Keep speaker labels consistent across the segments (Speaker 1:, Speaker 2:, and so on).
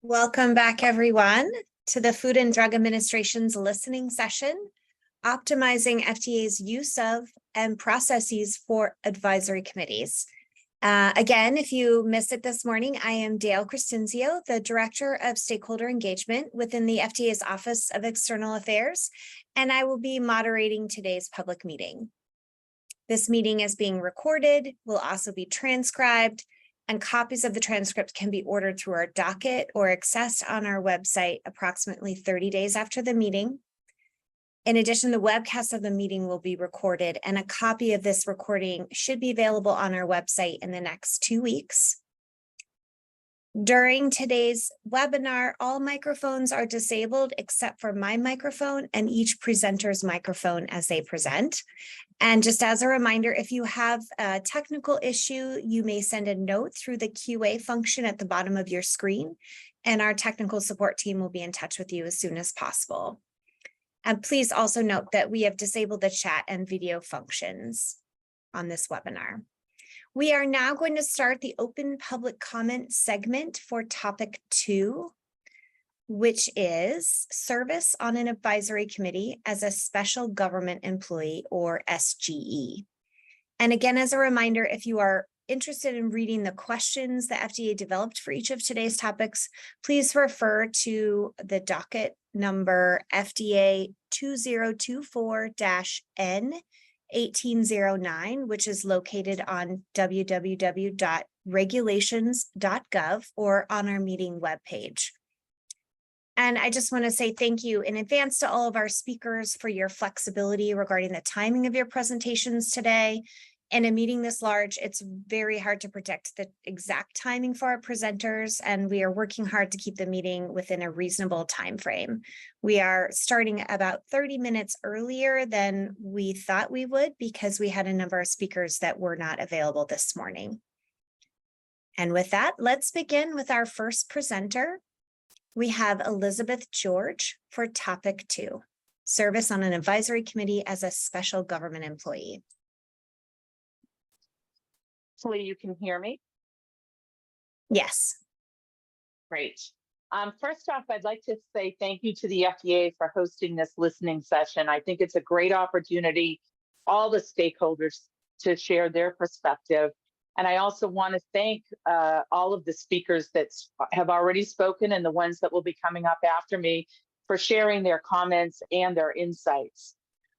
Speaker 1: Welcome back, everyone, to the Food and Drug Administration's listening session, optimizing FDA's use of and processes for advisory committees. Again, if you missed it this morning, I am Dale Crescenzio, the Director of Stakeholder Engagement within the FDA's Office of External Affairs, and I will be moderating today's public meeting. This meeting is being recorded, will also be transcribed, and copies of the transcript can be ordered through our docket or accessed on our website approximately 30 days after the meeting. In addition, the webcast of the meeting will be recorded, and a copy of this recording should be available on our website in the next 2 weeks. During today's webinar, all microphones are disabled except for my microphone and each presenter's microphone as they present. And just as a reminder, if you have a technical issue, you may send a note through the QA function at the bottom of your screen, and our technical support team will be in touch with you as soon as possible. And please also note that we have disabled the chat and video functions on this webinar. We are now going to start the open public comment segment for topic 2, which is service on an advisory committee as a special government employee, or SGE. And again, as a reminder, if you are interested in reading the questions the FDA developed for each of today's topics, please refer to the docket number FDA 2024-N 1809, which is located on www.regulations.gov or on our meeting webpage. And I just want to say thank you in advance to all of our speakers for your flexibility regarding the timing of your presentations today. In a meeting this large, it's very hard to predict the exact timing for our presenters, and we are working hard to keep the meeting within a reasonable time frame. We are starting about 30 minutes earlier than we thought we would because we had a number of speakers that were not available this morning. And with that, let's begin with our first presenter. We have Elizabeth George for topic 2, service on an advisory committee as a special government employee.
Speaker 2: Hopefully you can hear me.
Speaker 1: Yes.
Speaker 2: Great. First off, I'd like to say thank you to the FDA for hosting this listening session. I think it's a great opportunity, all the stakeholders to share their perspective. And I also want to thank all of the speakers that have already spoken and the ones that will be coming up after me for sharing their comments and their insights.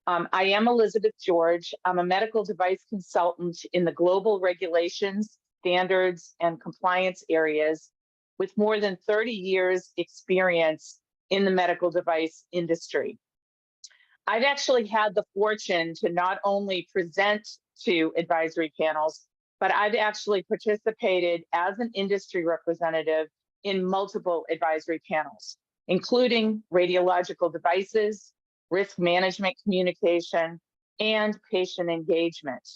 Speaker 2: I am Elizabeth George. I'm a medical device consultant in the global regulations, standards, and compliance areas with more than 30 years experience in the medical device industry. I've actually had the fortune to not only present to advisory panels, but I've actually participated as an industry representative in multiple advisory panels, including radiological devices, risk management communication, and patient engagement.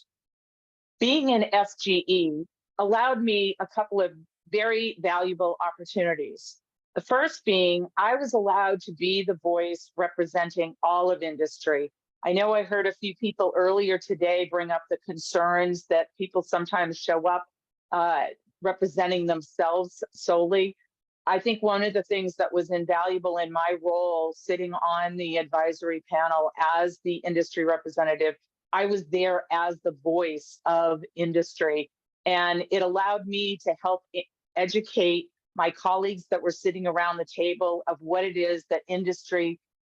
Speaker 2: Being an SGE allowed me a couple of very valuable opportunities. The first being, I was allowed to be the voice representing all of industry. I know I heard a few people earlier today bring up the concerns that people sometimes show up representing themselves solely. I think one of the things that was invaluable in my role sitting on the advisory panel as the industry representative, I was there as the voice of industry, and it allowed me to help educate my colleagues that were sitting around the table of what it is that industry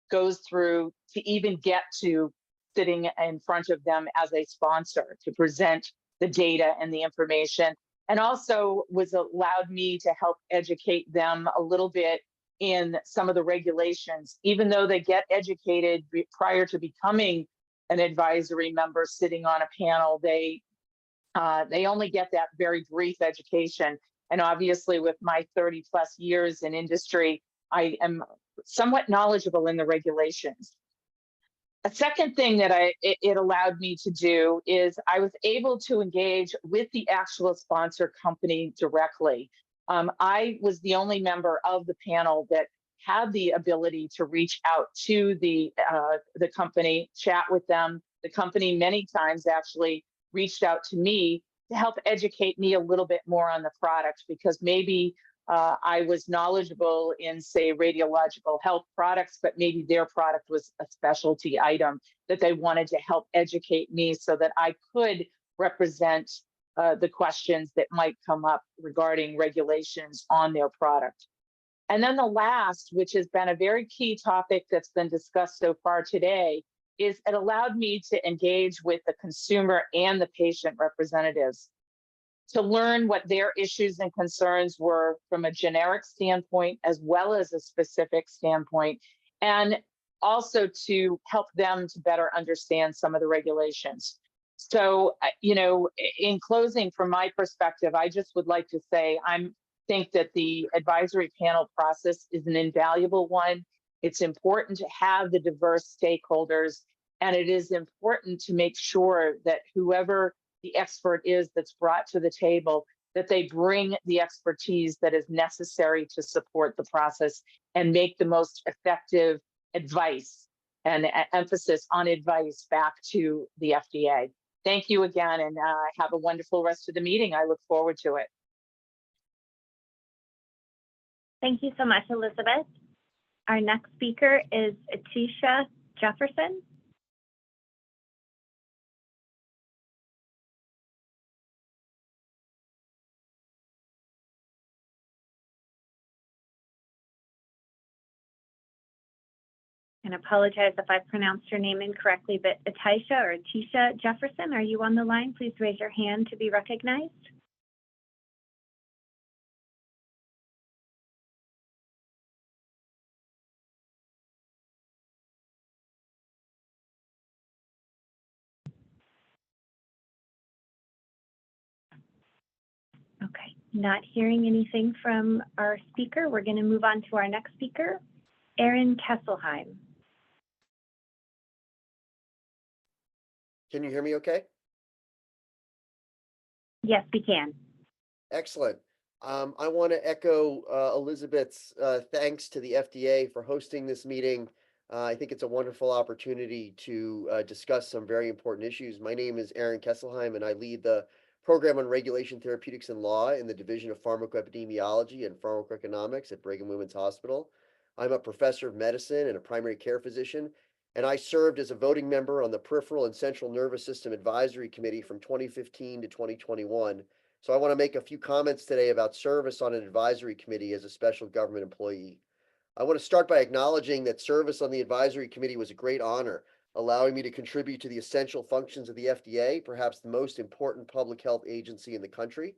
Speaker 2: goes through to even get to sitting in front of them as a sponsor to present the data and the information. And also was allowed me to help educate them a little bit in some of the regulations. Even though they get educated prior to becoming an advisory member sitting on a panel, they only get that very brief education. And obviously with my 30+ years in industry, I am somewhat knowledgeable in the regulations. A second thing that it allowed me to do is I was able to engage with the actual sponsor company directly. I was the only member of the panel that had the ability to reach out to the company, chat with them. The company many times actually reached out to me to help educate me a little bit more on the product, because maybe I was knowledgeable in, say, radiological health products, but maybe their product was a specialty item that they wanted to help educate me so that I could represent the questions that might come up regarding regulations on their product. And then the last, which has been a very key topic that's been discussed so far today, is it allowed me to engage with the consumer and the patient representatives to learn what their issues and concerns were from a generic standpoint as well as a specific standpoint, and also to help them to better understand some of the regulations. So, in closing, from my perspective, I just would like to say I think that the advisory panel process is an invaluable one. It's important to have the diverse stakeholders, and it is important to make sure that whoever the expert is that's brought to the table, that they bring the expertise that is necessary to support the process and make the most effective advice and emphasis on advice back to the FDA. Thank you again, and have a wonderful rest of the meeting. I look forward to it.
Speaker 3: Thank you so much, Elizabeth. Our next speaker is Atisha Jefferson. And apologize if I pronounced your name incorrectly, but Atisha Jefferson, are you on the line? Please raise your hand to be recognized. Okay, not hearing anything from our speaker. We're going to move on to our next speaker, Aaron Kesselheim.
Speaker 4: Can you hear me okay?
Speaker 3: Yes, we can.
Speaker 4: Excellent. I want to echo Elizabeth's thanks to the FDA for hosting this meeting. I think it's a wonderful opportunity to discuss some very important issues. My name is Aaron Kesselheim, and I lead the Program on Regulation, Therapeutics, and Law in the Division of Pharmacoepidemiology and Pharmacoeconomics at Brigham Women's Hospital. I'm a professor of medicine and a primary care physician, and I served as a voting member on the Peripheral and Central Nervous System Advisory Committee from 2015 to 2021. So I want to make a few comments today about service on an advisory committee as a special government employee. I want to start by acknowledging that service on the advisory committee was a great honor, allowing me to contribute to the essential functions of the FDA, perhaps the most important public health agency in the country.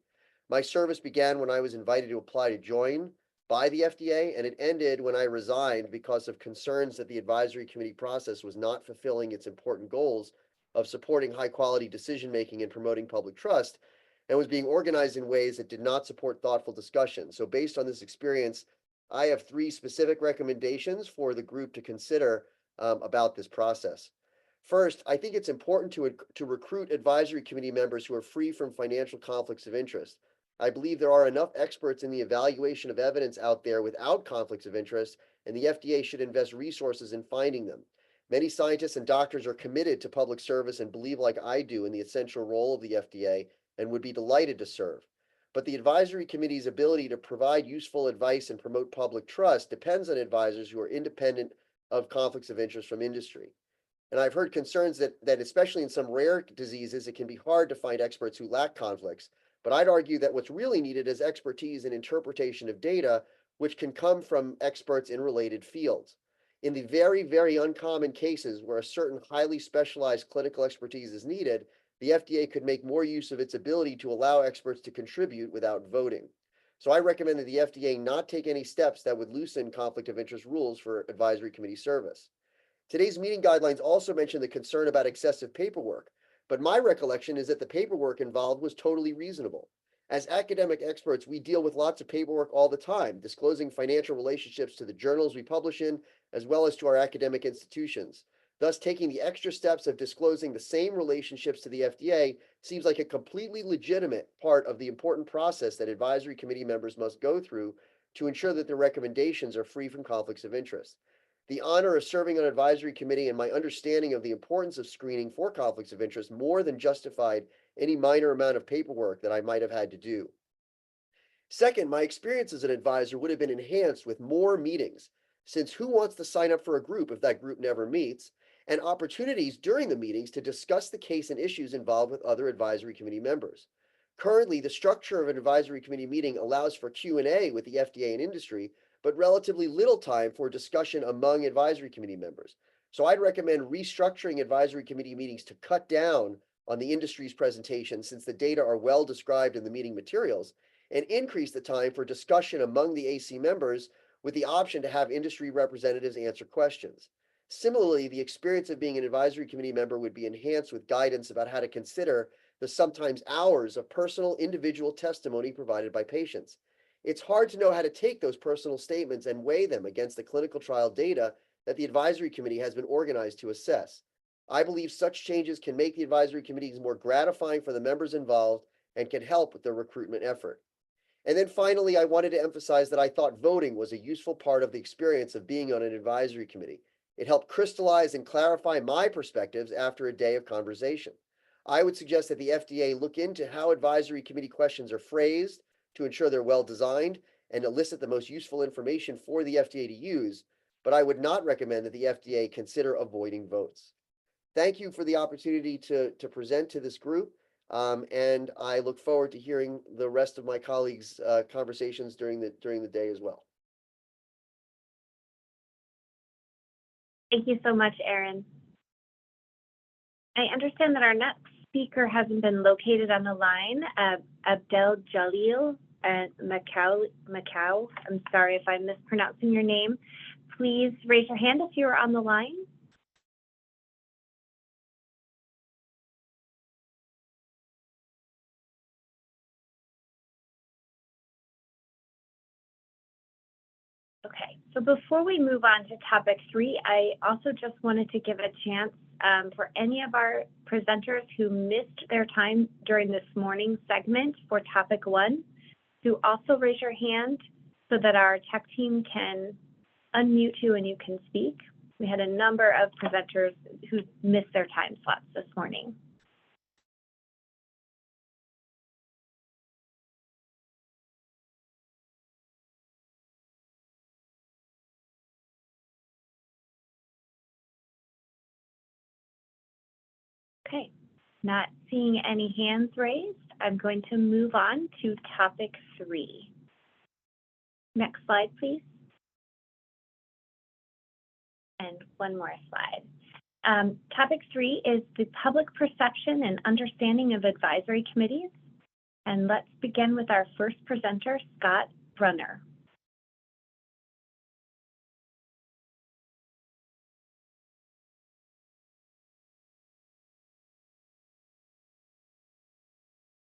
Speaker 4: My service began when I was invited to apply to join by the FDA, and it ended when I resigned because of concerns that the advisory committee process was not fulfilling its important goals of supporting high-quality decision-making and promoting public trust, and was being organized in ways that did not support thoughtful discussion. So based on this experience, I have 3 specific recommendations for the group to consider about this process. First, I think it's important to recruit advisory committee members who are free from financial conflicts of interest. I believe there are enough experts in the evaluation of evidence out there without conflicts of interest, and the FDA should invest resources in finding them. Many scientists and doctors are committed to public service and believe, like I do, in the essential role of the FDA and would be delighted to serve. But the advisory committee's ability to provide useful advice and promote public trust depends on advisors who are independent of conflicts of interest from industry. And I've heard concerns that especially in some rare diseases, it can be hard to find experts who lack conflicts. But I'd argue that what's really needed is expertise in interpretation of data, which can come from experts in related fields. In the very, very uncommon cases where a certain highly specialized clinical expertise is needed, the FDA could make more use of its ability to allow experts to contribute without voting. So I recommend that the FDA not take any steps that would loosen conflict of interest rules for advisory committee service. Today's meeting guidelines also mention the concern about excessive paperwork, but my recollection is that the paperwork involved was totally reasonable. As academic experts, we deal with lots of paperwork all the time, disclosing financial relationships to the journals we publish in, as well as to our academic institutions. Thus, taking the extra steps of disclosing the same relationships to the FDA seems like a completely legitimate part of the important process that advisory committee members must go through to ensure that their recommendations are free from conflicts of interest. The honor of serving on an advisory committee and my understanding of the importance of screening for conflicts of interest more than justified any minor amount of paperwork that I might have had to do. Second, my experience as an advisor would have been enhanced with more meetings, since who wants to sign up for a group if that group never meets, and opportunities during the meetings to discuss the case and issues involved with other advisory committee members. Currently, the structure of an advisory committee meeting allows for Q&A with the FDA and industry, but relatively little time for discussion among advisory committee members. So I'd recommend restructuring advisory committee meetings to cut down on the industry's presentation, since the data are well described in the meeting materials, and increase the time for discussion among the AC members with the option to have industry representatives answer questions. Similarly, the experience of being an advisory committee member would be enhanced with guidance about how to consider the sometimes hours of personal individual testimony provided by patients. It's hard to know how to take those personal statements and weigh them against the clinical trial data that the advisory committee has been organized to assess. I believe such changes can make the advisory committees more gratifying for the members involved and can help with the recruitment effort. And then finally, I wanted to emphasize that I thought voting was a useful part of the experience of being on an advisory committee. It helped crystallize and clarify my perspectives after a day of conversation. I would suggest that the FDA look into how advisory committee questions are phrased to ensure they're well designed and elicit the most useful information for the FDA to use, but I would not recommend that the FDA consider avoiding votes. Thank you for the opportunity to present to this group. And I look forward to hearing the rest of my colleagues' conversations during the day as well.
Speaker 3: Thank you so much, Aaron. I understand that our next speaker hasn't been located on the line. Abdel Jalil Macau. I'm sorry if I'm mispronouncing your name. Please raise your hand if you are on the line. Okay, so before we move on to topic 3, I also just wanted to give a chance for any of our presenters who missed their time during this morning's segment for topic 1 to also raise your hand so that our tech team can unmute you and you can speak. We had a number of presenters who missed their time slots this morning. Okay, not seeing any hands raised. I'm going to move on to topic 3. Next slide, please. And one more slide. Topic 3 is the public perception and understanding of advisory committees. And let's begin with our first presenter, Scott Brunner.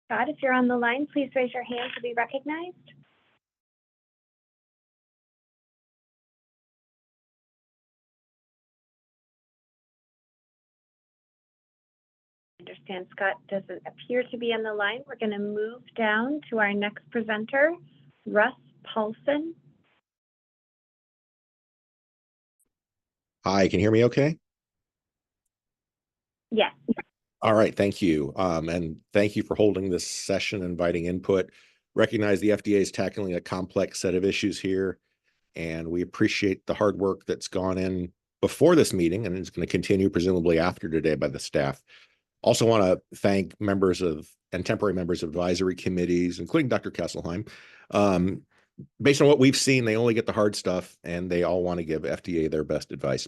Speaker 3: Scott, if you're on the line, please raise your hand to be recognized. I understand Scott doesn't appear to be on the line. We're going to move down to our next presenter, Russ Paulson.
Speaker 5: Hi, can you hear me okay?
Speaker 3: Yes.
Speaker 5: All right, thank you. And thank you for holding this session, inviting input. Recognize the FDA is tackling a complex set of issues here, and we appreciate the hard work that's gone in before this meeting, and it's going to continue presumably after today by the staff. Also want to thank members of and temporary members of advisory committees, including Dr. Kesselheim. Based on what we've seen, they only get the hard stuff, and they all want to give FDA their best advice.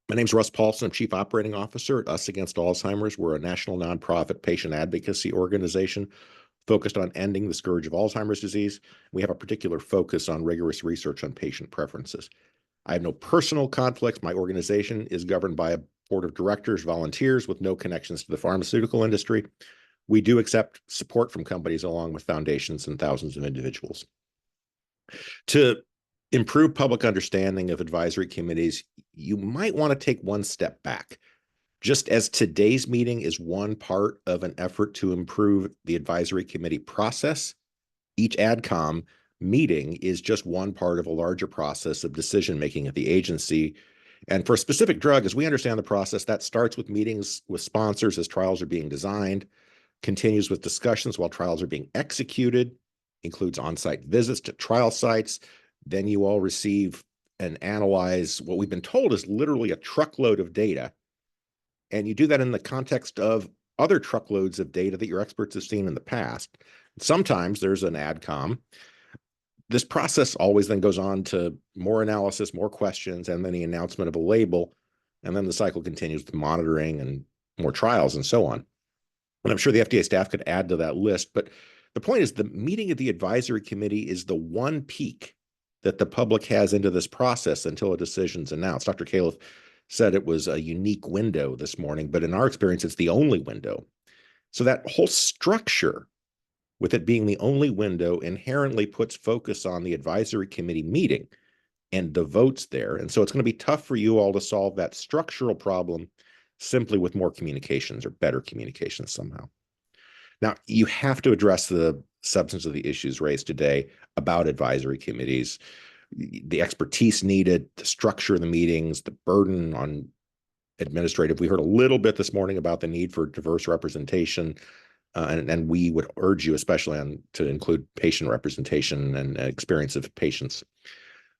Speaker 5: My name is Russ Paulson. I'm Chief Operating Officer at Us Against Alzheimer's. We're a national nonprofit patient advocacy organization focused on ending the scourge of Alzheimer's disease. We have a particular focus on rigorous research on patient preferences. I have no personal conflicts. My organization is governed by a board of directors, volunteers with no connections to the pharmaceutical industry. We do accept support from companies along with foundations and thousands of individuals. To improve public understanding of advisory committees, you might want to take one step back. Just as today's meeting is one part of an effort to improve the advisory committee process, each AdCom meeting is just one part of a larger process of decision-making at the agency. And for a specific drug, as we understand the process, that starts with meetings with sponsors as trials are being designed, continues with discussions while trials are being executed, includes on-site visits to trial sites. Then you all receive and analyze what we've been told is literally a truckload of data. And you do that in the context of other truckloads of data that your experts have seen in the past. Sometimes there's an AdCom. This process always then goes on to more analysis, more questions, and then the announcement of a label. And then the cycle continues with monitoring and more trials and so on. And I'm sure the FDA staff could add to that list. But the point is, the meeting of the advisory committee is the one peek that the public has into this process until a decision's announced. Dr. Califf said it was a unique window this morning, but in our experience, it's the only window. So that whole structure, with it being the only window, inherently puts focus on the advisory committee meeting and the votes there. And so it's going to be tough for you all to solve that structural problem simply with more communications or better communications somehow. Now, you have to address the substance of the issues raised today about advisory committees, the expertise needed, the structure of the meetings, the burden on administrative. We heard a little bit this morning about the need for diverse representation, and we would urge you especially to include patient representation and experience of patients.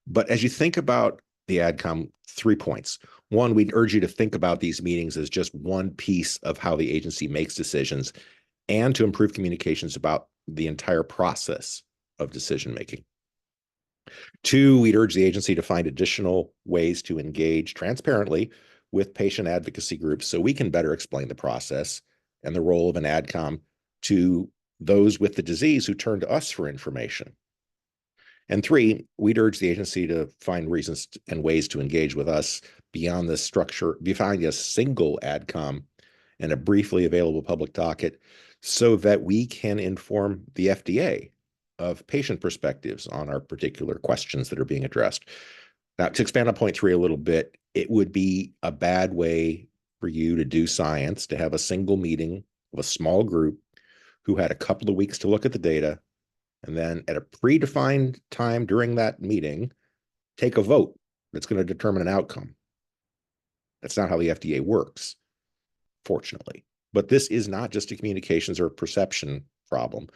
Speaker 5: But as you think about the AdCom, 3 points. One, we'd urge you to think about these meetings as just one piece of how the agency makes decisions and to improve communications about the entire process of decision-making. 2, we'd urge the agency to find additional ways to engage transparently with patient advocacy groups so we can better explain the process and the role of an AdCom to those with the disease who turn to us for information. And 3, we'd urge the agency to find reasons and ways to engage with us beyond the structure, behind a single AdCom and a briefly available public docket, so that we can inform the FDA of patient perspectives on our particular questions that are being addressed. Now, to expand on point 3 a little bit, it would be a bad way for you to do science, to have a single meeting of a small group who had a couple of weeks to look at the data, and then at a predefined time during that meeting, take a vote that's going to determine an outcome. That's not how the FDA works, fortunately. But this is not just a communications or perception problem,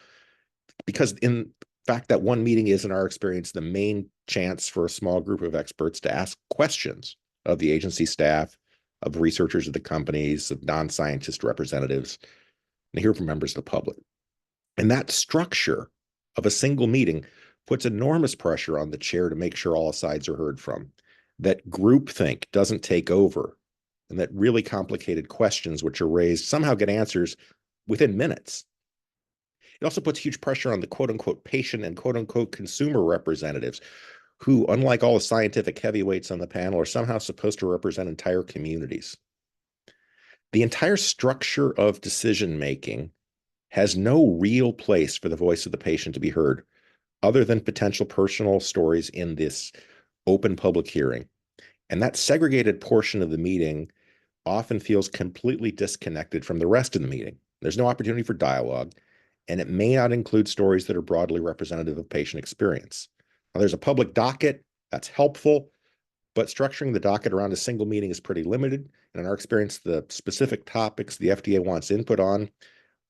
Speaker 5: because in fact, that one meeting is, in our experience, the main chance for a small group of experts to ask questions of the agency staff, of researchers of the companies, of non-scientist representatives, and hear from members of the public. And that structure of a single meeting puts enormous pressure on the chair to make sure all sides are heard from, that groupthink doesn't take over, and that really complicated questions which are raised somehow get answers within minutes. It also puts huge pressure on the quote-unquote patient and quote-unquote consumer representatives who, unlike all the scientific heavyweights on the panel, are somehow supposed to represent entire communities. The entire structure of decision-making has no real place for the voice of the patient to be heard, other than potential personal stories in this open public hearing. And that segregated portion of the meeting often feels completely disconnected from the rest of the meeting. There's no opportunity for dialogue, and it may not include stories that are broadly representative of patient experience. Now, there's a public docket, that's helpful, but structuring the docket around a single meeting is pretty limited. And in our experience, the specific topics the FDA wants input on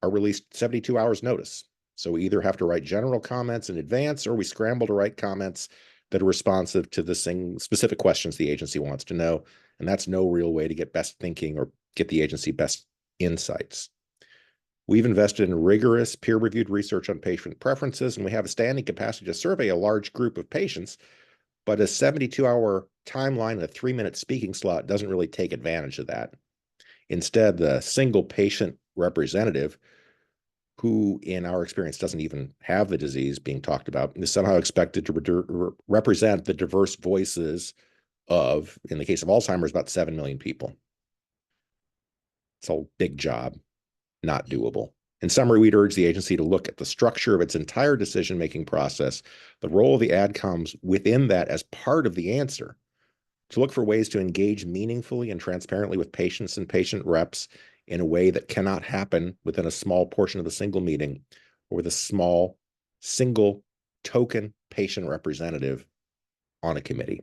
Speaker 5: are released 72 hours notice. So we either have to write general comments in advance, or we scramble to write comments that are responsive to the specific questions the agency wants to know. And that's no real way to get best thinking or get the agency best insights. We've invested in rigorous peer-reviewed research on patient preferences, and we have a standing capacity to survey a large group of patients, but a 72-hour timeline and a 3-minute speaking slot doesn't really take advantage of that. Instead, the single patient representative, who in our experience doesn't even have the disease being talked about, is somehow expected to represent the diverse voices of, in the case of Alzheimer's, about 7 million people. It's a big job, not doable. In summary, we'd urge the agency to look at the structure of its entire decision-making process, the role of the AdComs within that as part of the answer, to look for ways to engage meaningfully and transparently with patients and patient reps in a way that cannot happen within a small portion of the single meeting or with a small, single token patient representative on a committee.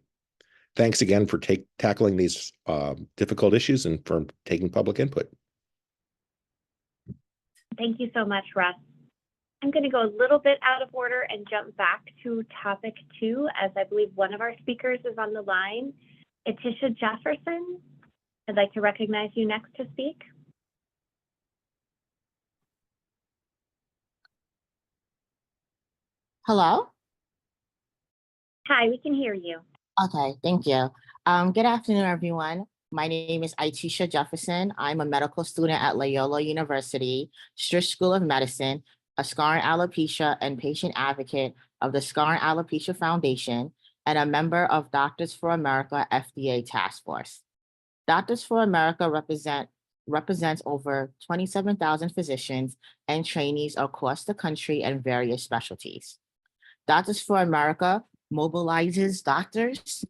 Speaker 5: Thanks again for tackling these difficult issues and for taking public input.
Speaker 3: Thank you so much, Russ. I'm going to go a little bit out of order and jump back to topic 2, as I believe one of our speakers is on the line. Atisha Jefferson, I'd like to recognize you next to speak.
Speaker 6: Hello?
Speaker 3: Hi, we can hear you.
Speaker 6: Okay, thank you. Good afternoon, everyone. My name is Itisha Jefferson. I'm a medical student at Loyola University, Stritch School of Medicine, a scar and alopecia and patient advocate of the Scar and Alopecia Foundation, and a member of Doctors for America FDA Task Force. Doctors for America represents over 27,000 physicians and trainees across the country and various specialties. Doctors for America mobilizes doctors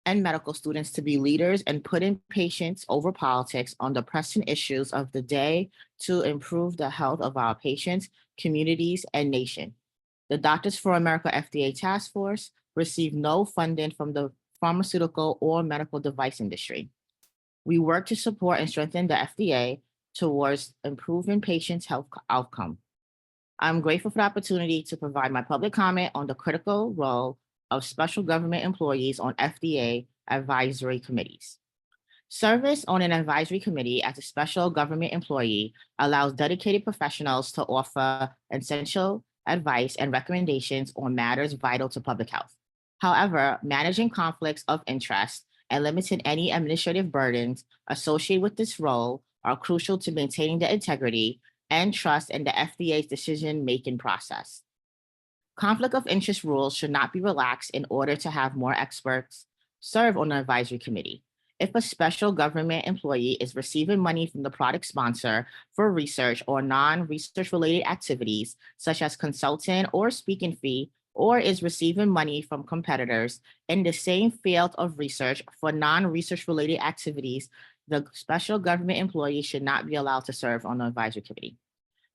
Speaker 6: and medical students to be leaders and putting patients over politics on the pressing issues of the day to improve the health of our patients, communities, and nation. The Doctors for America FDA Task Force received no funding from the pharmaceutical or medical device industry. We work to support and strengthen the FDA towards improving patients' health outcome. I'm grateful for the opportunity to provide my public comment on the critical role of special government employees on FDA advisory committees. Service on an advisory committee as a special government employee allows dedicated professionals to offer essential advice and recommendations on matters vital to public health. However, managing conflicts of interest and limiting any administrative burdens associated with this role are crucial to maintaining the integrity and trust in the FDA's decision-making process. Conflict of interest rules should not be relaxed in order to have more experts serve on the advisory committee. If a special government employee is receiving money from the product sponsor for research or non-research related activities, such as consulting or speaking fee, or is receiving money from competitors in the same field of research for non-research related activities, the special government employee should not be allowed to serve on the advisory committee.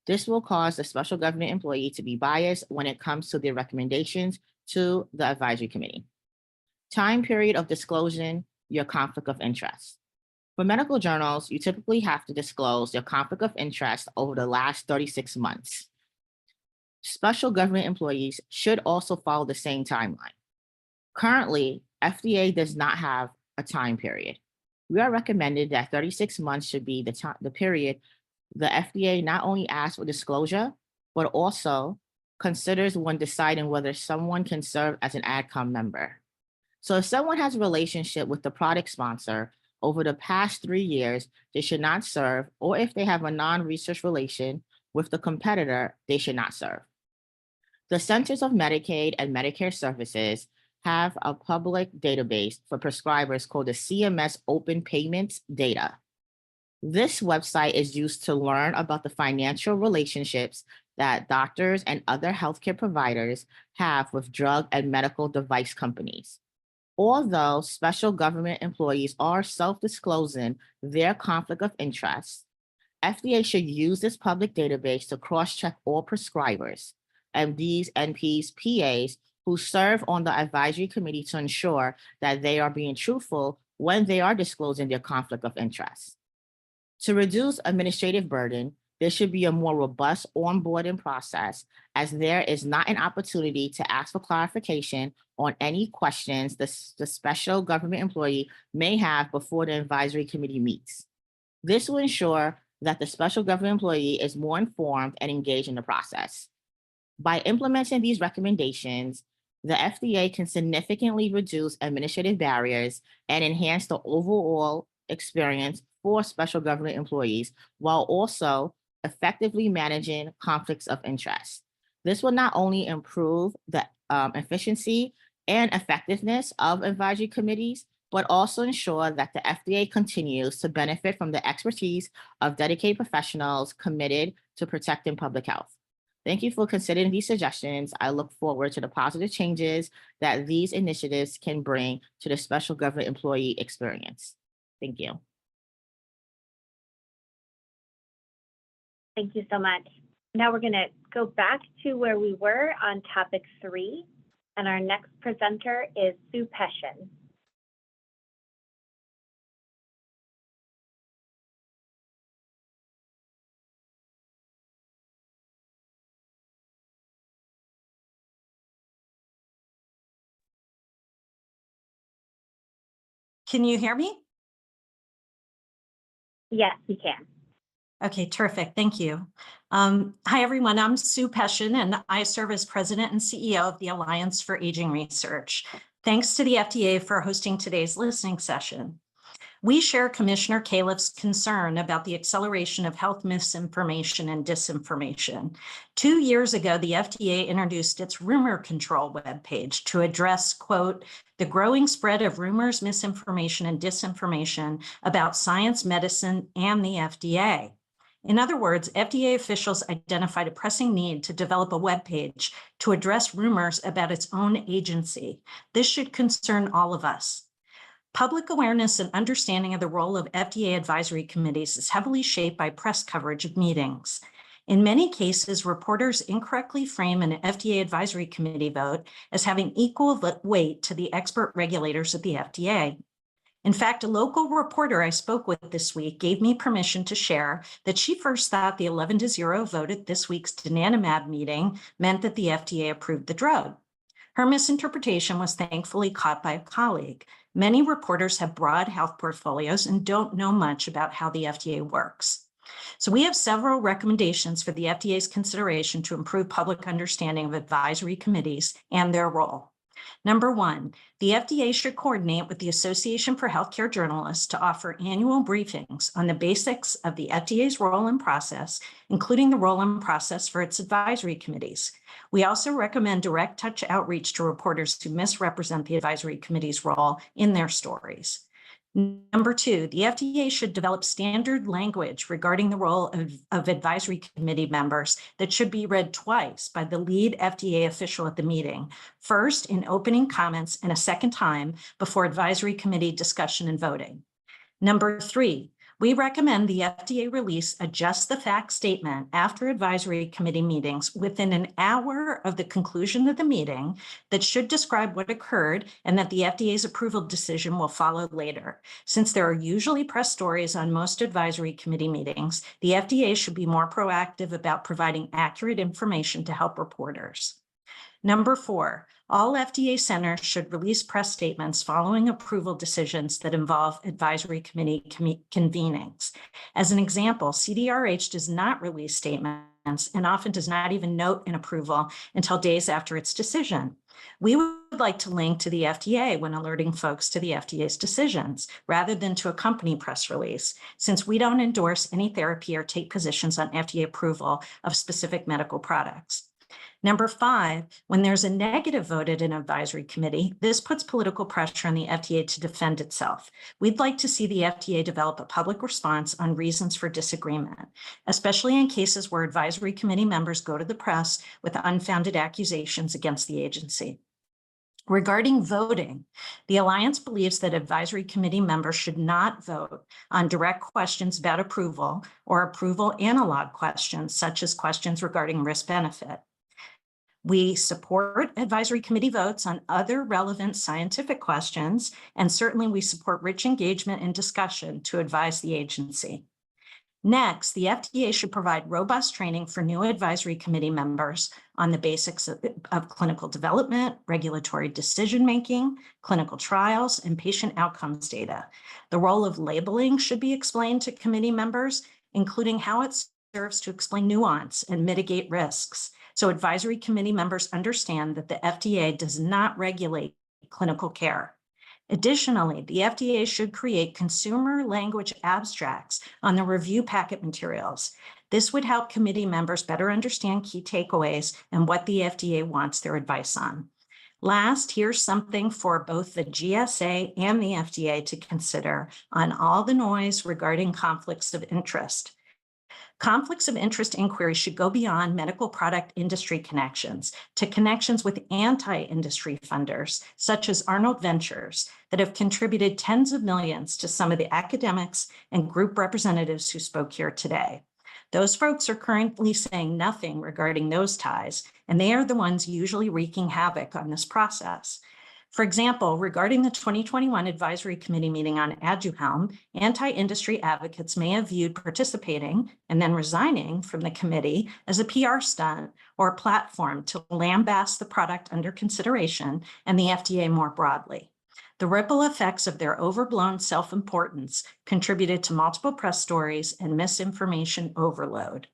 Speaker 6: This will cause the special government employee to be biased when it comes to their recommendations to the advisory committee. Time period of disclosing your conflict of interest. For medical journals, you typically have to disclose your conflict of interest over the last 36 months. Special government employees should also follow the same timeline. Currently, FDA does not have a time period. We are recommended that 36 months should be the period the FDA not only asks for disclosure, but also considers when deciding whether someone can serve as an AdCom member. So if someone has a relationship with the product sponsor over the past 3 years, they should not serve, or if they have a non-research relation with the competitor, they should not serve. The Centers of Medicaid and Medicare Services have a public database for prescribers called the CMS Open Payments Data. This website is used to learn about the financial relationships that doctors and other healthcare providers have with drug and medical device companies. Although special government employees are self-disclosing their conflict of interest, FDA should use this public database to cross-check all prescribers, MDs, NPs, PAs who serve on the advisory committee to ensure that they are being truthful when they are disclosing their conflict of interest. To reduce administrative burden, there should be a more robust onboarding process, as there is not an opportunity to ask for clarification on any questions the special government employee may have before the advisory committee meets. This will ensure that the special government employee is more informed and engaged in the process. By implementing these recommendations, the FDA can significantly reduce administrative barriers and enhance the overall experience for special government employees, while also effectively managing conflicts of interest. This will not only improve the efficiency and effectiveness of advisory committees, but also ensure that the FDA continues to benefit from the expertise of dedicated professionals committed to protecting public health. Thank you for considering these suggestions. I look forward to the positive changes that these initiatives can bring to the special government employee experience. Thank you.
Speaker 3: Thank you so much. Now we're going to go back to where we were on topic 3, and our next presenter is Sue Peshin.
Speaker 7: Can you hear me?
Speaker 3: Yes, we can.
Speaker 7: Okay, terrific. Thank you. Hi, everyone. I'm Sue Peshin, and I serve as President and CEO of the Alliance for Aging Research. Thanks to the FDA for hosting today's listening session. We share Commissioner Califf's concern about the acceleration of health misinformation and disinformation. 2 years ago, the FDA introduced its rumor control webpage to address, quote, the growing spread of rumors, misinformation, and disinformation about science, medicine, and the FDA. In other words, FDA officials identified a pressing need to develop a webpage to address rumors about its own agency. This should concern all of us. Public awareness and understanding of the role of FDA advisory committees is heavily shaped by press coverage of meetings. In many cases, reporters incorrectly frame an FDA advisory committee vote as having equal weight to the expert regulators at the FDA. In fact, a local reporter I spoke with this week gave me permission to share that she first thought the 11-0 vote at this week's donanemab meeting meant that the FDA approved the drug. Her misinterpretation was thankfully caught by a colleague. Many reporters have broad health portfolios and don't know much about how the FDA works. So we have several recommendations for the FDA's consideration to improve public understanding of advisory committees and their role. Number one, the FDA should coordinate with the Association for Healthcare Journalists to offer annual briefings on the basics of the FDA's role and process, including the role and process for its advisory committees. We also recommend direct touch outreach to reporters who misrepresent the advisory committee's role in their stories. Number two, the FDA should develop standard language regarding the role of advisory committee members that should be read twice by the lead FDA official at the meeting, first in opening comments and a second time before advisory committee discussion and voting. Number three, we recommend the FDA release a just the facts statement after advisory committee meetings within an hour of the conclusion of the meeting that should describe what occurred and that the FDA's approval decision will follow later. Since there are usually press stories on most advisory committee meetings, the FDA should be more proactive about providing accurate information to help reporters. Number four, all FDA centers should release press statements following approval decisions that involve advisory committee convenings. As an example, CDRH does not release statements and often does not even note an approval until days after its decision. We would like to link to the FDA when alerting folks to the FDA's decisions, rather than to a company press release, since we don't endorse any therapy or take positions on FDA approval of specific medical products. Number five, when there's a negative vote at an advisory committee, this puts political pressure on the FDA to defend itself. We'd like to see the FDA develop a public response on reasons for disagreement, especially in cases where advisory committee members go to the press with unfounded accusations against the agency. Regarding voting, the Alliance believes that advisory committee members should not vote on direct questions about approval or approval analog questions, such as questions regarding risk-benefit. We support advisory committee votes on other relevant scientific questions, and certainly we support rich engagement and discussion to advise the agency. Next, the FDA should provide robust training for new advisory committee members on the basics of clinical development, regulatory decision-making, clinical trials, and patient outcomes data. The role of labeling should be explained to committee members, including how it serves to explain nuance and mitigate risks, so advisory committee members understand that the FDA does not regulate clinical care. Additionally, the FDA should create consumer language abstracts on the review packet materials. This would help committee members better understand key takeaways and what the FDA wants their advice on. Last, here's something for both the GSA and the FDA to consider on all the noise regarding conflicts of interest. Conflicts of interest inquiries should go beyond medical product industry connections to connections with anti-industry funders, such as Arnold Ventures, that have contributed tens of millions to some of the academics and group representatives who spoke here today. Those folks are currently saying nothing regarding those ties, and they are the ones usually wreaking havoc on this process. For example, regarding the 2021 Advisory Committee meeting on Aduhelm, anti-industry advocates may have viewed participating and then resigning from the committee as a PR stunt or a platform to lambast the product under consideration and the FDA more broadly. The ripple effects of their overblown self-importance contributed to multiple press stories and misinformation overload.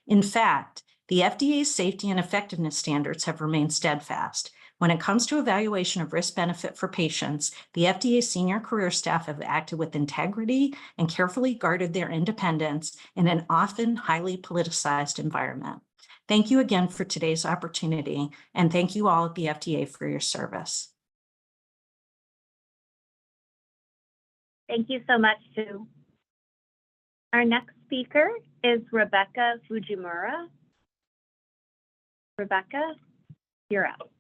Speaker 7: In fact, the FDA's safety and effectiveness standards have remained steadfast. When it comes to evaluation of risk-benefit for patients, the FDA's senior career staff have acted with integrity and carefully guarded their independence in an often highly politicized environment. Thank you again for today's opportunity, and thank you all at the FDA for your service.
Speaker 3: Thank you so much, Sue. Our next speaker is Rebecca Fujimura. Rebecca, you're up.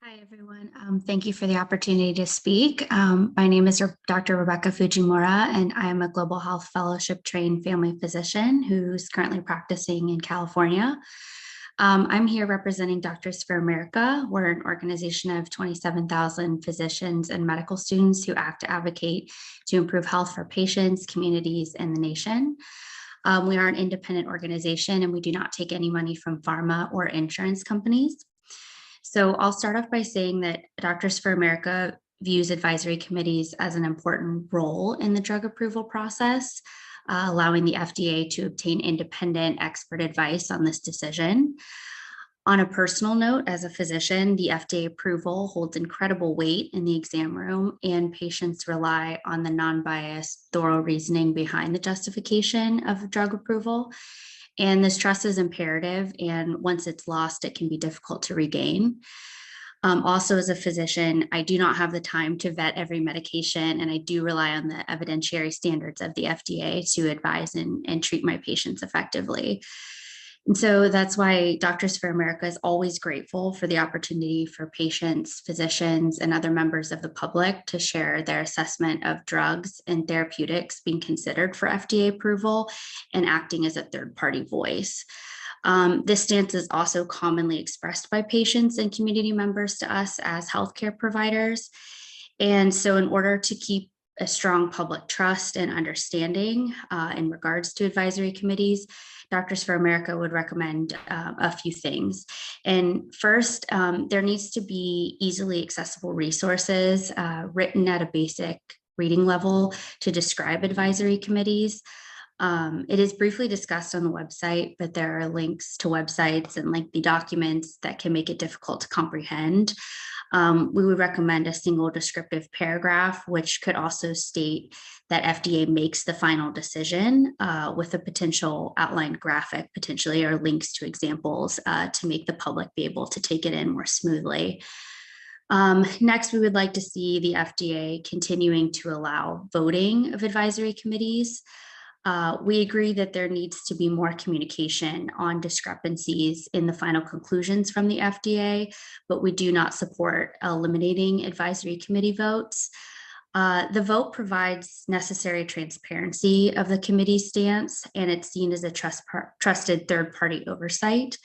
Speaker 8: Hi, everyone. Thank you for the opportunity to speak. My name is Dr. Rebecca Fujimura, and I am a Global Health Fellowship trained family physician who's currently practicing in California. I'm here representing Doctors for America. We're an organization of 27,000 physicians and medical students who act to advocate to improve health for patients, communities, and the nation. We are an independent organization, and we do not take any money from pharma or insurance companies. So I'll start off by saying that Doctors for America views advisory committees as an important role in the drug approval process, allowing the FDA to obtain independent expert advice on this decision. On a personal note, as a physician, the FDA approval holds incredible weight in the exam room, and patients rely on the non-biased, thorough reasoning behind the justification of drug approval. And this trust is imperative, and once it's lost, it can be difficult to regain. Also, as a physician, I do not have the time to vet every medication, and I do rely on the evidentiary standards of the FDA to advise and treat my patients effectively. And so that's why Doctors for America is always grateful for the opportunity for patients, physicians, and other members of the public to share their assessment of drugs and therapeutics being considered for FDA approval and acting as a third-party voice. This stance is also commonly expressed by patients and community members to us as healthcare providers. And so in order to keep a strong public trust and understanding in regards to advisory committees, Doctors for America would recommend a few things. And first, there needs to be easily accessible resources written at a basic reading level to describe advisory committees. It is briefly discussed on the website, but there are links to websites and lengthy documents that can make it difficult to comprehend. We would recommend a single descriptive paragraph, which could also state that FDA makes the final decision with a potential outlined graphic, potentially, or links to examples to make the public be able to take it in more smoothly. Next, we would like to see the FDA continuing to allow voting of advisory committees. We agree that there needs to be more communication on discrepancies in the final conclusions from the FDA, but we do not support eliminating advisory committee votes. The vote provides necessary transparency of the committee's stance, and it's seen as a trusted third-party oversight.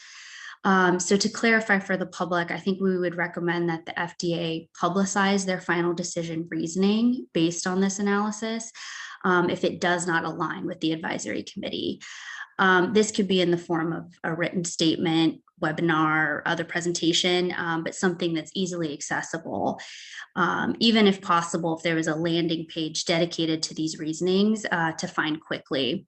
Speaker 8: So to clarify for the public, I think we would recommend that the FDA publicize their final decision reasoning based on this analysis if it does not align with the advisory committee. This could be in the form of a written statement, webinar, or other presentation, but something that's easily accessible. Even if possible, if there was a landing page dedicated to these reasonings to find quickly.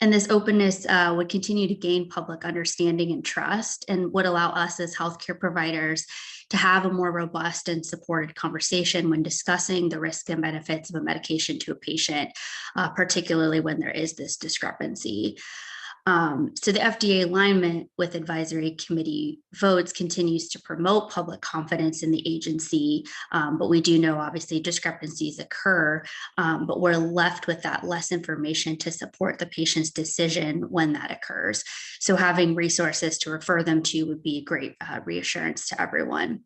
Speaker 8: And this openness would continue to gain public understanding and trust, and would allow us as healthcare providers to have a more robust and supported conversation when discussing the risks and benefits of a medication to a patient, particularly when there is this discrepancy. So the FDA alignment with advisory committee votes continues to promote public confidence in the agency, but we do know obviously discrepancies occur, but we're left with that less information to support the patient's decision when that occurs. So having resources to refer them to would be a great reassurance to everyone.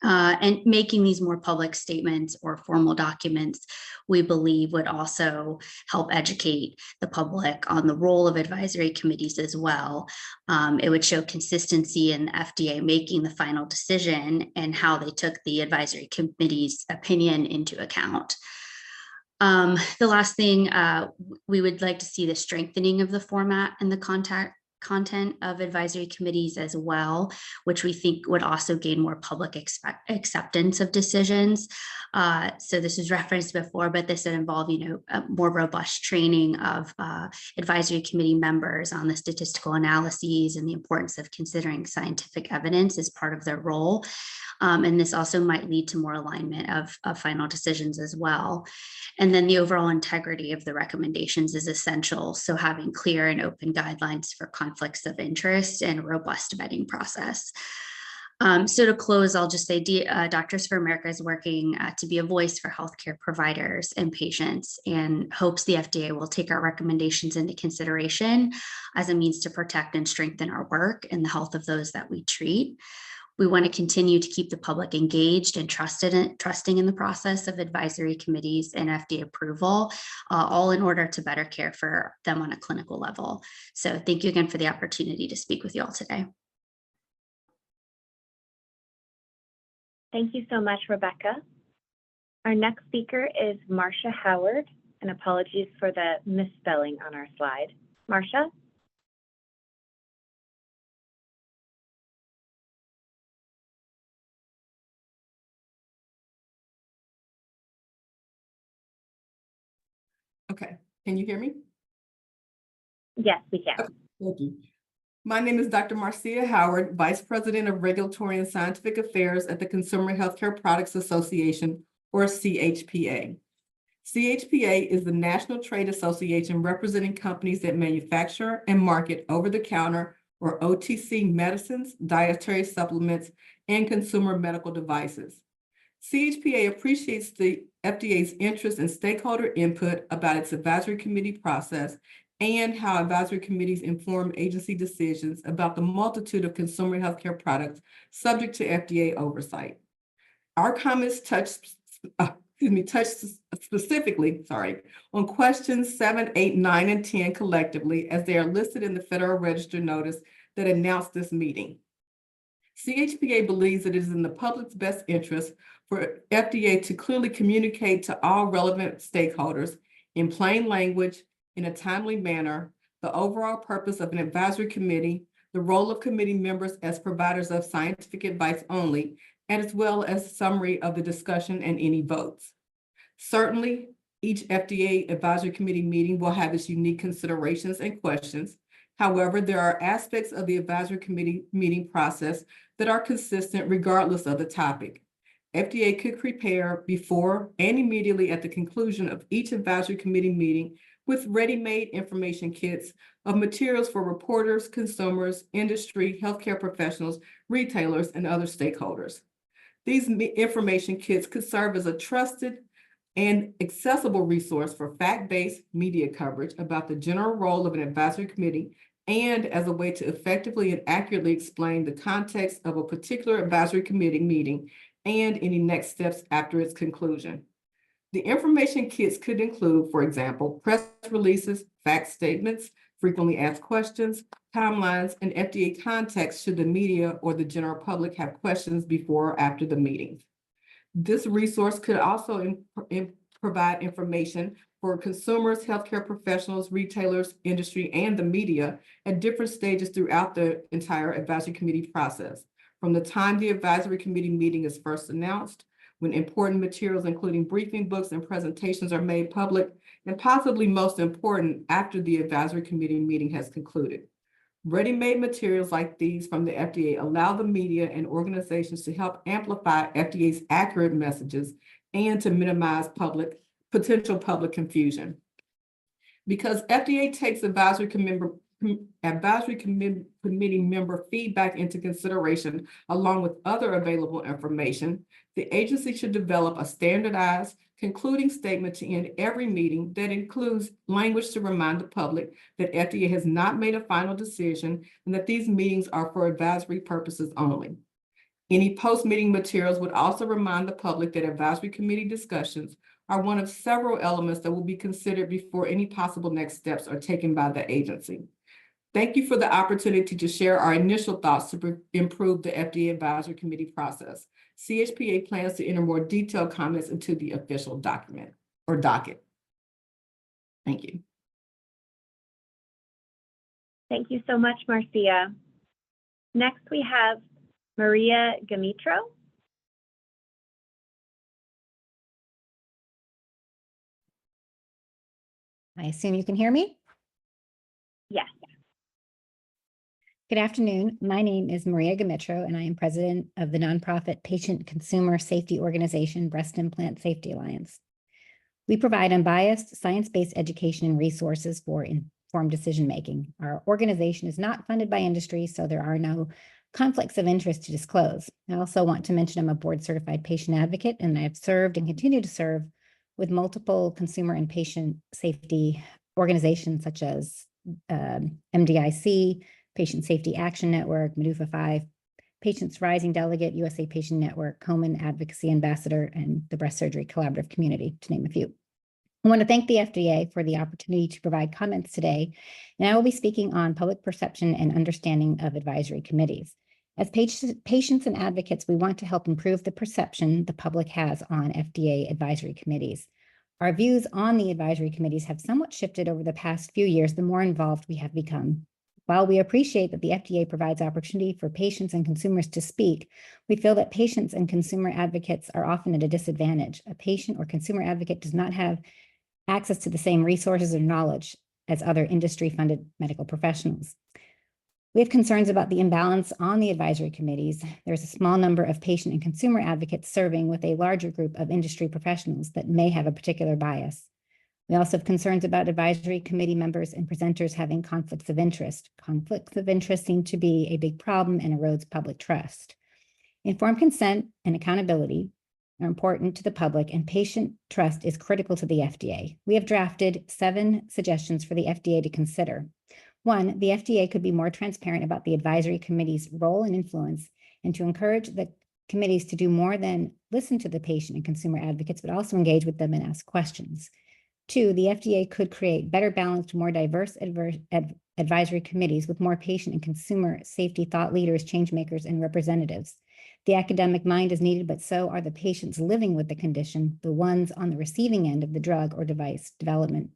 Speaker 8: And making these more public statements or formal documents, we believe would also help educate the public on the role of advisory committees as well. It would show consistency in the FDA making the final decision and how they took the advisory committee's opinion into account. The last thing, we would like to see the strengthening of the format and the content of advisory committees as well, which we think would also gain more public acceptance of decisions. So this was referenced before, but this would involve, a more robust training of advisory committee members on the statistical analyses and the importance of considering scientific evidence as part of their role. And this also might lead to more alignment of final decisions as well. And then the overall integrity of the recommendations is essential. So having clear and open guidelines for conflicts of interest and a robust vetting process. So to close, I'll just say Doctors for America is working to be a voice for healthcare providers and patients, and hopes the FDA will take our recommendations into consideration as a means to protect and strengthen our work and the health of those that we treat. We want to continue to keep the public engaged and trusting in the process of advisory committees and FDA approval, all in order to better care for them on a clinical level. So thank you again for the opportunity to speak with you all today.
Speaker 3: Thank you so much, Rebecca. Our next speaker is Marcia Howard, and apologies for the misspelling on our slide. Marcia?
Speaker 9: Okay, can you hear me?
Speaker 3: Yes, we can.
Speaker 9: Okay, thank you. My name is Dr. Marcia Howard, Vice President of Regulatory and Scientific Affairs at the Consumer Healthcare Products Association, or CHPA. CHPA is the national trade association representing companies that manufacture and market over-the-counter or OTC medicines, dietary supplements, and consumer medical devices. CHPA appreciates the FDA's interest in stakeholder input about its advisory committee process and how advisory committees inform agency decisions about the multitude of consumer healthcare products subject to FDA oversight. Our comments touch specifically, on questions 7, 8, 9, and 10 collectively, as they are listed in the Federal Register notice that announced this meeting. CHPA believes that it is in the public's best interest for FDA to clearly communicate to all relevant stakeholders in plain language, in a timely manner, the overall purpose of an advisory committee, the role of committee members as providers of scientific advice only, and as well as a summary of the discussion and any votes. Certainly, each FDA advisory committee meeting will have its unique considerations and questions. However, there are aspects of the advisory committee meeting process that are consistent regardless of the topic. FDA could prepare before and immediately at the conclusion of each advisory committee meeting with ready-made information kits of materials for reporters, consumers, industry, healthcare professionals, retailers, and other stakeholders. These information kits could serve as a trusted and accessible resource for fact-based media coverage about the general role of an advisory committee, and as a way to effectively and accurately explain the context of a particular advisory committee meeting and any next steps after its conclusion. The information kits could include, for example, press releases, fact statements, frequently asked questions, timelines, and FDA context should the media or the general public have questions before or after the meetings. This resource could also provide information for consumers, healthcare professionals, retailers, industry, and the media at different stages throughout the entire advisory committee process. From the time the advisory committee meeting is first announced, when important materials, including briefing books and presentations, are made public, and possibly most important, after the advisory committee meeting has concluded. Ready-made materials like these from the FDA allow the media and organizations to help amplify FDA's accurate messages and to minimize potential public confusion. Because FDA takes advisory committee member feedback into consideration, along with other available information, the agency should develop a standardized concluding statement to end every meeting that includes language to remind the public that FDA has not made a final decision and that these meetings are for advisory purposes only. Any post-meeting materials would also remind the public that advisory committee discussions are one of several elements that will be considered before any possible next steps are taken by the agency. Thank you for the opportunity to share our initial thoughts to improve the FDA advisory committee process. CHPA plans to enter more detailed comments into the official document or docket. Thank you.
Speaker 3: Thank you so much, Marcia. Next, we have Maria Gamitro.
Speaker 10: I assume you can hear me?
Speaker 3: Yes.
Speaker 10: Good afternoon. My name is Maria Gamitro, and I am president of the nonprofit patient consumer safety organization, Breast Implant Safety Alliance. We provide unbiased, science-based education and resources for informed decision-making. Our organization is not funded by industry, so there are no conflicts of interest to disclose. I also want to mention I'm a board-certified patient advocate, and I have served and continue to serve with multiple consumer and patient safety organizations such as MDIC, Patient Safety Action Network, Medufa 5, Patients Rising Delegate, USA Patient Network, Komen Advocacy Ambassador, and the Breast Surgery Collaborative Community, to name a few. I want to thank the FDA for the opportunity to provide comments today, and I will be speaking on public perception and understanding of advisory committees. As patients and advocates, we want to help improve the perception the public has on FDA advisory committees. Our views on the advisory committees have somewhat shifted over the past few years, the more involved we have become. While we appreciate that the FDA provides opportunity for patients and consumers to speak, we feel that patients and consumer advocates are often at a disadvantage. A patient or consumer advocate does not have access to the same resources or knowledge as other industry-funded medical professionals. We have concerns about the imbalance on the advisory committees. There's a small number of patient and consumer advocates serving with a larger group of industry professionals that may have a particular bias. We also have concerns about advisory committee members and presenters having conflicts of interest. Conflicts of interest seem to be a big problem and erodes public trust. Informed consent and accountability are important to the public, and patient trust is critical to the FDA. We have drafted 7 suggestions for the FDA to consider. 1, the FDA could be more transparent about the advisory committee's role and influence, and to encourage the committees to do more than listen to the patient and consumer advocates, but also engage with them and ask questions. 2, the FDA could create better balanced, more diverse advisory committees with more patient and consumer safety thought leaders, change makers, and representatives. The academic mind is needed, but so are the patients living with the condition, the ones on the receiving end of the drug or device development.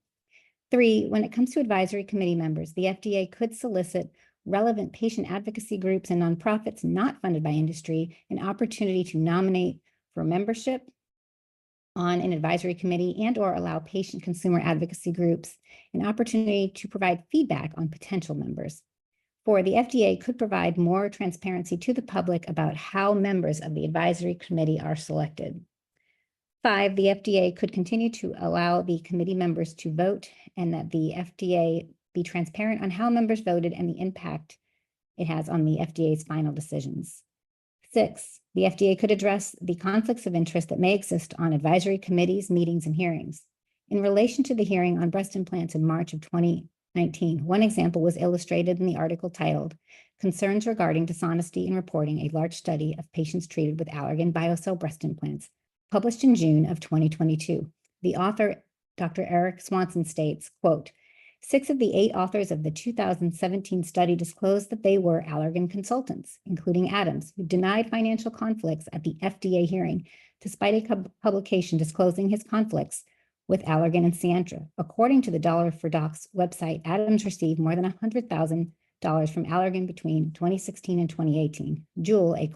Speaker 10: 3, when it comes to advisory committee members, the FDA could solicit relevant patient advocacy groups and nonprofits not funded by industry an opportunity to nominate for membership on an advisory committee and or allow patient consumer advocacy groups an opportunity to provide feedback on potential members. 4, the FDA could provide more transparency to the public about how members of the advisory committee are selected. 5, the FDA could continue to allow the committee members to vote, and that the FDA be transparent on how members voted and the impact it has on the FDA's final decisions. 6, the FDA could address the conflicts of interest that may exist on advisory committees, meetings, and hearings. In relation to the hearing on breast implants in March of 2019, one example was illustrated in the article titled "Concerns Regarding Dishonesty in Reporting a Large Study of Patients Treated with Allergan BioCell Breast Implants," published in June of 2022. The author, Dr. Eric Swanson, states, quote, 6 of the 8 authors of the 2017 study disclosed that they were Allergan consultants, including Adams, who denied financial conflicts at the FDA hearing, despite a publication disclosing his conflicts with Allergan and Sientra. According to the Dollar for Docs website, Adams received more than $100,000 from Allergan between 2016 and 2018. Jewell, a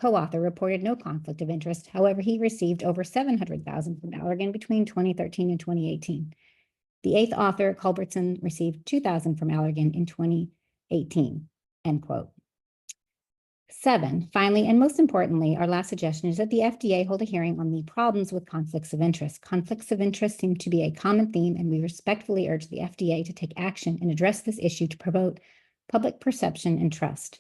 Speaker 10: co-author, reported no conflict of interest. However, he received over $700,000 from Allergan between 2013 and 2018. The 8th author, Culbertson, received $2,000 from Allergan in 2018, end quote. 7, finally, and most importantly, our last suggestion is that the FDA hold a hearing on the problems with conflicts of interest. Conflicts of interest seem to be a common theme, and we respectfully urge the FDA to take action and address this issue to promote public perception and trust.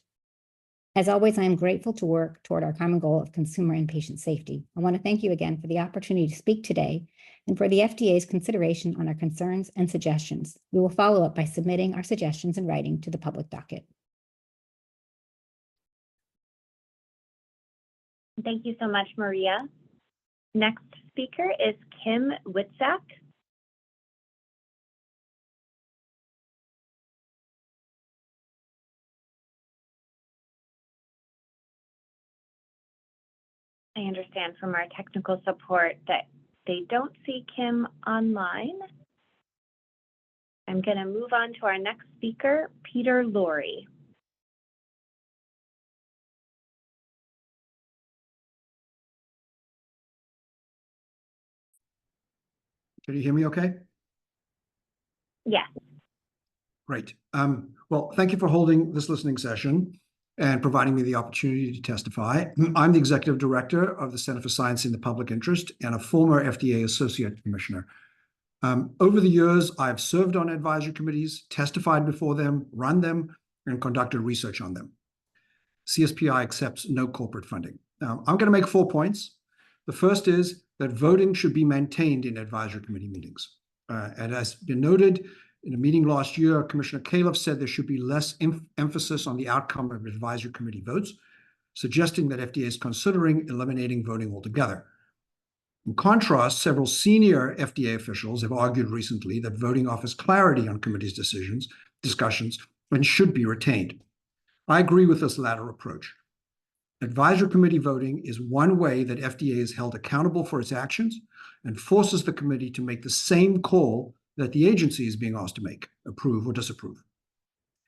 Speaker 10: As always, I am grateful to work toward our common goal of consumer and patient safety. I want to thank you again for the opportunity to speak today and for the FDA's consideration on our concerns and suggestions. We will follow up by submitting our suggestions in writing to the public docket.
Speaker 3: Thank you so much, Maria. Next speaker is Kim Witzak. I understand from our technical support that they don't see Kim online. I'm I'm going to move on to our next speaker, Peter Lorre.
Speaker 11: Can you hear me okay?
Speaker 3: Yes.
Speaker 11: Great. Well, thank you for holding this listening session and providing me the opportunity to testify. I'm the Executive Director of the Center for Science in the Public Interest and a former FDA Associate Commissioner. Over the years, I've served on advisory committees, testified before them, run them, and conducted research on them. CSPI accepts no corporate funding. I'm going to make 4 points. The first is that voting should be maintained in advisory committee meetings. And as been noted, in a meeting last year, Commissioner Califf said there should be less emphasis on the outcome of advisory committee votes, suggesting that FDA is considering eliminating voting altogether. In contrast, several senior FDA officials have argued recently that voting offers clarity on committees' discussions, and should be retained. I agree with this latter approach. Advisory committee voting is one way that FDA is held accountable for its actions and forces the committee to make the same call that the agency is being asked to make, approve or disapprove.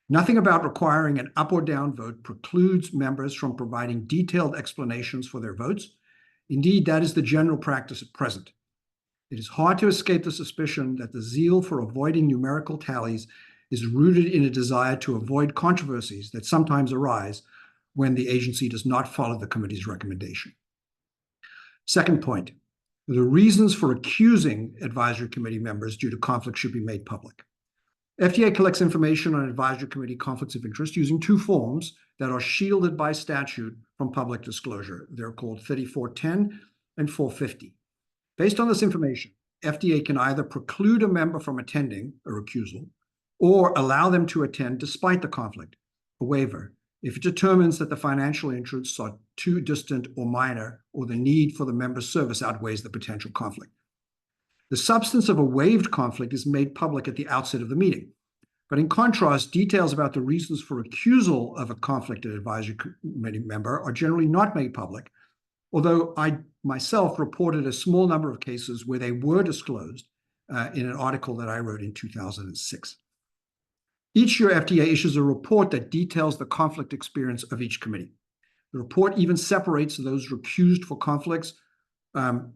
Speaker 11: Nothing about requiring an up or down vote precludes members from providing detailed explanations for their votes. Indeed, that is the general practice at present. It is hard to escape the suspicion that the zeal for avoiding numerical tallies is rooted in a desire to avoid controversies that sometimes arise when the agency does not follow the committee's recommendation. Second point, the reasons for accusing advisory committee members due to conflict should be made public. FDA collects information on advisory committee conflicts of interest using 2 forms that are shielded by statute from public disclosure. They're called 3410 and 450. Based on this information, FDA can either preclude a member from attending a recusal or allow them to attend despite the conflict, a waiver, if it determines that the financial interests are too distant or minor, or the need for the member's service outweighs the potential conflict. The substance of a waived conflict is made public at the outset of the meeting. But in contrast, details about the reasons for recusal of a conflicted advisory committee member are generally not made public, although I myself reported a small number of cases where they were disclosed in an article that I wrote in 2006. Each year, FDA issues a report that details the conflict experience of each committee. The report even separates those recused for conflicts, those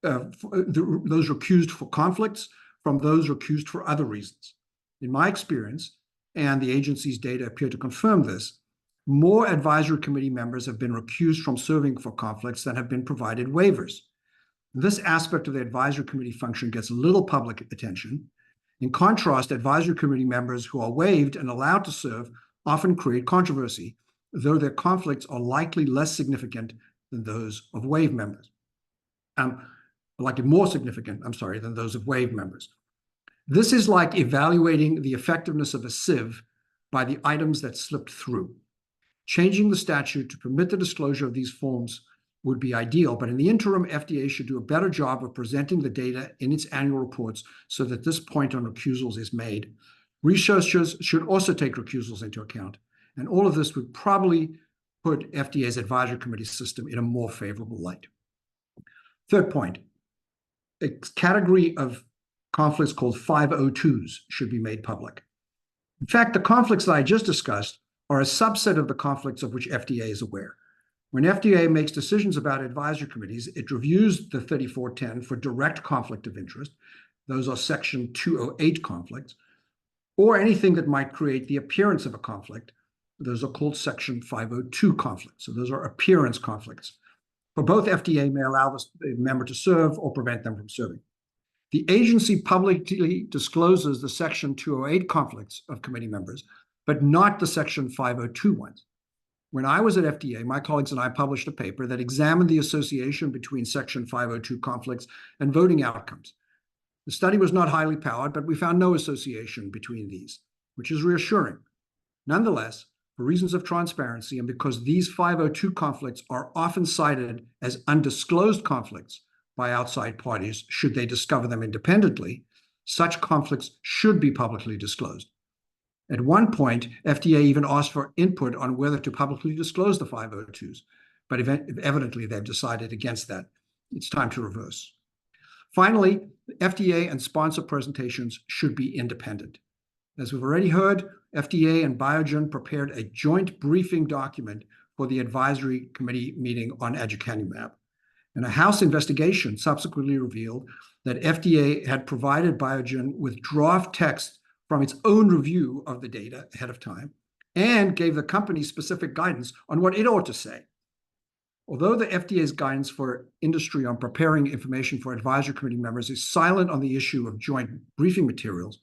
Speaker 11: recused for conflicts from those recused for other reasons. In my experience, and the agency's data appear to confirm this, more advisory committee members have been recused from serving for conflicts than have been provided waivers. This aspect of the advisory committee function gets little public attention. In contrast, advisory committee members who are waived and allowed to serve often create controversy, though their conflicts are likely less significant than those of waived members. Likely more significant, than those of waived members. This is like evaluating the effectiveness of a sieve by the items that slipped through. Changing the statute to permit the disclosure of these forms would be ideal, but in the interim, FDA should do a better job of presenting the data in its annual reports so that this point on recusals is made. Researchers should also take recusals into account, and all of this would probably put FDA's advisory committee system in a more favorable light. Third point, a category of conflicts called 502s should be made public. In fact, the conflicts that I just discussed are a subset of the conflicts of which FDA is aware. When FDA makes decisions about advisory committees, it reviews the 3410 for direct conflict of interest. Those are Section 208 conflicts, or anything that might create the appearance of a conflict. Those are called Section 502 conflicts. So those are appearance conflicts. For both, FDA may allow the member to serve or prevent them from serving. The agency publicly discloses the Section 208 conflicts of committee members, but not the Section 502 ones. When I was at FDA, my colleagues and I published a paper that examined the association between Section 502 conflicts and voting outcomes. The study was not highly powered, but we found no association between these, which is reassuring. Nonetheless, for reasons of transparency and because these 502 conflicts are often cited as undisclosed conflicts by outside parties should they discover them independently, such conflicts should be publicly disclosed. At one point, FDA even asked for input on whether to publicly disclose the 502s, but evidently they've decided against that. It's time to reverse. Finally, FDA and sponsor presentations should be independent. As we've already heard, FDA and Biogen prepared a joint briefing document for the advisory committee meeting on aducanumab. And a House investigation subsequently revealed that FDA had provided Biogen with draft text from its own review of the data ahead of time and gave the company specific guidance on what it ought to say. Although the FDA's guidance for industry on preparing information for advisory committee members is silent on the issue of joint briefing materials,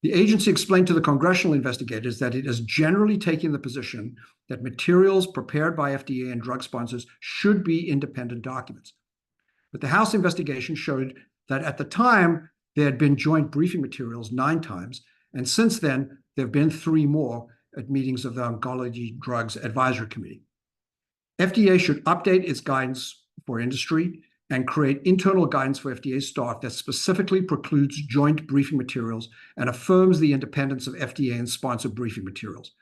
Speaker 11: the agency explained to the congressional investigators that it is generally taking the position that materials prepared by FDA and drug sponsors should be independent documents. But the House investigation showed that at the time, there had been joint briefing materials 9 times, and since then, there have been 3 more at meetings of the Oncology Drugs Advisory Committee. FDA should update its guidance for industry and create internal guidance for FDA staff that specifically precludes joint briefing materials and affirms the independence of FDA and sponsor briefing materials.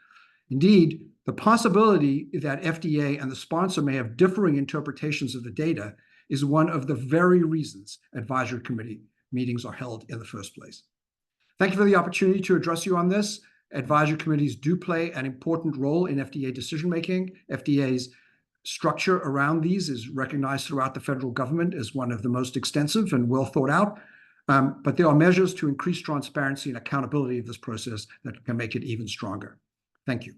Speaker 11: Indeed, the possibility that FDA and the sponsor may have differing interpretations of the data is one of the very reasons advisory committee meetings are held in the first place. Thank you for the opportunity to address you on this. Advisory committees do play an important role in FDA decision-making. FDA's structure around these is recognized throughout the federal government as one of the most extensive and well thought out. But there are measures to increase transparency and accountability of this process that can make it even stronger. Thank you.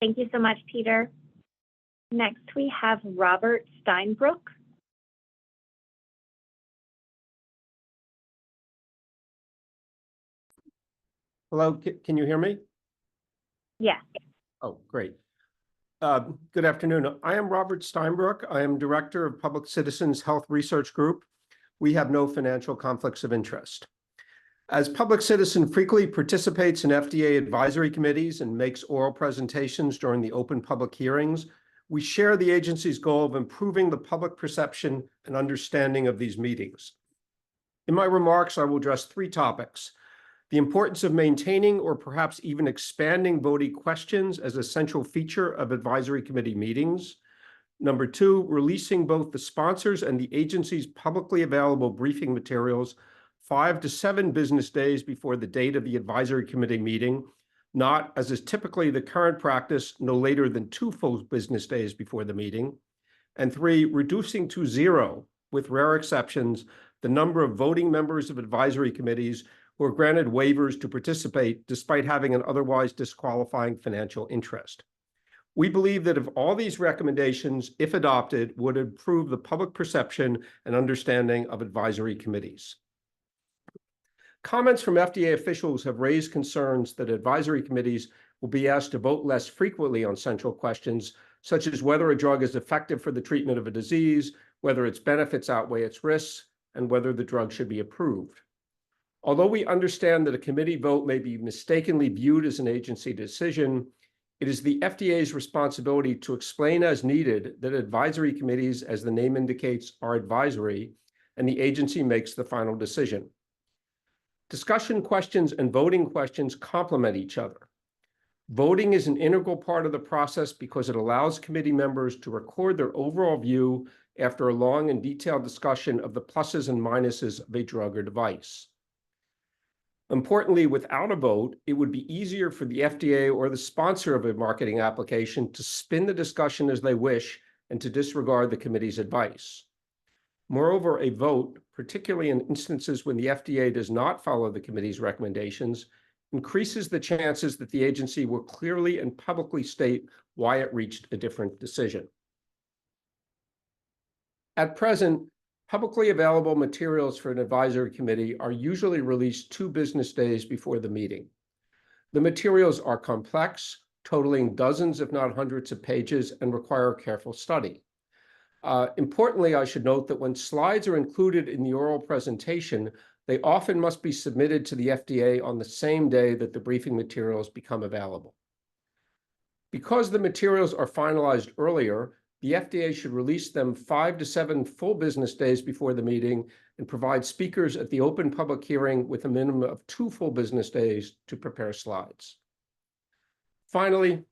Speaker 3: Thank you so much, Peter. Next, we have Robert Steinbrook.
Speaker 12: Hello, can you hear me?
Speaker 3: Yes.
Speaker 12: Oh, great. Good afternoon. I am Robert Steinbrook. I am Director of Public Citizens Health Research Group. We have no financial conflicts of interest. As Public Citizen frequently participates in FDA advisory committees and makes oral presentations during the open public hearings, we share the agency's goal of improving the public perception and understanding of these meetings. In my remarks, I will address 3 topics: the importance of maintaining or perhaps even expanding voting questions as a central feature of advisory committee meetings. Number 2, releasing both the sponsors and the agency's publicly available briefing materials 5 to 7 business days before the date of the advisory committee meeting, not, as is typically the current practice, no later than 2 full business days before the meeting. And 3, reducing to 0, with rare exceptions, the number of voting members of advisory committees who are granted waivers to participate despite having an otherwise disqualifying financial interest. We believe that if all these recommendations, if adopted, would improve the public perception and understanding of advisory committees. Comments from FDA officials have raised concerns that advisory committees will be asked to vote less frequently on central questions, such as whether a drug is effective for the treatment of a disease, whether its benefits outweigh its risks, and whether the drug should be approved. Although we understand that a committee vote may be mistakenly viewed as an agency decision, it is the FDA's responsibility to explain as needed that advisory committees, as the name indicates, are advisory, and the agency makes the final decision. Discussion questions and voting questions complement each other. Voting is an integral part of the process because it allows committee members to record their overall view after a long and detailed discussion of the pluses and minuses of a drug or device. Importantly, without a vote, it would be easier for the FDA or the sponsor of a marketing application to spin the discussion as they wish and to disregard the committee's advice. Moreover, a vote, particularly in instances when the FDA does not follow the committee's recommendations, increases the chances that the agency will clearly and publicly state why it reached a different decision. At present, publicly available materials for an advisory committee are usually released 2 business days before the meeting. The materials are complex, totaling dozens, if not hundreds of pages, and require careful study. Importantly, I should note that when slides are included in the oral presentation, they often must be submitted to the FDA on the same day that the briefing materials become available. Because the materials are finalized earlier, the FDA should release them 5 to 7 full business days before the meeting and provide speakers at the open public hearing with a minimum of 2 full business days to prepare slides. Finally,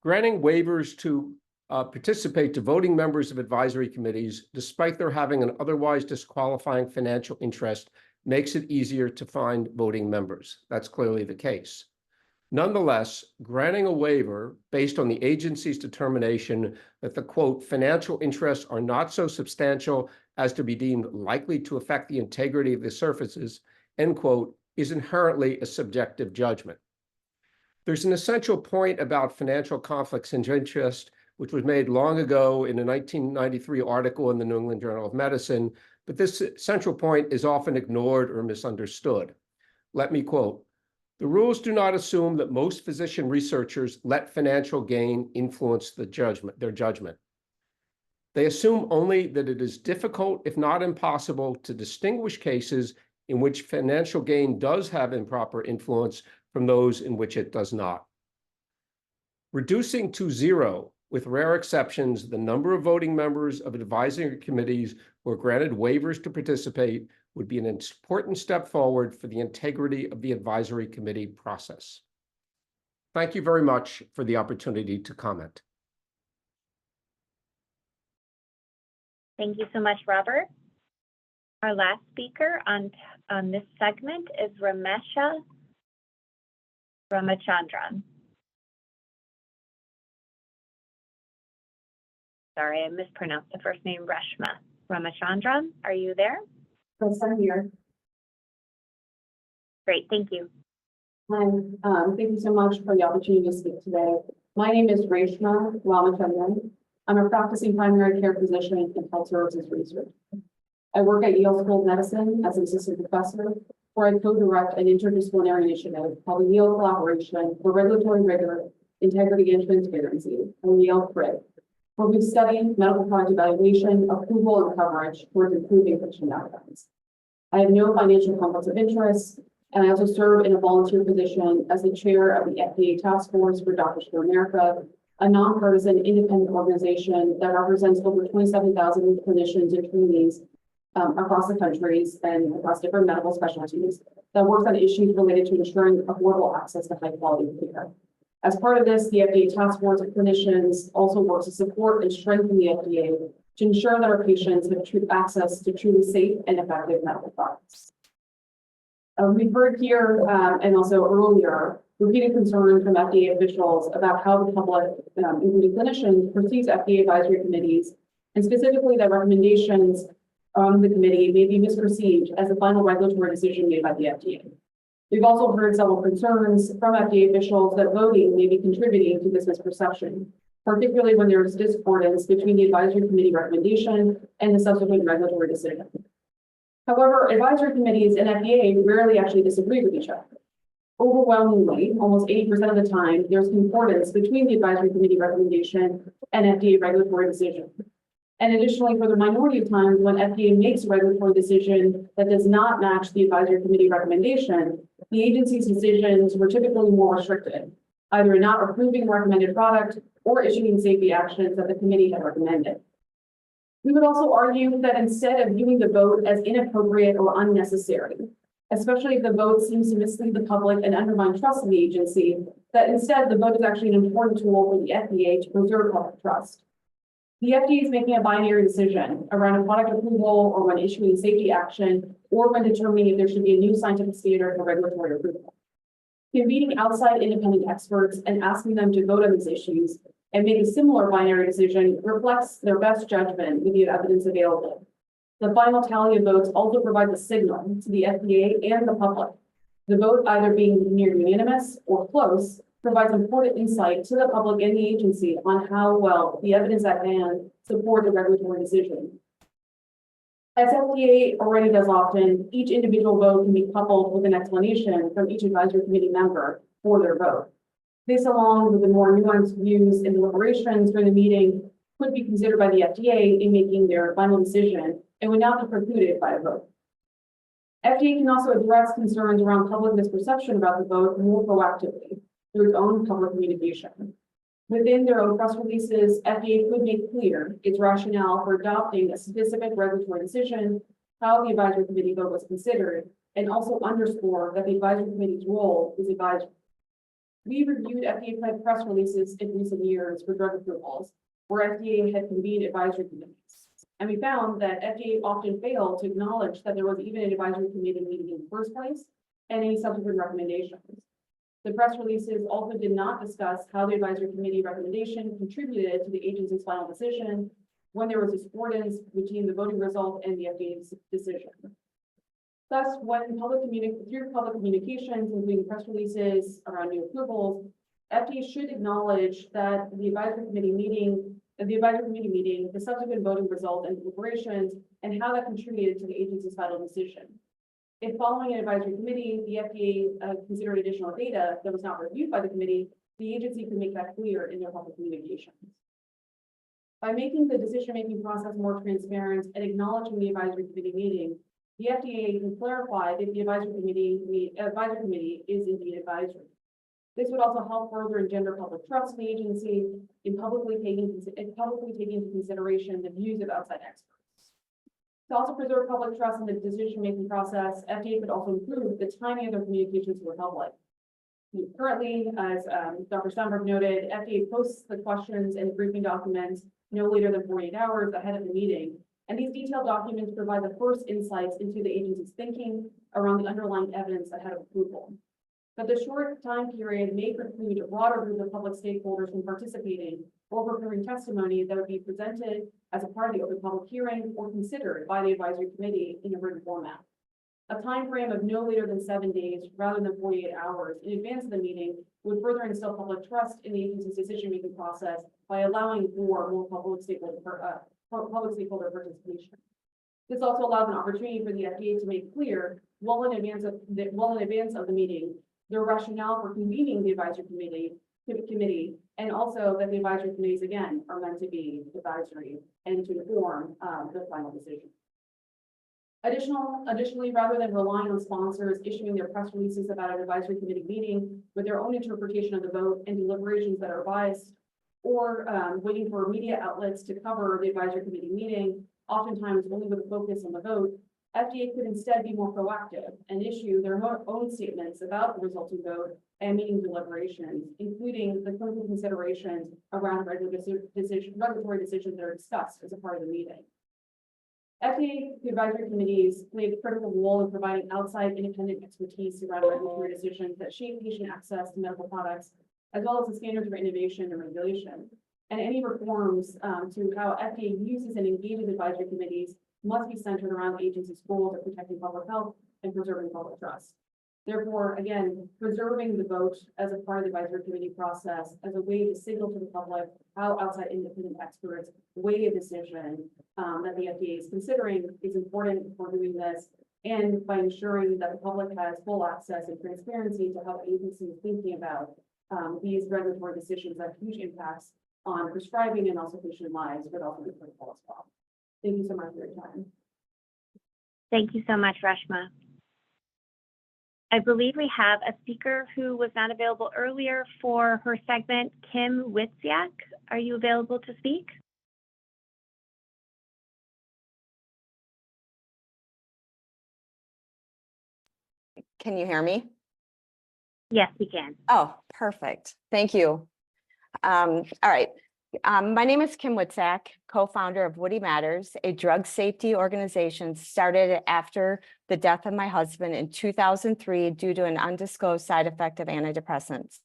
Speaker 12: granting waivers to participate to voting members of advisory committees, despite their having an otherwise disqualifying financial interest, makes it easier to find voting members. That's clearly the case. Nonetheless, granting a waiver based on the agency's determination that the quote, financial interests are not so substantial as to be deemed likely to affect the integrity of the surfaces, end quote, is inherently a subjective judgment. There's an essential point about financial conflicts of interest, which was made long ago in a 1993 article in the New England Journal of Medicine, but this central point is often ignored or misunderstood. Let me quote, "The rules do not assume that most physician researchers let financial gain influence their judgment. They assume only that it is difficult, if not impossible, to distinguish cases in which financial gain does have improper influence from those in which it does not. Reducing to zero, with rare exceptions, the number of voting members of advisory committees who are granted waivers to participate would be an important step forward for the integrity of the advisory committee process." Thank you very much for the opportunity to comment.
Speaker 3: Thank you so much, Robert. Our last speaker on this segment is Ramesha Ramachandran. Sorry, I mispronounced the first name, Reshma Ramachandran. Are you there?
Speaker 13: Yes, I'm here.
Speaker 3: Great, thank you.
Speaker 13: Hi, thank you so much for the opportunity to speak today. My name is Reshma Ramachandran. I'm a practicing primary care physician in health services research. I work at Yale School of Medicine as an assistant professor, where I co-direct an interdisciplinary initiative called the Yale Collaboration for Regulatory Rigor, Integrity, and Transparency, or Yale CRIT, where we study medical product evaluation, approval, and coverage towards improving patient outcomes. I have no financial conflicts of interest, and I also serve in a volunteer position as the chair of the FDA Task Force for Doctors for America, a nonpartisan independent organization that represents over 27,000 clinicians and trainees across the countries and across different medical specialties that works on issues related to ensuring affordable access to high quality care. As part of this, the FDA Task Force of Clinicians also works to support and strengthen the FDA to ensure that our patients have true access to truly safe and effective medical products. We've heard here and also earlier repeated concerns from FDA officials about how the public, including clinicians, perceives FDA advisory committees, and specifically that recommendations on the committee may be misperceived as a final regulatory decision made by the FDA. We've also heard several concerns from FDA officials that voting may be contributing to this misperception, particularly when there is discordance between the advisory committee recommendation and the subsequent regulatory decision. However, advisory committees and FDA rarely actually disagree with each other. Overwhelmingly, almost 80% of the time, there's concordance between the advisory committee recommendation and FDA regulatory decision. And additionally, for the minority of times when FDA makes a regulatory decision that does not match the advisory committee recommendation, the agency's decisions were typically more restricted, either in not approving the recommended product or issuing safety actions that the committee had recommended. We would also argue that instead of viewing the vote as inappropriate or unnecessary, especially if the vote seems to mislead the public and undermine trust in the agency, that instead the vote is actually an important tool for the FDA to preserve public trust. The FDA is making a binary decision around a product approval or when issuing safety action or when determining if there should be a new scientific standard for regulatory approval. Convening outside independent experts and asking them to vote on these issues and make a similar binary decision reflects their best judgment with the evidence available. The final tally of votes also provides a signal to the FDA and the public. The vote either being near unanimous or close provides important insight to the public and the agency on how well the evidence at hand support the regulatory decision. As FDA already does often, each individual vote can be coupled with an explanation from each advisory committee member for their vote. This, along with the more nuanced views and deliberations during the meeting, could be considered by the FDA in making their final decision and would not be precluded by a vote. FDA can also address concerns around public misperception about the vote more proactively through its own public communication. Within their own press releases, FDA could make clear its rationale for adopting a specific regulatory decision, how the advisory committee vote was considered, and also underscore that the advisory committee's role is advisory. We reviewed FDA press releases in recent years for drug approvals where FDA had convened advisory committees. And we found that FDA often failed to acknowledge that there was even an advisory committee meeting in the first place and any subsequent recommendations. The press releases also did not discuss how the advisory committee recommendation contributed to the agency's final decision, when there was discordance between the voting result and the FDA's decision. Thus, when through public communications, including press releases around new approvals, FDA should acknowledge that the advisory committee meeting, the subsequent voting result and deliberations, and how that contributed to the agency's final decision. If following an advisory committee, the FDA considered additional data that was not reviewed by the committee, the agency can make that clear in their public communications. By making the decision-making process more transparent and acknowledging the advisory committee meeting, the FDA can clarify that the advisory committee is indeed advisory. This would also help further engender public trust in the agency in publicly taking into consideration the views of outside experts. To also preserve public trust in the decision-making process, FDA could also improve the timing of their communications to the public. Currently, as Dr. Steinberg noted, FDA posts the questions and briefing documents no later than 48 hours ahead of the meeting. And these detailed documents provide the first insights into the agency's thinking around the underlying evidence ahead of approval. But the short time period may preclude a broader group of public stakeholders from participating or preparing testimony that would be presented as a part of the open public hearing or considered by the advisory committee in a written format. A time frame of no later than 7 days rather than 48 hours in advance of the meeting would further instill public trust in the agency's decision-making process by allowing for more public stakeholder participation. This also allows an opportunity for the FDA to make clear, well in advance of the meeting, their rationale for convening the advisory committee, and also that the advisory committees, again, are meant to be advisory and to inform the final decision. Additionally, rather than relying on sponsors issuing their press releases about an advisory committee meeting with their own interpretation of the vote and deliberations that are biased, or waiting for media outlets to cover the advisory committee meeting, oftentimes only with a focus on the vote, FDA could instead be more proactive and issue their own statements about the resulting vote and meeting deliberations, including the clinical considerations around regulatory decisions that are discussed as a part of the meeting. FDA advisory committees play a critical role in providing outside independent expertise around regulatory decisions that shape patient access to medical products, as well as the standards for innovation and regulation. And any reforms to how FDA uses and engages advisory committees must be centered around the agency's goals of protecting public health and preserving public trust. Therefore, again, preserving the vote as a part of the advisory committee process as a way to signal to the public how outside independent experts weigh a decision that the FDA is considering is important for doing this, and by ensuring that the public has full access and transparency to how the agency is thinking about these regulatory decisions that have huge impacts on prescribing and also patient lives, but also the critical as well. Thank you so much for your time.
Speaker 3: Thank you so much, Reshma. I believe we have a speaker who was not available earlier for her segment, Kim Witsiak. Are you available to speak?
Speaker 14: Can you hear me?
Speaker 3: Yes, we can.
Speaker 14: Oh, perfect. Thank you. All right. My name is Kim Witsiak, co-founder of Woody Matters, a drug safety organization started after the death of my husband in 2003 due to an undisclosed side effect of antidepressants.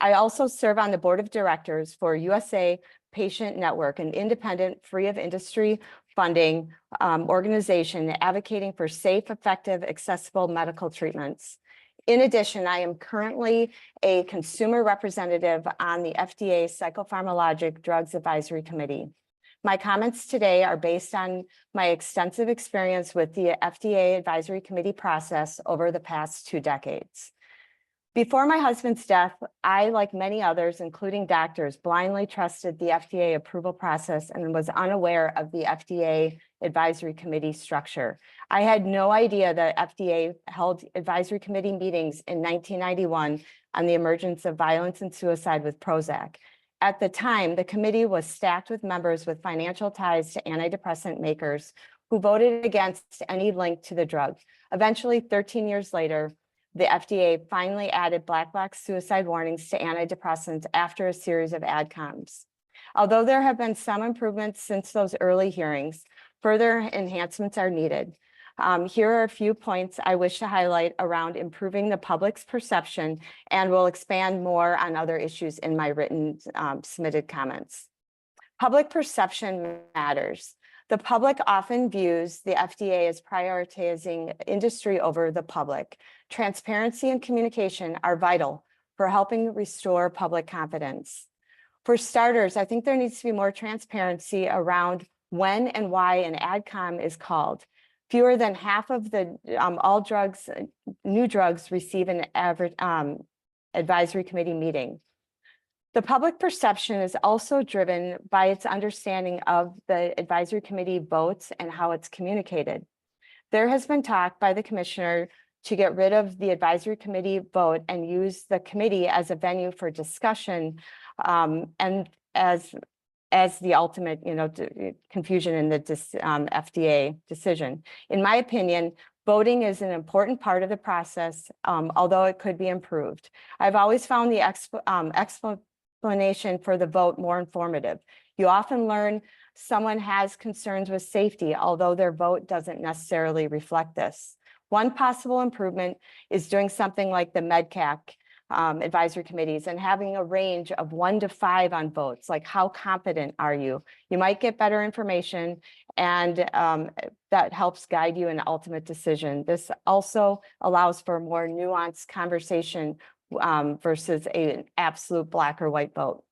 Speaker 14: I also serve on the board of directors for USA Patient Network, an independent, free of industry funding organization advocating for safe, effective, accessible medical treatments. In addition, I am currently a consumer representative on the FDA Psychopharmacologic Drugs Advisory Committee. My comments today are based on my extensive experience with the FDA Advisory Committee process over the past 2 decades. Before my husband's death, I, like many others, including doctors, blindly trusted the FDA approval process and was unaware of the FDA Advisory Committee structure. I had no idea that FDA held advisory committee meetings in 1991 on the emergence of violence and suicide with Prozac. At the time, the committee was stacked with members with financial ties to antidepressant makers who voted against any link to the drug. Eventually, 13 years later, the FDA finally added black box suicide warnings to antidepressants after a series of adcoms. Although there have been some improvements since those early hearings, further enhancements are needed. Here are a few points I wish to highlight around improving the public's perception, and will expand more on other issues in my written submitted comments. Public perception matters. The public often views the FDA as prioritizing industry over the public. Transparency and communication are vital for helping restore public confidence. For starters, I think there needs to be more transparency around when and why an AdCom is called. Fewer than half of the all drugs, new drugs receive an average advisory committee meeting. The public perception is also driven by its understanding of the advisory committee votes and how it's communicated. There has been talk by the commissioner to get rid of the advisory committee vote and use the committee as a venue for discussion, and as the ultimate, confusion in the FDA decision. In my opinion, voting is an important part of the process, although it could be improved. I've always found the explanation for the vote more informative. You often learn someone has concerns with safety, although their vote doesn't necessarily reflect this. One possible improvement is doing something like the MedCAC advisory committees and having a range of 1 to 5 on votes, like how confident are you? You might get better information, and that helps guide you in an ultimate decision. This also allows for more nuanced conversation versus an absolute black or white vote.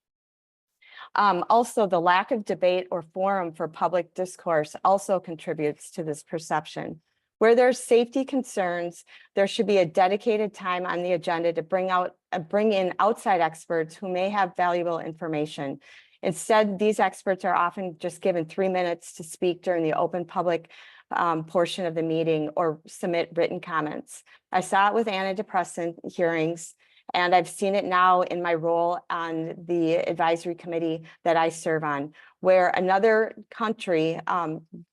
Speaker 14: Also, the lack of debate or forum for public discourse also contributes to this perception. Where there's safety concerns, there should be a dedicated time on the agenda to bring in outside experts who may have valuable information. Instead, these experts are often just given 3 minutes to speak during the open public portion of the meeting or submit written comments. I saw it with antidepressant hearings, and I've seen it now in my role on the advisory committee that I serve on, where another country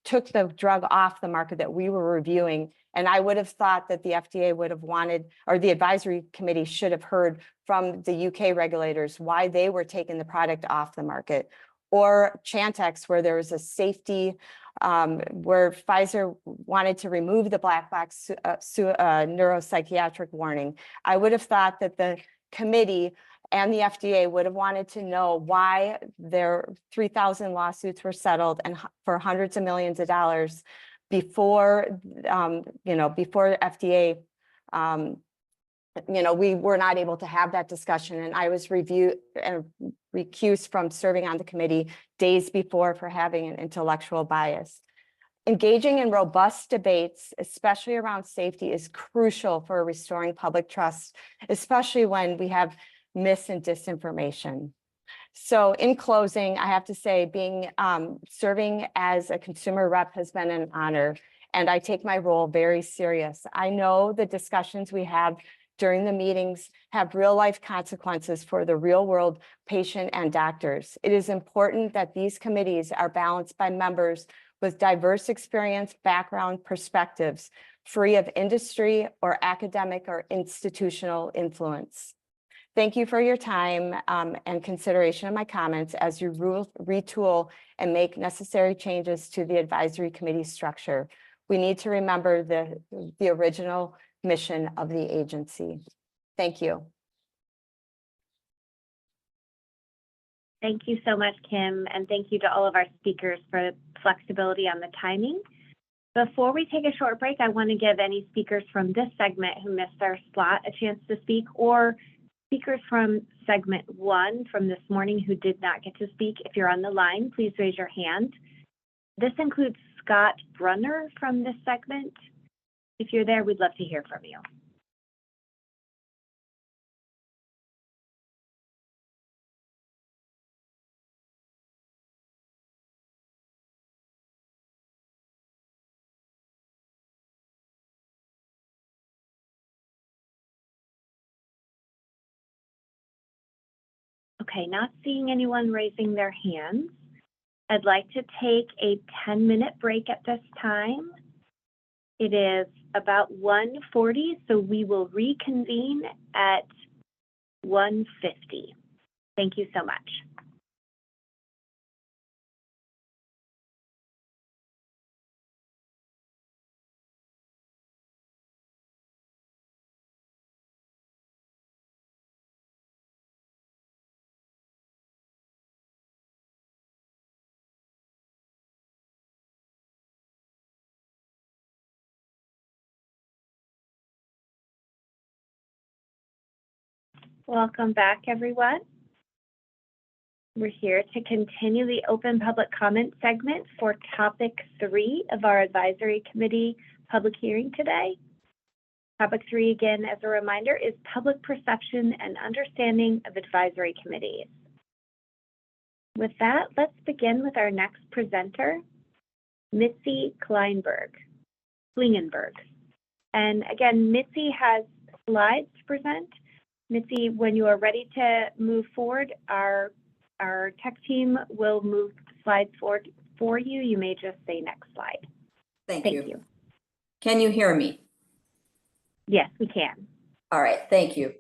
Speaker 14: took the drug off the market that we were reviewing. And I would have thought that the FDA would have wanted, or the advisory committee should have heard from the UK regulators why they were taking the product off the market. Or Chantix, where there was a safety, where Pfizer wanted to remove the black box neuropsychiatric warning. I would have thought that the committee and the FDA would have wanted to know why their 3,000 lawsuits were settled and for hundreds of millions of dollars before, before FDA, we were not able to have that discussion. And I was recused from serving on the committee days before for having an intellectual bias. Engaging in robust debates, especially around safety, is crucial for restoring public trust, especially when we have mis and disinformation. So in closing, I have to say serving as a consumer rep has been an honor, and I take my role very serious. I know the discussions we have during the meetings have real life consequences for the real world patient and doctors. It is important that these committees are balanced by members with diverse experience, background, perspectives, free of industry or academic or institutional influence. Thank you for your time and consideration of my comments as you retool and make necessary changes to the advisory committee structure. We need to remember the original mission of the agency. Thank you.
Speaker 3: Thank you so much, Kim, and thank you to all of our speakers for flexibility on the timing. Before we take a short break, I want to give any speakers from this segment who missed their slot a chance to speak, or speakers from segment 1 from this morning who did not get to speak. If you're on the line, please raise your hand. This includes Scott Brunner from this segment. If you're there, we'd love to hear from you. Okay, not seeing anyone raising their hands. I'd like to take a 10-minute break at this time. It is about 1:40, so we will reconvene at 1:50. Thank you so much. Welcome back, everyone. We're here to continue the open public comment segment for topic 3 of our advisory committee public hearing today. Topic 3, again, as a reminder, is public perception and understanding of advisory committees. With that, let's begin with our next presenter, Mitzi Klingenberg. And again, Mitzi has slides to present. Mitzi, when you are ready to move forward, our tech team will move slides forward for you. You may just say next slide.
Speaker 15: Thank you. Can you hear me?
Speaker 3: Yes, we can.
Speaker 15: All right, thank you.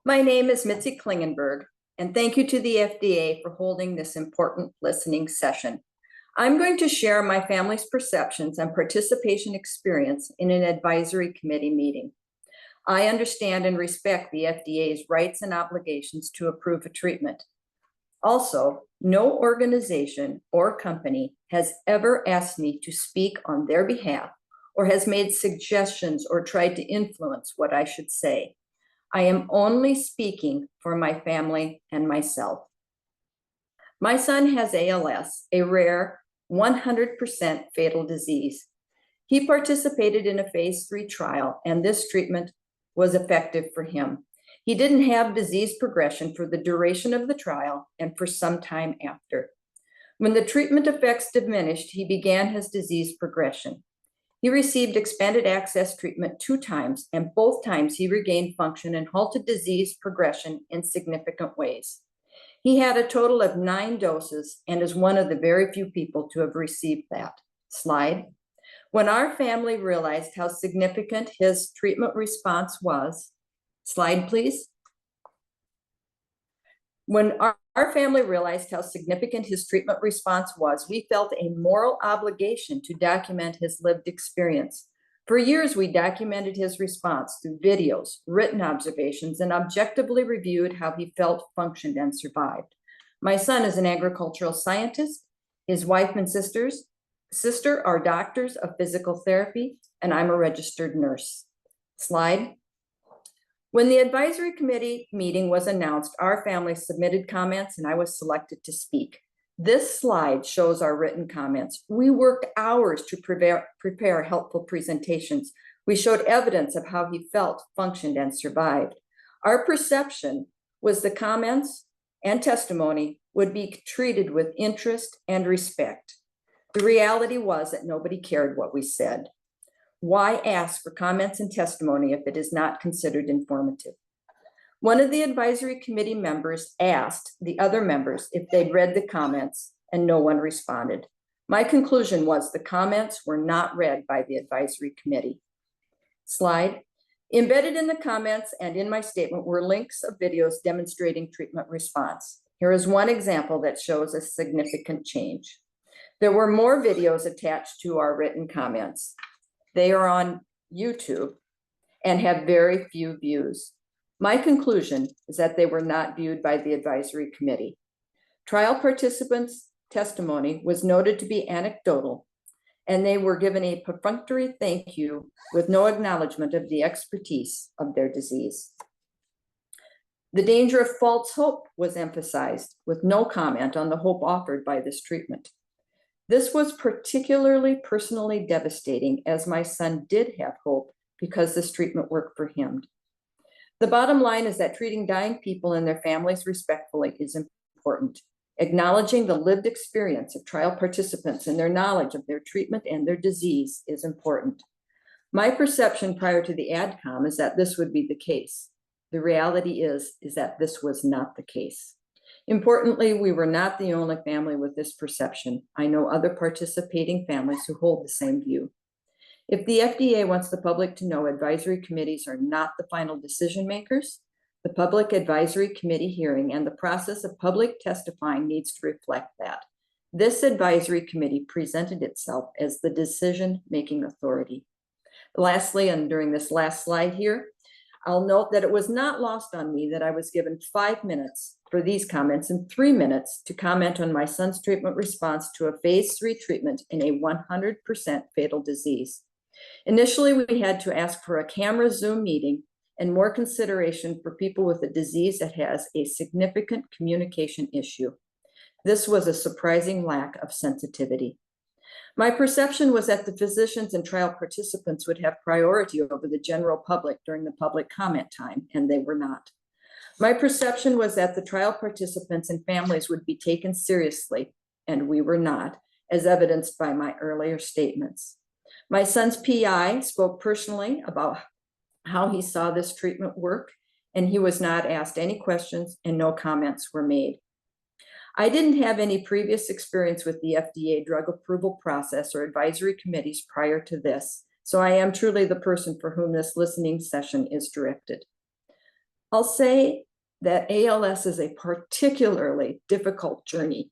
Speaker 15: My name is Mitzi Klingenberg, and thank you to the FDA for holding this important listening session. I'm going to share my family's perceptions and participation experience in an advisory committee meeting. I understand and respect the FDA's rights and obligations to approve a treatment. Also, no organization or company has ever asked me to speak on their behalf or has made suggestions or tried to influence what I should say. I am only speaking for my family and myself. My son has ALS, a rare 100% fatal disease. He participated in a phase 3 trial, and this treatment was effective for him. He didn't have disease progression for the duration of the trial and for some time after. When the treatment effects diminished, he began his disease progression. He received expanded access treatment 2 times, and both times he regained function and halted disease progression in significant ways. He had a total of 9 doses and is one of the very few people to have received that. Slide. When our family realized how significant his treatment response was, slide please. When our family realized how significant his treatment response was, we felt a moral obligation to document his lived experience. For years, we documented his response through videos, written observations, and objectively reviewed how he felt, functioned, and survived. My son is an agricultural scientist. His wife and sister are doctors of physical therapy, and I'm a registered nurse. Slide. When the advisory committee meeting was announced, our family submitted comments and I was selected to speak. This slide shows our written comments. We worked hours to prepare helpful presentations. We showed evidence of how he felt, functioned, and survived. Our perception was the comments and testimony would be treated with interest and respect. The reality was that nobody cared what we said. Why ask for comments and testimony if it is not considered informative? One of the advisory committee members asked the other members if they'd read the comments, and no one responded. My conclusion was the comments were not read by the advisory committee. Slide. Embedded in the comments and in my statement were links of videos demonstrating treatment response. Here is one example that shows a significant change. There were more videos attached to our written comments. They are on YouTube and have very few views. My conclusion is that they were not viewed by the advisory committee. Trial participants' testimony was noted to be anecdotal, and they were given a perfunctory thank you with no acknowledgement of the expertise of their disease. The danger of false hope was emphasized with no comment on the hope offered by this treatment. This was particularly personally devastating as my son did have hope because this treatment worked for him. The bottom line is that treating dying people and their families respectfully is important. Acknowledging the lived experience of trial participants and their knowledge of their treatment and their disease is important. My perception prior to the AdCom is that this would be the case. The reality is that this was not the case. Importantly, we were not the only family with this perception. I know other participating families who hold the same view. If the FDA wants the public to know advisory committees are not the final decision makers, the public advisory committee hearing and the process of public testifying needs to reflect that. This advisory committee presented itself as the decision-making authority. Lastly, and during this last slide here, I'll note that it was not lost on me that I was given 5 minutes for these comments and 3 minutes to comment on my son's treatment response to a phase 3 treatment in a 100% fatal disease. Initially, we had to ask for a camera Zoom meeting and more consideration for people with a disease that has a significant communication issue. This was a surprising lack of sensitivity. My perception was that the physicians and trial participants would have priority over the general public during the public comment time, and they were not. My perception was that the trial participants and families would be taken seriously, and we were not, as evidenced by my earlier statements. My son's PI spoke personally about how he saw this treatment work, and he was not asked any questions and no comments were made. I didn't have any previous experience with the FDA drug approval process or advisory committees prior to this, so I am truly the person for whom this listening session is directed. I'll say that ALS is a particularly difficult journey,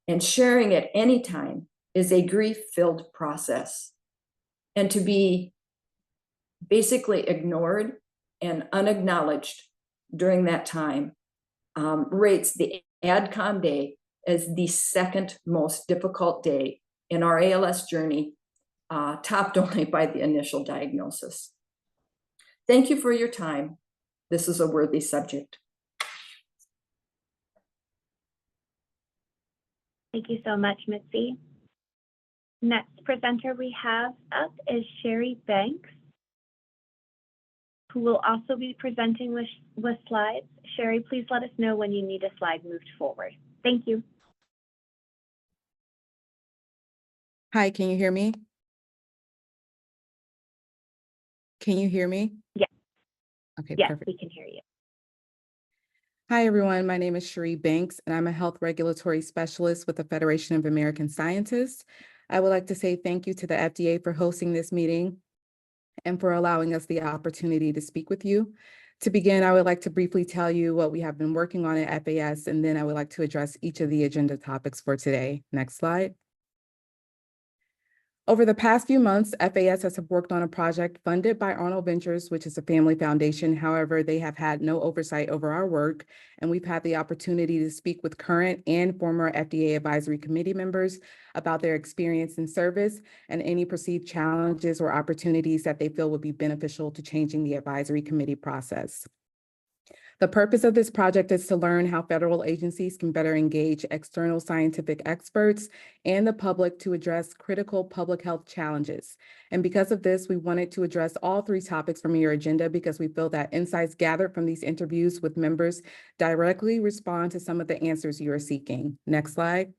Speaker 15: and sharing at any time is a grief-filled process. And to be basically ignored and unacknowledged during that time rates the AdCom day as the second most difficult day in our ALS journey, topped only by the initial diagnosis. Thank you for your time. This is a worthy subject.
Speaker 3: Thank you so much, Mitzi. Next presenter we have up is Sherry Banks, who will also be presenting with slides. Sherry, please let us know when you need a slide moved forward. Thank you.
Speaker 16: Hi, can you hear me? Can you hear me?
Speaker 3: Yes.
Speaker 16: Okay,
Speaker 3: Yes,
Speaker 16: perfect.
Speaker 3: we can hear you.
Speaker 16: Hi, everyone. My name is Cherie Banks, and I'm a health regulatory specialist with the Federation of American Scientists. I would like to say thank you to the FDA for hosting this meeting and for allowing us the opportunity to speak with you. To begin, I would like to briefly tell you what we have been working on at FAS, and then I would like to address each of the agenda topics for today. Next slide. Over the past few months, FAS has worked on a project funded by Arnold Ventures, which is a family foundation. However, they have had no oversight over our work, and we've had the opportunity to speak with current and former FDA advisory committee members about their experience in service and any perceived challenges or opportunities that they feel would be beneficial to changing the advisory committee process. The purpose of this project is to learn how federal agencies can better engage external scientific experts and the public to address critical public health challenges. And because of this, we wanted to address all three topics from your agenda because we feel that insights gathered from these interviews with members directly respond to some of the answers you are seeking. Next slide.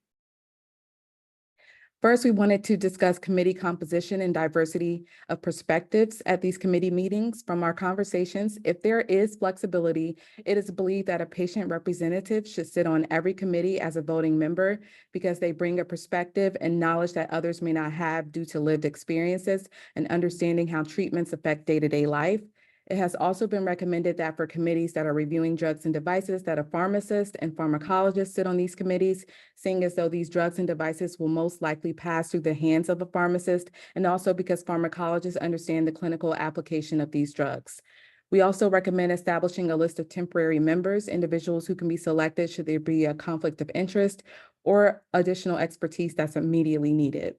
Speaker 16: First, we wanted to discuss committee composition and diversity of perspectives at these committee meetings. From our conversations, if there is flexibility, it is believed that a patient representative should sit on every committee as a voting member because they bring a perspective and knowledge that others may not have due to lived experiences and understanding how treatments affect day-to-day life. It has also been recommended that for committees that are reviewing drugs and devices, that a pharmacist and pharmacologist sit on these committees, seeing as though these drugs and devices will most likely pass through the hands of a pharmacist, and also because pharmacologists understand the clinical application of these drugs. We also recommend establishing a list of temporary members, individuals who can be selected should there be a conflict of interest or additional expertise that's immediately needed.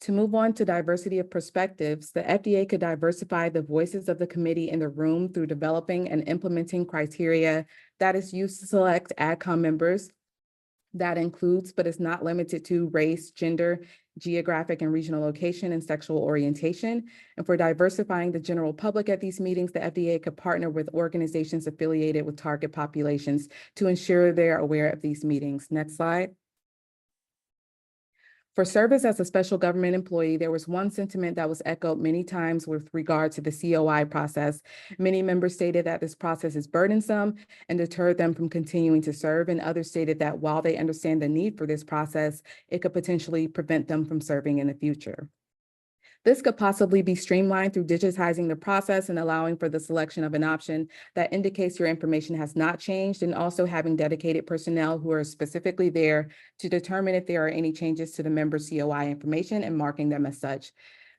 Speaker 16: To move on to diversity of perspectives, the FDA could diversify the voices of the committee in the room through developing and implementing criteria that is used to select AdCom members. That includes, but is not limited to, race, gender, geographic and regional location, and sexual orientation. And for diversifying the general public at these meetings, the FDA could partner with organizations affiliated with target populations to ensure they're aware of these meetings. Next slide. For service as a special government employee, there was one sentiment that was echoed many times with regard to the COI process. Many members stated that this process is burdensome and deterred them from continuing to serve, and others stated that while they understand the need for this process, it could potentially prevent them from serving in the future. This could possibly be streamlined through digitizing the process and allowing for the selection of an option that indicates your information has not changed, and also having dedicated personnel who are specifically there to determine if there are any changes to the member's COI information and marking them as such.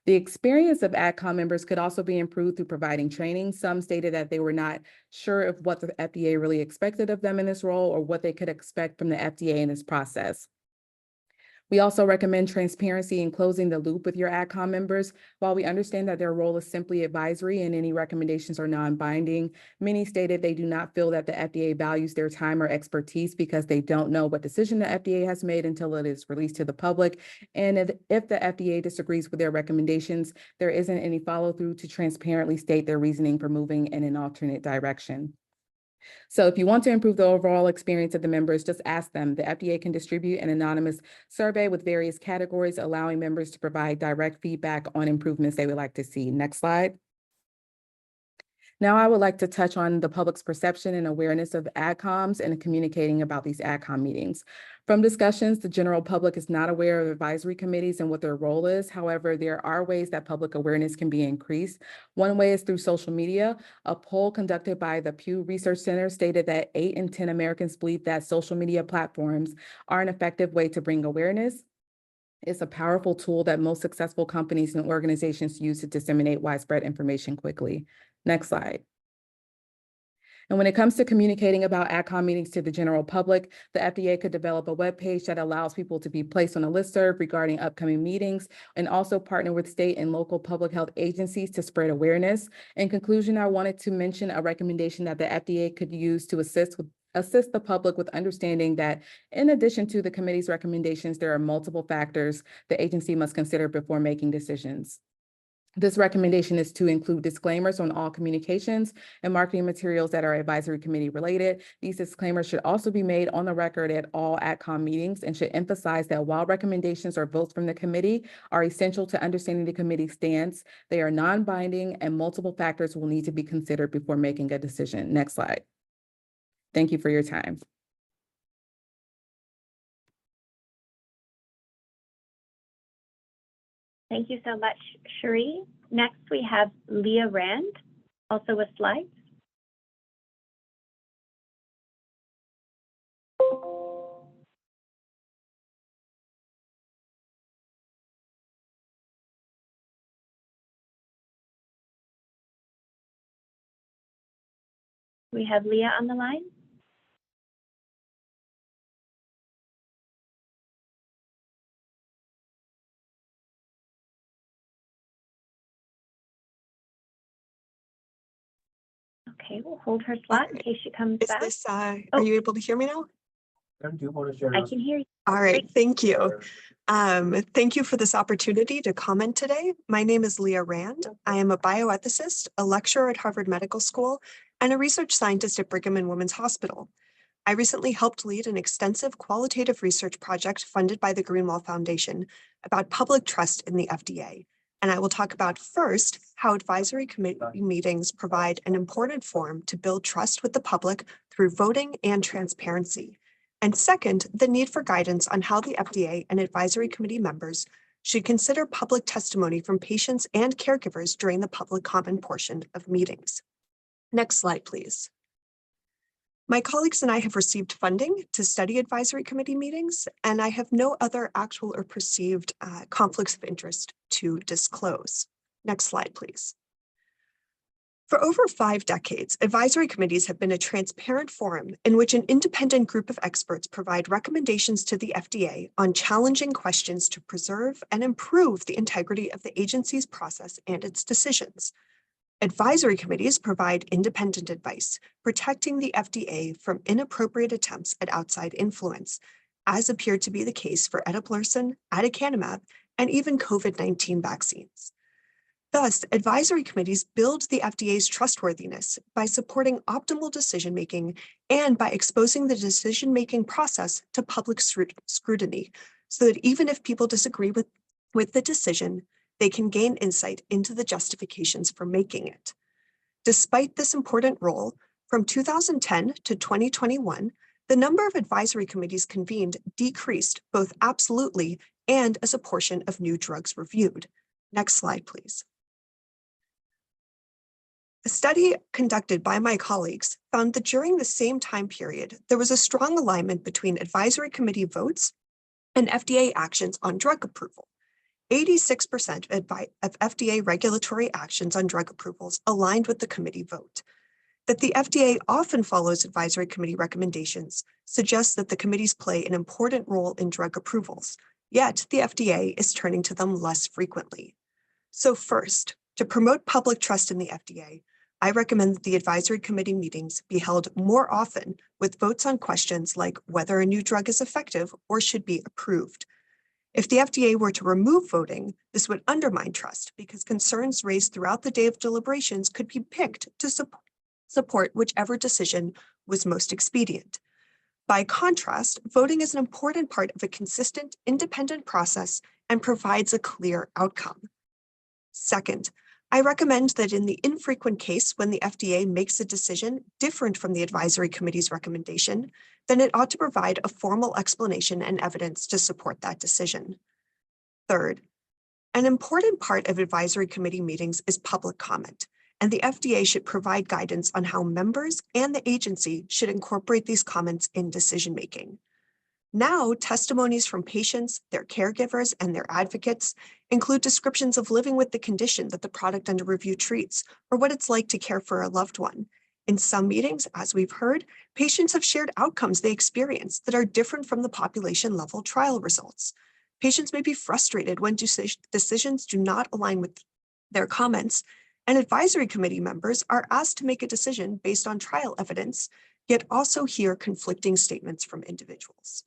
Speaker 16: The experience of AdCom members could also be improved through providing training. Some stated that they were not sure of what the FDA really expected of them in this role or what they could expect from the FDA in this process. We also recommend transparency in closing the loop with your AdCom members. While we understand that their role is simply advisory and any recommendations are non-binding, many stated they do not feel that the FDA values their time or expertise because they don't know what decision the FDA has made until it is released to the public. And if the FDA disagrees with their recommendations, there isn't any follow-through to transparently state their reasoning for moving in an alternate direction. So if you want to improve the overall experience of the members, just ask them. The FDA can distribute an anonymous survey with various categories, allowing members to provide direct feedback on improvements they would like to see. Next slide. Now I would like to touch on the public's perception and awareness of AdComs and communicating about these AdCom meetings. From discussions, the general public is not aware of advisory committees and what their role is. However, there are ways that public awareness can be increased. One way is through social media. A poll conducted by the Pew Research Center stated that 8 in 10 Americans believe that social media platforms are an effective way to bring awareness. It's a powerful tool that most successful companies and organizations use to disseminate widespread information quickly. Next slide. And when it comes to communicating about AdCom meetings to the general public, the FDA could develop a webpage that allows people to be placed on a listserv regarding upcoming meetings and also partner with state and local public health agencies to spread awareness. In conclusion, I wanted to mention a recommendation that the FDA could use to assist the public with understanding that in addition to the committee's recommendations, there are multiple factors the agency must consider before making decisions. This recommendation is to include disclaimers on all communications and marketing materials that are advisory committee related. These disclaimers should also be made on the record at all AdCom meetings and should emphasize that while recommendations or votes from the committee are essential to understanding the committee's stance, they are non-binding and multiple factors will need to be considered before making a decision. Next slide. Thank you for your time.
Speaker 3: Thank you so much, Cherie. Next, we have Leah Rand, also with slides. We have Leah on the line. Okay, we'll hold her slot in case she comes back.
Speaker 17: Are you able to hear me now?
Speaker 3: I can hear you.
Speaker 17: All right, thank you. Thank you for this opportunity to comment today. My name is Leah Rand. I am a bioethicist, a lecturer at Harvard Medical School, and a research scientist at Brigham and Women's Hospital. I recently helped lead an extensive qualitative research project funded by the Greenwald Foundation about public trust in the FDA. And I will talk about first, how advisory committee meetings provide an important forum to build trust with the public through voting and transparency. And second, the need for guidance on how the FDA and advisory committee members should consider public testimony from patients and caregivers during the public comment portion of meetings. Next slide, please. My colleagues and I have received funding to study advisory committee meetings, and I have no other actual or perceived conflicts of interest to disclose. Next slide, please. For over 5 decades, advisory committees have been a transparent forum in which an independent group of experts provide recommendations to the FDA on challenging questions to preserve and improve the integrity of the agency's process and its decisions. Advisory committees provide independent advice, protecting the FDA from inappropriate attempts at outside influence, as appeared to be the case for eteplirsen, aducanumab, and even COVID-19 vaccines. Thus, advisory committees build the FDA's trustworthiness by supporting optimal decision-making and by exposing the decision-making process to public scrutiny, so that even if people disagree with the decision, they can gain insight into the justifications for making it. Despite this important role, from 2010 to 2021, the number of advisory committees convened decreased both absolutely and as a portion of new drugs reviewed. Next slide, please. A study conducted by my colleagues found that during the same time period, there was a strong alignment between advisory committee votes and FDA actions on drug approval. 86% of FDA regulatory actions on drug approvals aligned with the committee vote. That the FDA often follows advisory committee recommendations suggests that the committees play an important role in drug approvals, Yet the FDA is turning to them less frequently. So first, to promote public trust in the FDA, I recommend that the advisory committee meetings be held more often with votes on questions like whether a new drug is effective or should be approved. If the FDA were to remove voting, this would undermine trust because concerns raised throughout the day of deliberations could be picked to support whichever decision was most expedient. By contrast, voting is an important part of a consistent, independent process and provides a clear outcome. Second, I recommend that in the infrequent case when the FDA makes a decision different from the advisory committee's recommendation, then it ought to provide a formal explanation and evidence to support that decision. Third, an important part of advisory committee meetings is public comment, and the FDA should provide guidance on how members and the agency should incorporate these comments in decision-making. Now, testimonies from patients, their caregivers, and their advocates include descriptions of living with the condition that the product under review treats, or what it's like to care for a loved one. In some meetings, as we've heard, patients have shared outcomes they experience that are different from the population-level trial results. Patients may be frustrated when decisions do not align with their comments, and advisory committee members are asked to make a decision based on trial evidence, yet also hear conflicting statements from individuals.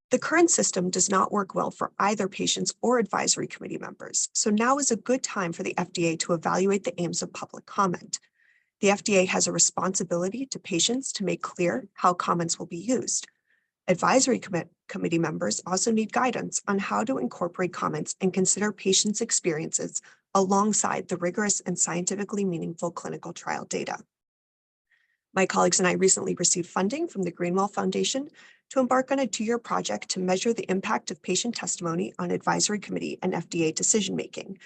Speaker 17: The current system does not work well for either patients or advisory committee members, so now is a good time for the FDA to evaluate the aims of public comment. The FDA has a responsibility to patients to make clear how comments will be used. Advisory committee members also need guidance on how to incorporate comments and consider patients' experiences alongside the rigorous and scientifically meaningful clinical trial data. My colleagues and I recently received funding from the Greenwell Foundation to embark on a 2-year project to measure the impact of patient testimony on advisory committee and FDA decision-making,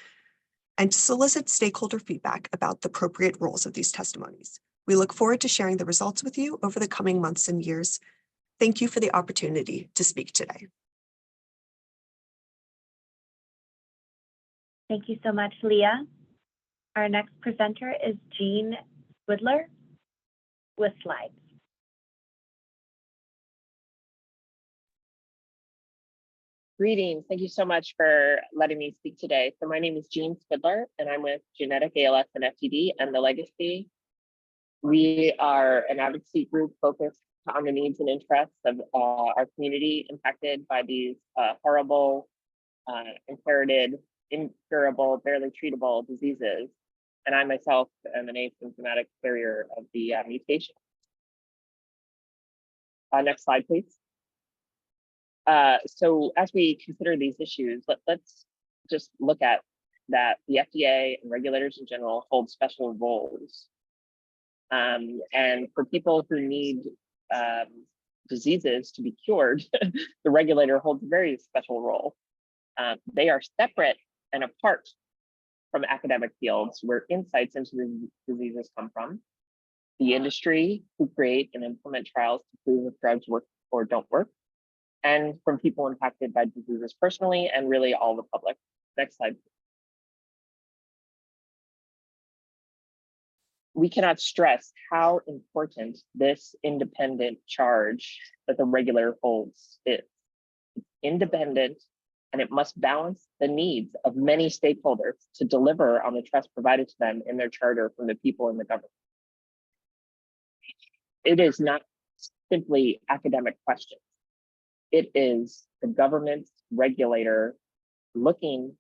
Speaker 17: and to solicit stakeholder feedback about the appropriate roles of these testimonies. We look forward to sharing the results with you over the coming months and years. Thank you for the opportunity to speak today.
Speaker 3: Thank you so much, Leah. Our next presenter is Jean Swidler with slides.
Speaker 18: Greetings. Thank you so much for letting me speak today. So my name is Jean Swidler, and I'm with Genetic ALS and FTD and the Legacy. We are an advocacy group focused on the needs and interests of our community impacted by these horrible, inherited, incurable, barely treatable diseases. And I myself am an asymptomatic carrier of the mutation. Next slide, please. So as we consider these issues, let's just look at that the FDA and regulators in general hold special roles. And for people who need diseases to be cured, the regulator holds a very special role. They are separate and apart from academic fields where insights into the diseases come from, the industry who create and implement trials to prove if drugs work or don't work, and from people impacted by diseases personally, and really all the public. Next slide. We cannot stress how important this independent charge that the regulator holds is. It's independent, and it must balance the needs of many stakeholders to deliver on the trust provided to them in their charter from the people in the government. It is not simply academic questions. It is the government's regulator looking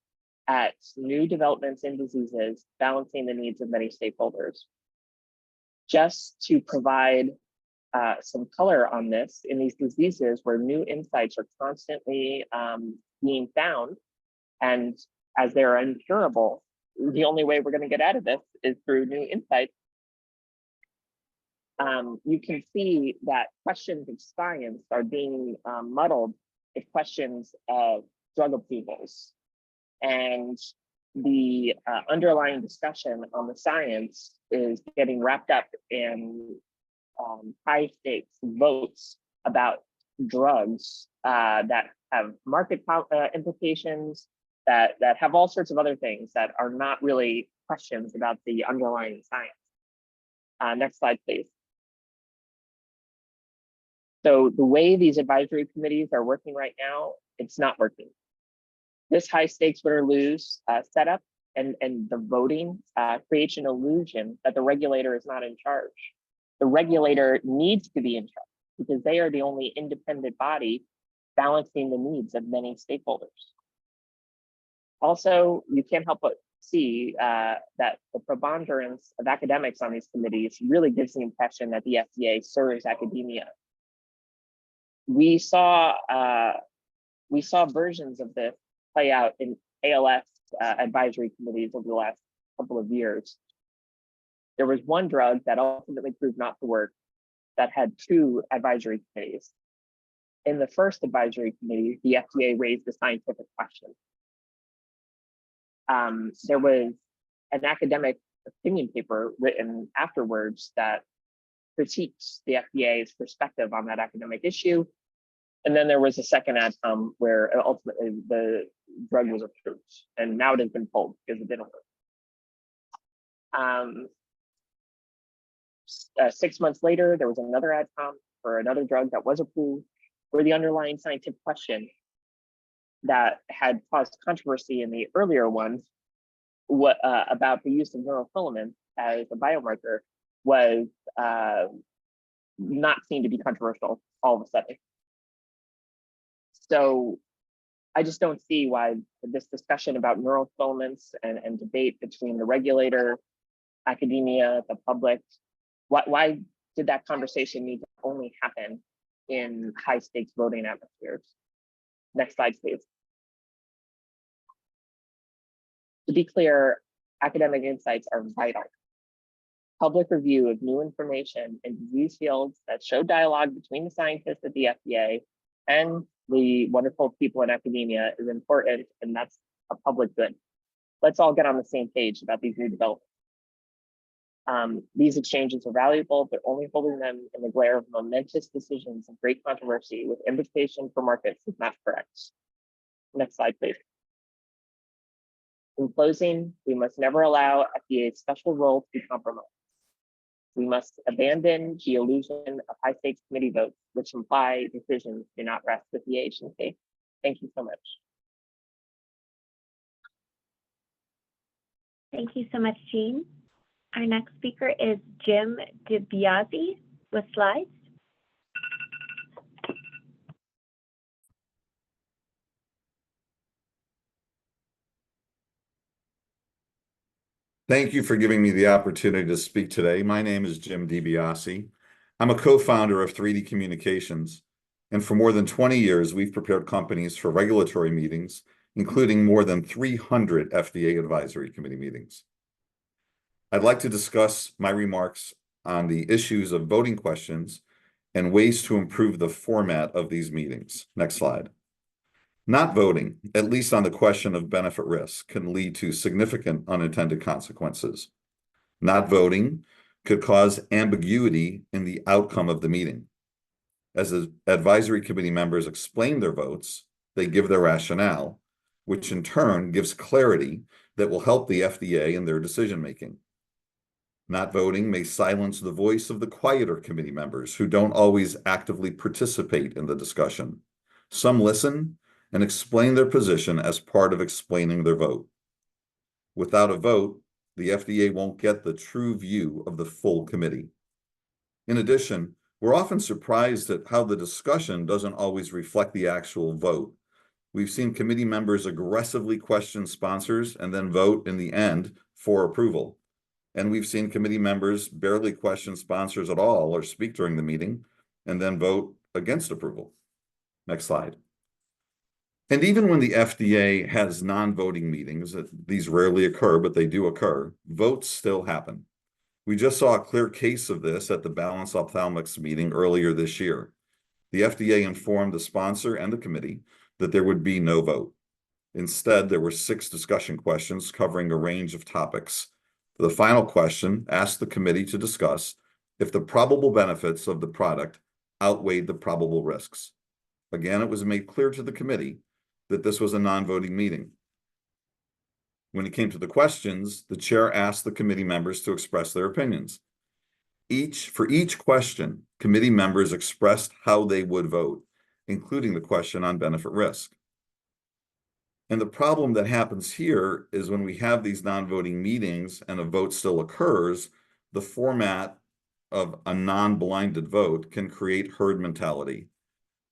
Speaker 18: at new developments in diseases, balancing the needs of many stakeholders. Just to provide some color on this, in these diseases where new insights are constantly being found, and as they're incurable, the only way we're going to get out of this is through new insights. You can see that questions of science are being muddled with questions of drug approvals. And the underlying discussion on the science is getting wrapped up in high stakes votes about drugs that have market implications, that have all sorts of other things that are not really questions about the underlying science. Next slide, please. So the way these advisory committees are working right now, it's not working. This high stakes win or lose setup and the voting creates an illusion that the regulator is not in charge. The regulator needs to be in charge because they are the only independent body balancing the needs of many stakeholders. Also, you can't help but see that the preponderance of academics on these committees really gives the impression that the FDA serves academia. We saw versions of this play out in ALS advisory committees over the last couple of years. There was one drug that ultimately proved not to work that had 2 advisory committees. In the first advisory committee, the FDA raised the scientific question. There was an academic opinion paper written afterwards that critiques the FDA's perspective on that academic issue. And then there was a second AdCom where ultimately the drug was approved, and now it has been pulled because it didn't work. 6 months later, there was another AdCom for another drug that was approved, where the underlying scientific question that had caused controversy in the earlier ones, about the use of neurofilament as a biomarker, was not seen to be controversial all of a sudden. So I just don't see why this discussion about neurofilaments and debate between the regulator, academia, the public, why did that conversation need to only happen in high stakes voting atmospheres? Next slide, please. To be clear, academic insights are vital. Public review of new information in disease fields that show dialogue between the scientists at the FDA and the wonderful people in academia is important, and that's a public good. Let's all get on the same page about these new developments. These exchanges are valuable, but only holding them in the glare of momentous decisions and great controversy with invitation for markets is not correct. Next slide, please. In closing, we must never allow FDA's special role to be compromised. We must abandon the illusion of high stakes committee votes, which imply decisions do not rest with the agency. Thank you so much.
Speaker 3: Thank you so much, Jean. Our next speaker is Jim DiBiase with slides.
Speaker 19: Thank you for giving me the opportunity to speak today. My name is Jim DiBiase. I'm a co-founder of 3D Communications, and for more than 20 years, we've prepared companies for regulatory meetings, including more than 300 FDA advisory committee meetings. I'd like to discuss my remarks on the issues of voting questions and ways to improve the format of these meetings. Next slide. Not voting, at least on the question of benefit risk, can lead to significant unintended consequences. Not voting could cause ambiguity in the outcome of the meeting. As the advisory committee members explain their votes, they give their rationale, which in turn gives clarity that will help the FDA in their decision-making. Not voting may silence the voice of the quieter committee members who don't always actively participate in the discussion. Some listen and explain their position as part of explaining their vote. Without a vote, the FDA won't get the true view of the full committee. In addition, we're often surprised at how the discussion doesn't always reflect the actual vote. We've seen committee members aggressively question sponsors and then vote in the end for approval. And we've seen committee members barely question sponsors at all or speak during the meeting and then vote against approval. Next slide. And even when the FDA has non-voting meetings, these rarely occur, but they do occur, votes still happen. We just saw a clear case of this at the Balance Ophthalmics meeting earlier this year. The FDA informed the sponsor and the committee that there would be no vote. Instead, there were 6 discussion questions covering a range of topics. The final question asked the committee to discuss if the probable benefits of the product outweighed the probable risks. Again, it was made clear to the committee that this was a non-voting meeting. When it came to the questions, the chair asked the committee members to express their opinions. For each question, committee members expressed how they would vote, including the question on benefit risk. And the problem that happens here is when we have these non-voting meetings and a vote still occurs, the format of a non-blinded vote can create herd mentality.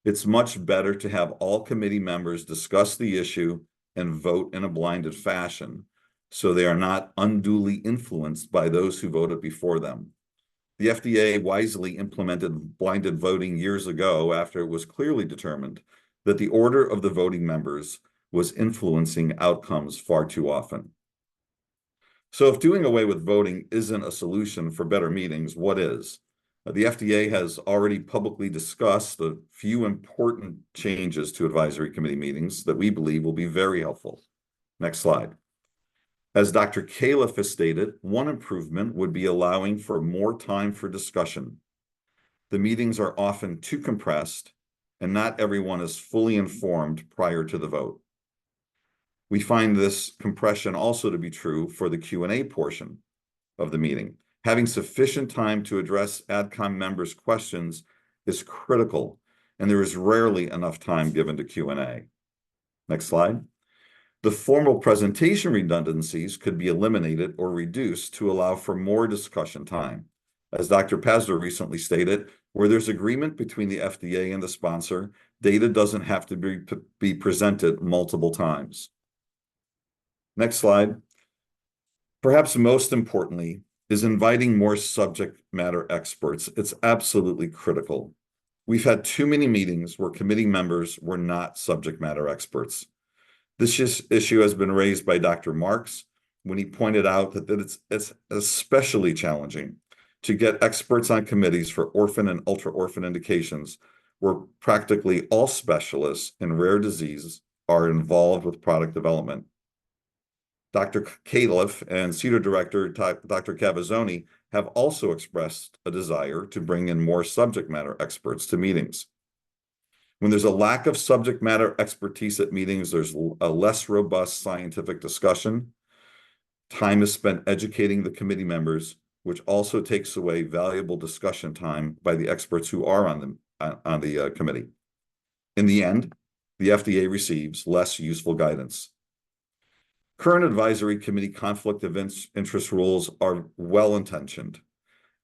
Speaker 19: It's much better to have all committee members discuss the issue and vote in a blinded fashion, so they are not unduly influenced by those who voted before them. The FDA wisely implemented blinded voting years ago after it was clearly determined that the order of the voting members was influencing outcomes far too often. So if doing away with voting isn't a solution for better meetings, what is? The FDA has already publicly discussed a few important changes to advisory committee meetings that we believe will be very helpful. Next slide. As Dr. Califf has stated, one improvement would be allowing for more time for discussion. The meetings are often too compressed, and not everyone is fully informed prior to the vote. We find this compression also to be true for the Q&A portion of the meeting. Having sufficient time to address AdCom members' questions is critical, and there is rarely enough time given to Q&A. Next slide. The formal presentation redundancies could be eliminated or reduced to allow for more discussion time. As Dr. Pazdur recently stated, where there's agreement between the FDA and the sponsor, data doesn't have to be presented multiple times. Next slide. Perhaps most importantly is inviting more subject matter experts. It's absolutely critical. We've had too many meetings where committee members were not subject matter experts. This issue has been raised by Dr. Marks when he pointed out that it's especially challenging to get experts on committees for orphan and ultra-orphan indications where practically all specialists in rare diseases are involved with product development. Dr. Califf and CEDAR Director Dr. Cavazzoni have also expressed a desire to bring in more subject matter experts to meetings. When there's a lack of subject matter expertise at meetings, there's a less robust scientific discussion. Time is spent educating the committee members, which also takes away valuable discussion time by the experts who are on the committee. In the end, the FDA receives less useful guidance. Current advisory committee conflict of interest rules are well-intentioned.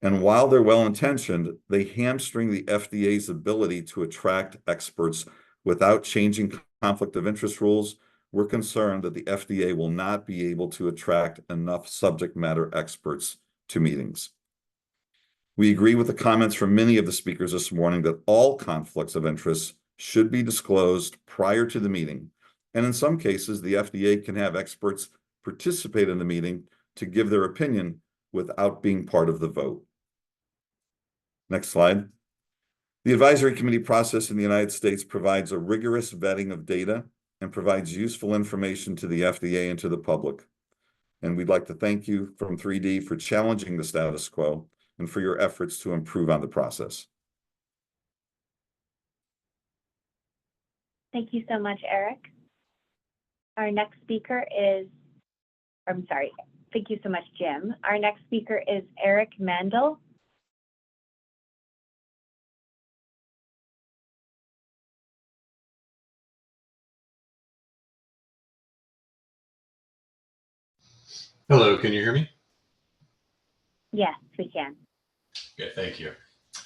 Speaker 19: And while they're well-intentioned, they hamstring the FDA's ability to attract experts without changing conflict of interest rules. We're concerned that the FDA will not be able to attract enough subject matter experts to meetings. We agree with the comments from many of the speakers this morning that all conflicts of interest should be disclosed prior to the meeting. And in some cases, the FDA can have experts participate in the meeting to give their opinion without being part of the vote. Next slide. The advisory committee process in the United States provides a rigorous vetting of data and provides useful information to the FDA and to the public. And we'd like to thank you from 3D for challenging the status quo and for your efforts to improve on the process.
Speaker 3: Thank you so much, Eric. Our next speaker is, thank you so much, Jim. Our next speaker is Eric Mandel.
Speaker 20: Hello, can you hear me?
Speaker 3: Yes, we can.
Speaker 20: Okay, thank you.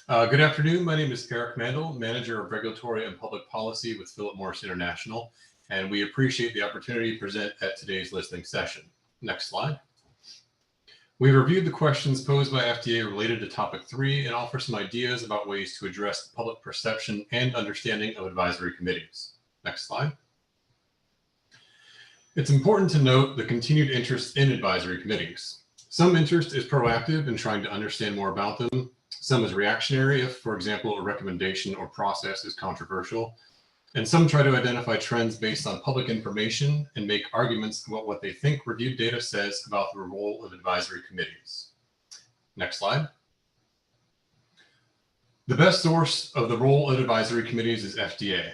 Speaker 20: Good afternoon. My name is Eric Mandel, Manager of Regulatory and Public Policy with Philip Morris International, and we appreciate the opportunity to present at today's listening session. Next slide. We reviewed the questions posed by FDA related to topic 3 and offer some ideas about ways to address the public perception and understanding of advisory committees. Next slide. It's important to note the continued interest in advisory committees. Some interest is proactive in trying to understand more about them. Some is reactionary if, for example, a recommendation or process is controversial. And some try to identify trends based on public information and make arguments about what they think reviewed data says about the role of advisory committees. Next slide. The best source of the role of advisory committees is FDA.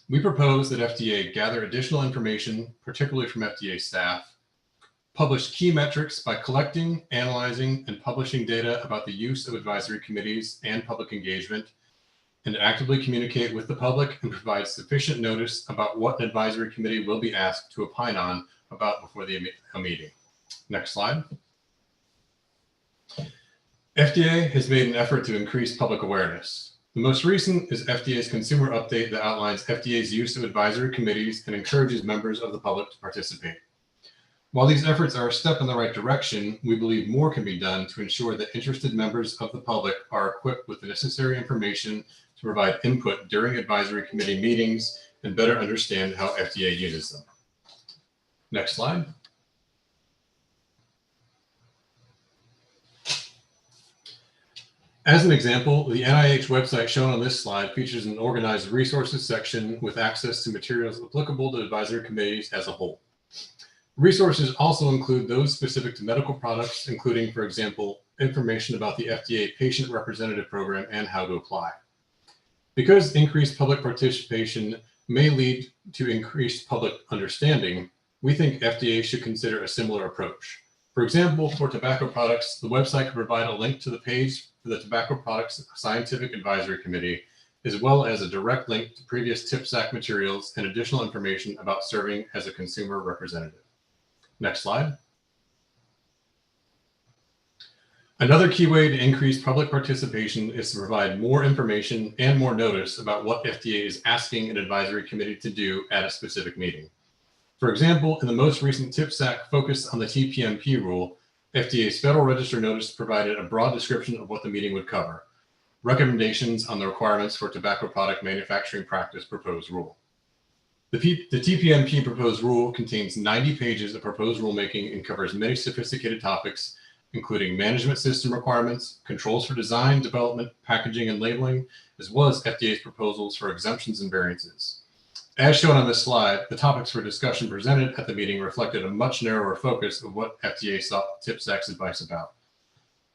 Speaker 20: We propose that FDA gather additional information, particularly from FDA staff, publish key metrics by collecting, analyzing, and publishing data about the use of advisory committees and public engagement, and actively communicate with the public and provide sufficient notice about what an advisory committee will be asked to opine on about before a meeting. Next slide. FDA has made an effort to increase public awareness. The most recent is FDA's consumer update that outlines FDA's use of advisory committees and encourages members of the public to participate. While these efforts are a step in the right direction, we believe more can be done to ensure that interested members of the public are equipped with the necessary information to provide input during advisory committee meetings and better understand how FDA uses them. Next slide. As an example, the NIH website shown on this slide features an organized resources section with access to materials applicable to advisory committees as a whole. Resources also include those specific to medical products, including, for example, information about the FDA Patient Representative Program and how to apply. Because increased public participation may lead to increased public understanding, we think FDA should consider a similar approach. For example, for tobacco products, the website could provide a link to the page for the Tobacco Products Scientific Advisory Committee, as well as a direct link to previous TPSAC materials and additional information about serving as a consumer representative. Next slide. Another key way to increase public participation is to provide more information and more notice about what FDA is asking an advisory committee to do at a specific meeting. For example, in the most recent TPSAC focused on the TPMP rule, FDA's Federal Register notice provided a broad description of what the meeting would cover, recommendations on the requirements for tobacco product manufacturing practice proposed rule. The TPMP proposed rule contains 90 pages of proposed rulemaking and covers many sophisticated topics, including management system requirements, controls for design, development, packaging, and labeling, as well as FDA's proposals for exemptions and variances. As shown on this slide, the topics for discussion presented at the meeting reflected a much narrower focus of what FDA sought TPSAC's advice about.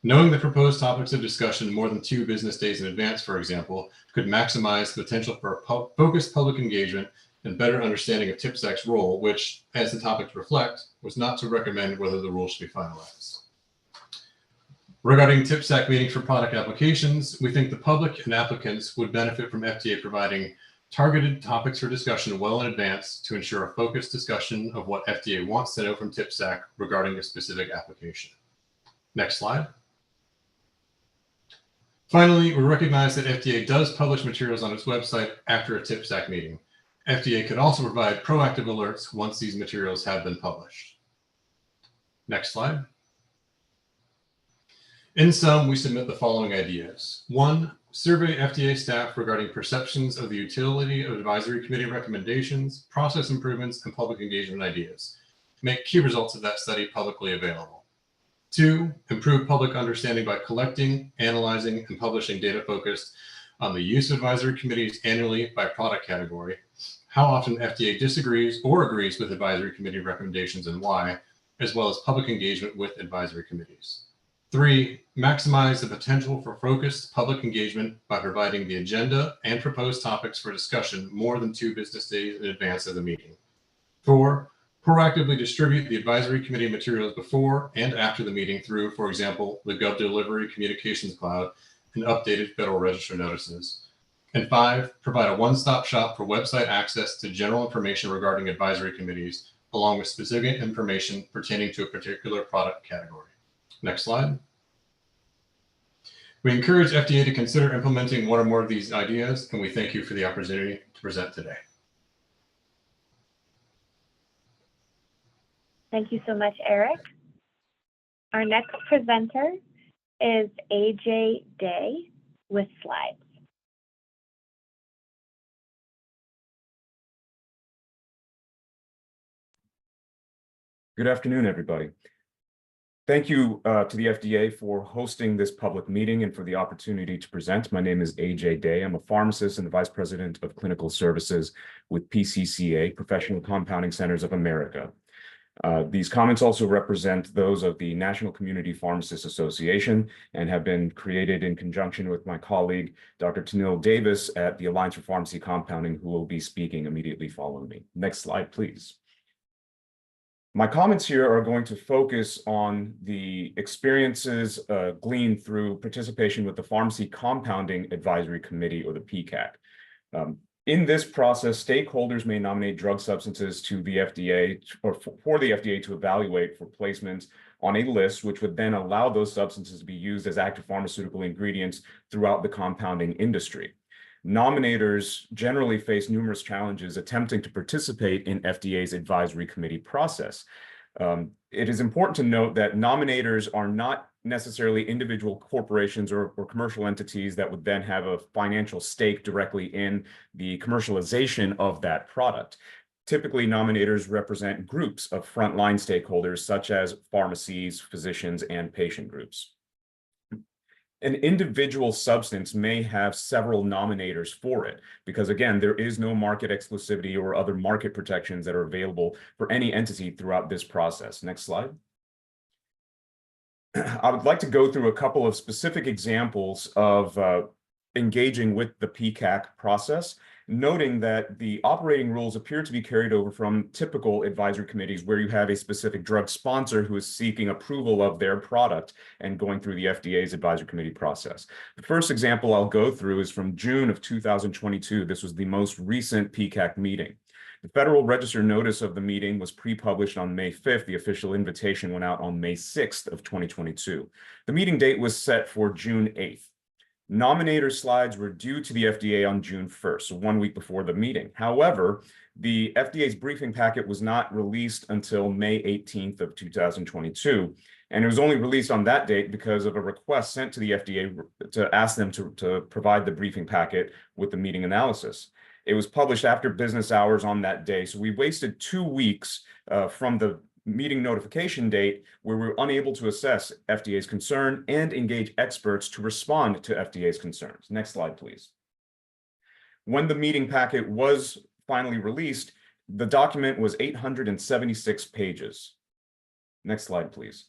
Speaker 20: Knowing the proposed topics of discussion more than 2 business days in advance, for example, could maximize the potential for focused public engagement and better understanding of TPSAC's role, which, as the topics reflect, was not to recommend whether the rule should be finalized. Regarding TPSAC meetings for product applications, we think the public and applicants would benefit from FDA providing targeted topics for discussion well in advance to ensure a focused discussion of what FDA wants to know from TPSAC regarding a specific application. Next slide. Finally, we recognize that FDA does publish materials on its website after a TPSAC meeting. FDA could also provide proactive alerts once these materials have been published. Next slide. In sum, we submit the following ideas. 1, survey FDA staff regarding perceptions of the utility of advisory committee recommendations, process improvements, and public engagement ideas. Make key results of that study publicly available. 2, improve public understanding by collecting, analyzing, and publishing data focused on the use of advisory committees annually by product category, how often FDA disagrees or agrees with advisory committee recommendations and why, as well as public engagement with advisory committees. 3, maximize the potential for focused public engagement by providing the agenda and proposed topics for discussion more than 2 business days in advance of the meeting. 4, proactively distribute the advisory committee materials before and after the meeting through, for example, the GovDelivery Communications Cloud and updated Federal Register notices. And 5, provide a one-stop shop for website access to general information regarding advisory committees, along with specific information pertaining to a particular product category. Next slide. We encourage FDA to consider implementing one or more of these ideas, and we thank you for the opportunity to present today.
Speaker 3: Thank you so much, Eric. Our next presenter is AJ Day with slides.
Speaker 21: Good afternoon, everybody. Thank you to the FDA for hosting this public meeting and for the opportunity to present. My name is AJ Day. I'm a pharmacist and the Vice President of Clinical Services with PCCA, Professional Compounding Centers of America. These comments also represent those of the National Community Pharmacists Association and have been created in conjunction with my colleague, Dr. Tanil Davis at the Alliance for Pharmacy Compounding, who will be speaking immediately following me. Next slide, please. My comments here are going to focus on the experiences gleaned through participation with the Pharmacy Compounding Advisory Committee, or the PCAC. In this process, stakeholders may nominate drug substances to the FDA or for the FDA to evaluate for placement on a list, which would then allow those substances to be used as active pharmaceutical ingredients throughout the compounding industry. Nominators generally face numerous challenges attempting to participate in FDA's advisory committee process. It is important to note that nominators are not necessarily individual corporations or commercial entities that would then have a financial stake directly in the commercialization of that product. Typically, nominators represent groups of frontline stakeholders such as pharmacies, physicians, and patient groups. An individual substance may have several nominators for it because, again, there is no market exclusivity or other market protections that are available for any entity throughout this process. Next slide. I would like to go through a couple of specific examples of engaging with the PCAC process, noting that the operating rules appear to be carried over from typical advisory committees where you have a specific drug sponsor who is seeking approval of their product and going through the FDA's advisory committee process. The first example I'll go through is from June of 2022. This was the most recent PCAC meeting. The Federal Register notice of the meeting was pre-published on May 5th. The official invitation went out on May 6th of 2022. The meeting date was set for June 8th. Nominator slides were due to the FDA on June 1st, so 1 week before the meeting. However, the FDA's briefing packet was not released until May 18th of 2022, and it was only released on that date because of a request sent to the FDA to ask them to provide the briefing packet with the meeting analysis. It was published after business hours on that day, so we wasted 2 weeks from the meeting notification date where we were unable to assess FDA's concern and engage experts to respond to FDA's concerns. Next slide, please. When the meeting packet was finally released, the document was 876 pages. Next slide, please.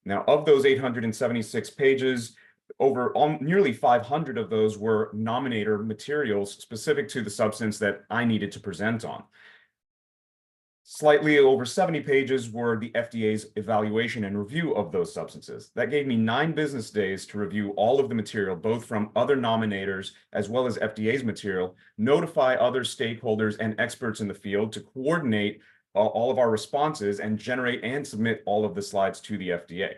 Speaker 21: Now, of those 876 pages, nearly 500 of those were nominator materials specific to the substance that I needed to present on. Slightly over 70 pages were the FDA's evaluation and review of those substances. That gave me 9 business days to review all of the material, both from other nominators as well as FDA's material, notify other stakeholders and experts in the field to coordinate all of our responses and generate and submit all of the slides to the FDA.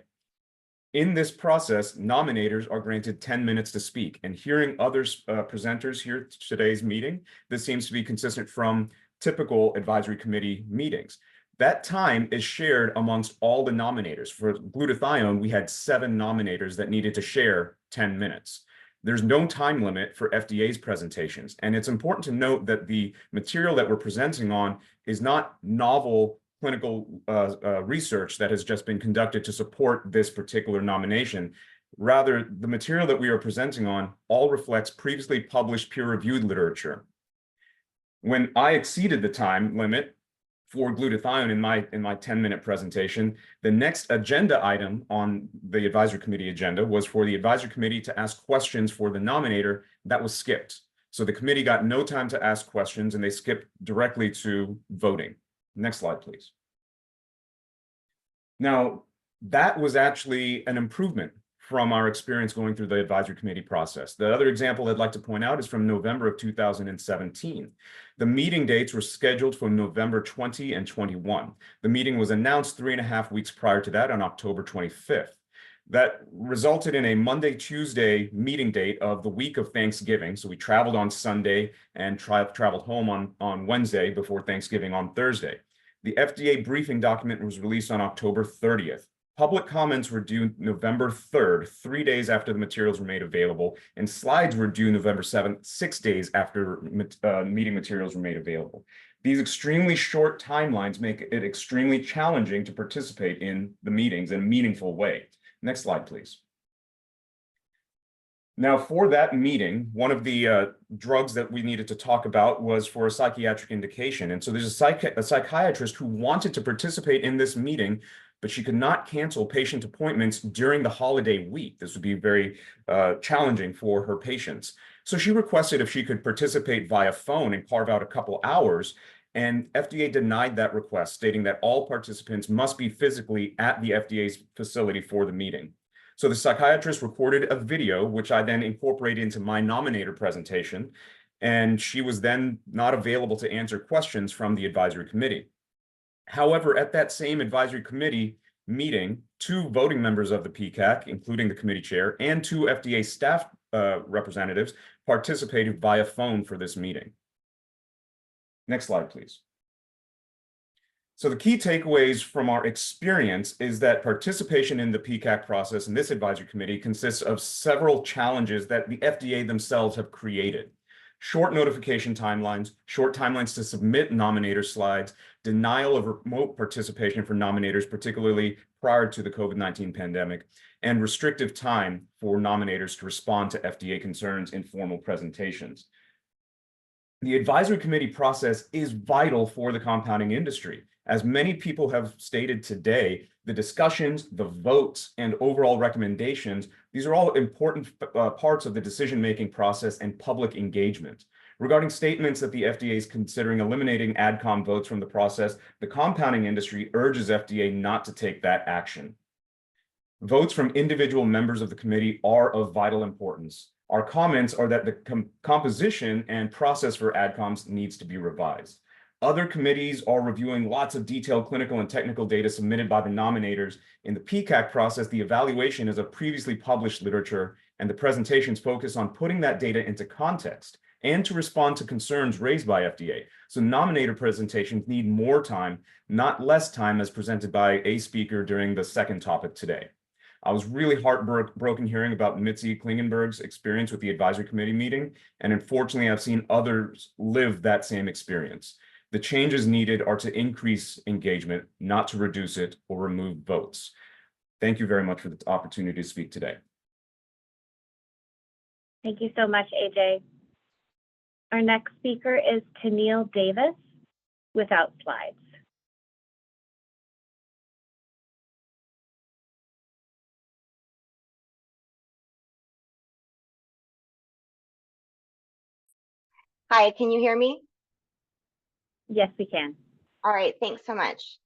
Speaker 21: In this process, nominators are granted 10 minutes to speak, and hearing other presenters here at today's meeting, this seems to be consistent from typical advisory committee meetings. That time is shared amongst all the nominators. For glutathione, we had 7 nominators that needed to share 10 minutes. There's no time limit for FDA's presentations, and it's important to note that the material that we're presenting on is not novel clinical research that has just been conducted to support this particular nomination. Rather, the material that we are presenting on all reflects previously published peer-reviewed literature. When I exceeded the time limit for glutathione in my 10-minute presentation, the next agenda item on the advisory committee agenda was for the advisory committee to ask questions for the nominator. That was skipped. So the committee got no time to ask questions and they skipped directly to voting. Next slide, please. Now, that was actually an improvement from our experience going through the advisory committee process. The other example I'd like to point out is from November of 2017. The meeting dates were scheduled for November 20 and 21. The meeting was announced 3.5 weeks prior to that on October 25th. That resulted in a Monday-Tuesday meeting date of the week of Thanksgiving. So we traveled on Sunday and traveled home on Wednesday before Thanksgiving on Thursday. The FDA briefing document was released on October 30th. Public comments were due November 3rd, 3 days after the materials were made available, and slides were due November 7th, 6 days after meeting materials were made available. These extremely short timelines make it extremely challenging to participate in the meetings in a meaningful way. Next slide, please. Now, for that meeting, one of the drugs that we needed to talk about was for a psychiatric indication. And so there's a psychiatrist who wanted to participate in this meeting, but she could not cancel patient appointments during the holiday week. This would be very challenging for her patients. So she requested if she could participate via phone and carve out a couple hours. And FDA denied that request, stating that all participants must be physically at the FDA's facility for the meeting. So the psychiatrist recorded a video, which I then incorporated into my nominator presentation, and she was then not available to answer questions from the advisory committee. However, at that same advisory committee meeting, 2 voting members of the PCAC, including the committee chair, and 2 FDA staff representatives participated via phone for this meeting. Next slide, please. So the key takeaways from our experience is that participation in the PCAC process in this advisory committee consists of several challenges that the FDA themselves have created. Short notification timelines, short timelines to submit nominator slides, denial of remote participation for nominators, particularly prior to the COVID-19 pandemic, and restrictive time for nominators to respond to FDA concerns in formal presentations. The advisory committee process is vital for the compounding industry. As many people have stated today, the discussions, the votes, and overall recommendations, these are all important parts of the decision-making process and public engagement. Regarding statements that the FDA is considering eliminating AdCom votes from the process, the compounding industry urges FDA not to take that action. Votes from individual members of the committee are of vital importance. Our comments are that the composition and process for AdComs needs to be revised. Other committees are reviewing lots of detailed clinical and technical data submitted by the nominators. In the PCAC process, the evaluation is of previously published literature, and the presentations focus on putting that data into context and to respond to concerns raised by FDA. So nominator presentations need more time, not less time as presented by a speaker during the second topic today. I was really heartbroken hearing about Mitzi Klingenberg's experience with the advisory committee meeting, and unfortunately, I've seen others live that same experience. The changes needed are to increase engagement, not to reduce it or remove votes. Thank you very much for the opportunity to speak today.
Speaker 3: Thank you so much, AJ. Our next speaker is Tennille Davis, without slides.
Speaker 1: Hi, can you hear me?
Speaker 3: Yes, we can.
Speaker 1: All right, thanks so much.